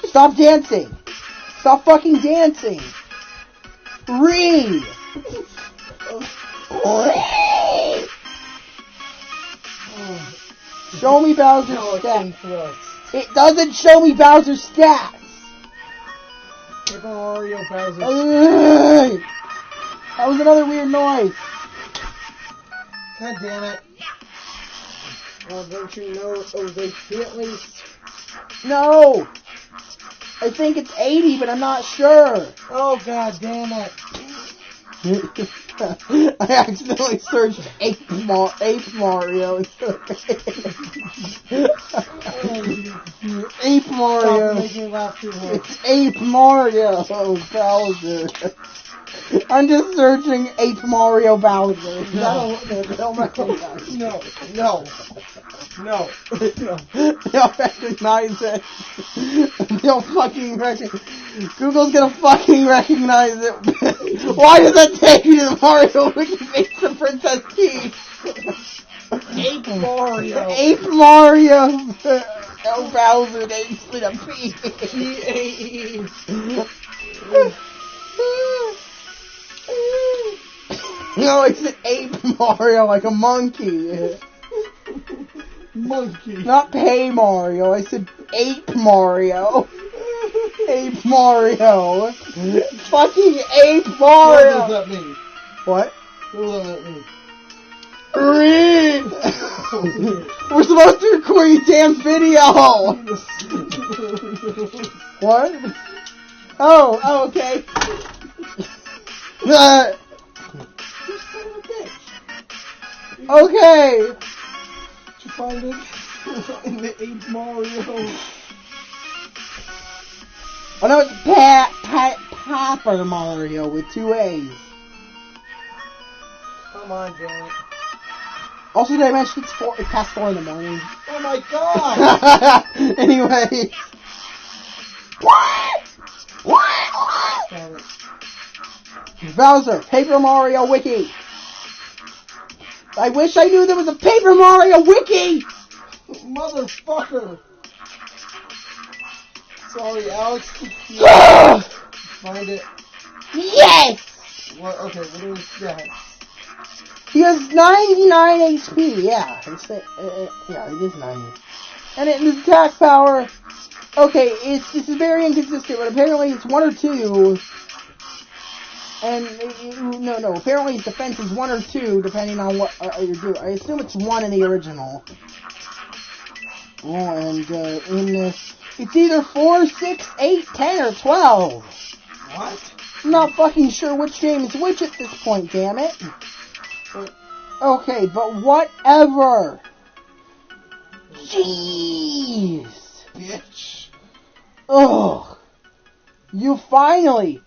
Stop dancing. Stop fucking dancing. Read. Show me Bowser's stats. It doesn't show me Bowser's stats. Paper Mario Bowser. That was another weird noise. God damn it. Well, don't you know? Oh, they at least. No. I think it's 80, but I'm not sure. Oh, god damn it. I accidentally searched Ape Mario. Ape Mario. Stop making me laugh too hard. It's Ape Mario Bowser. I'm just searching Ape Mario Bowser. They'll recognize. No. They'll recognize it. They'll fucking recognize. Google's gonna fucking recognize it. Why does that take you to the Mario Wiki makes the Princess Peach? Ape Mario. Ape Mario. Oh, Bowser, they split a Peach. P-A-E. No, it's an Ape Mario, like a monkey. Monkey. Not Pay Mario, I said Ape Mario. Ape Mario. Fucking Ape Mario. What does that mean? What? What does that mean? Read! We're supposed to record your damn video! What? Oh, okay. You son of a bitch. Okay. Did you find it? In the Ape Mario. Oh no, it's Paper Mario with 2 A's. Come on, Janet. Also, did I mention it's past 4 in the morning? Oh my god! Anyway. Damn it. Bowser, Paper Mario Wiki. I wish I knew there was a Paper Mario Wiki! Motherfucker! Sorry, Alex. Find it. Yes! What? Okay, what is that? He has 99 HP, yeah. Yeah, it is 90. And his attack power, okay, this is very inconsistent, but apparently it's 1 or 2. And, no, apparently his defense is 1 or 2, depending on what you're doing. I assume it's 1 in the original. Oh, and in this, it's either 4, 6, 8, 10, or 12. What? I'm not fucking sure which game is which at this point, damn it. Okay, but whatever. Jeez. Bitch. Ugh. You finally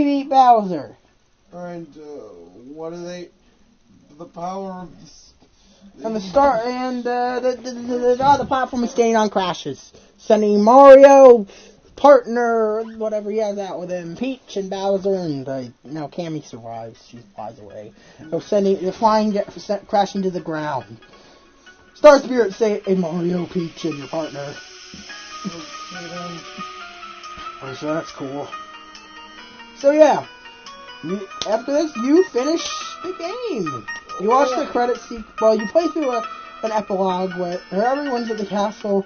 beat Bowser. And, what are they? The power of this. And the platform is staying on crashes. Sending Mario, partner, whatever he has out with him, Peach and Bowser, and now Cammy survives. She flies away. So crashing to the ground. Star Spirit say, "Hey Mario, Peach, and your partner." Oh, so that's cool. So yeah, after this, you finish the game. You watch the credits sequence. Well, you play through an epilogue where everyone's at the castle.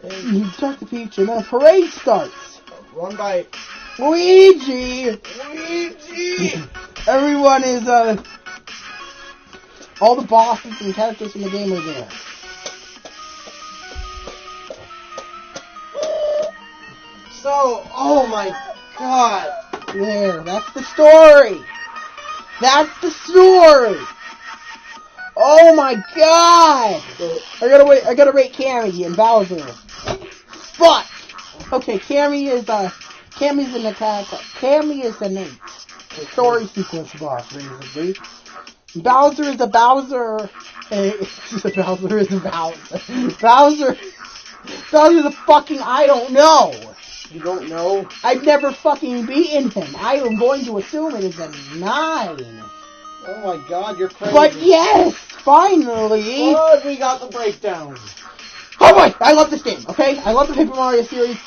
And you talk to Peach, and then a parade starts. Run by Luigi! Everyone is, all the bosses and characters in the game are there. So, oh my god. There, that's the story! That's the story! Oh my god! I gotta rate Cammy and Bowser. Fuck! Okay, Cammy's an attack. Cammy is an 8. The story sequence boss, basically. Bowser is a Bowser. Bowser's a fucking I don't know. You don't know? I've never fucking beaten him. I am going to assume it is a 9. Oh my god, you're crazy. But yes, finally. Good, we got the breakdown. Oh boy, I love this game, okay? I love the Paper Mario series.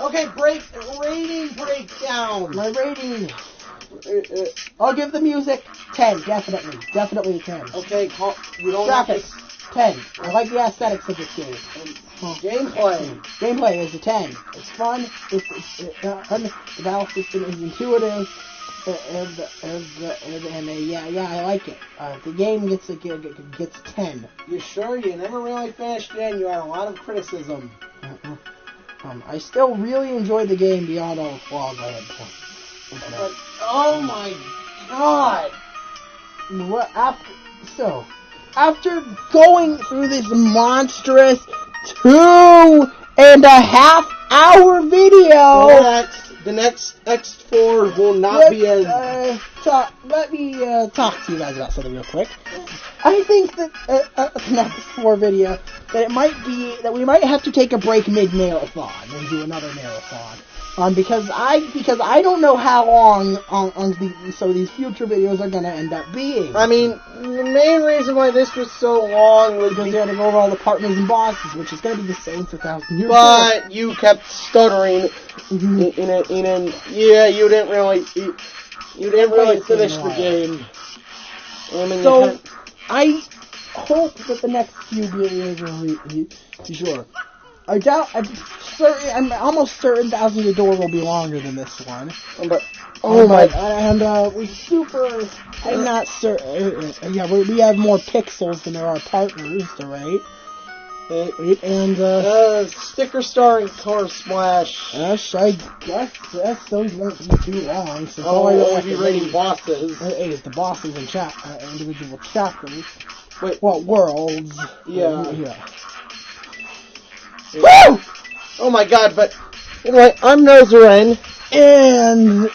Okay, rating breakdown. My rating, I'll give the music 10, definitely a 10. Okay, you don't Graphics, 10. I like the aesthetics of this game. Gameplay is a 10. It's fun. The battle system is intuitive. Yeah, I like it. The game gets 10. You sure? You never really finished it, and you had a lot of criticism. I still really enjoy the game beyond all the flaws I had. But, oh my god! After going through this monstrous 2.5-hour video, the next X4 will not be as... let me talk to you guys about something real quick. I think that the next 4 video, that we might have to take a break mid-marathon and do another marathon. Because I don't know how long so these future videos are gonna end up being. I mean, the main reason why this was so long was because they had to go over all the partners and bosses, which is gonna be the same for 1,000 years. But you kept stuttering yeah, you didn't really finish the game. I mean, so I hope that the next few videos will be sure. I'm almost certain 1,000 Year Door will be longer than this one. But, I'm not certain. We have more pixels than there are partners, right? And, Sticker Star and Car Splash. Gosh, I guess those won't be too long. So we'll be rating bosses. The bosses and individual chapters. Wait. What, worlds? Yeah. Woo! Oh my god, but anyway, I'm Nozarin. And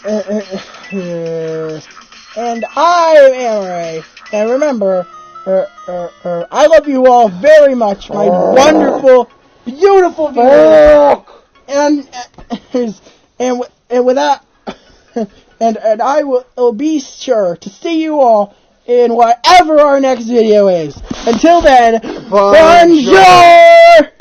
I'm Amory. And remember, I love you all very much, my wonderful, beautiful viewers. And with that, and I will be sure to see you all in whatever our next video is. Until then, bonjour!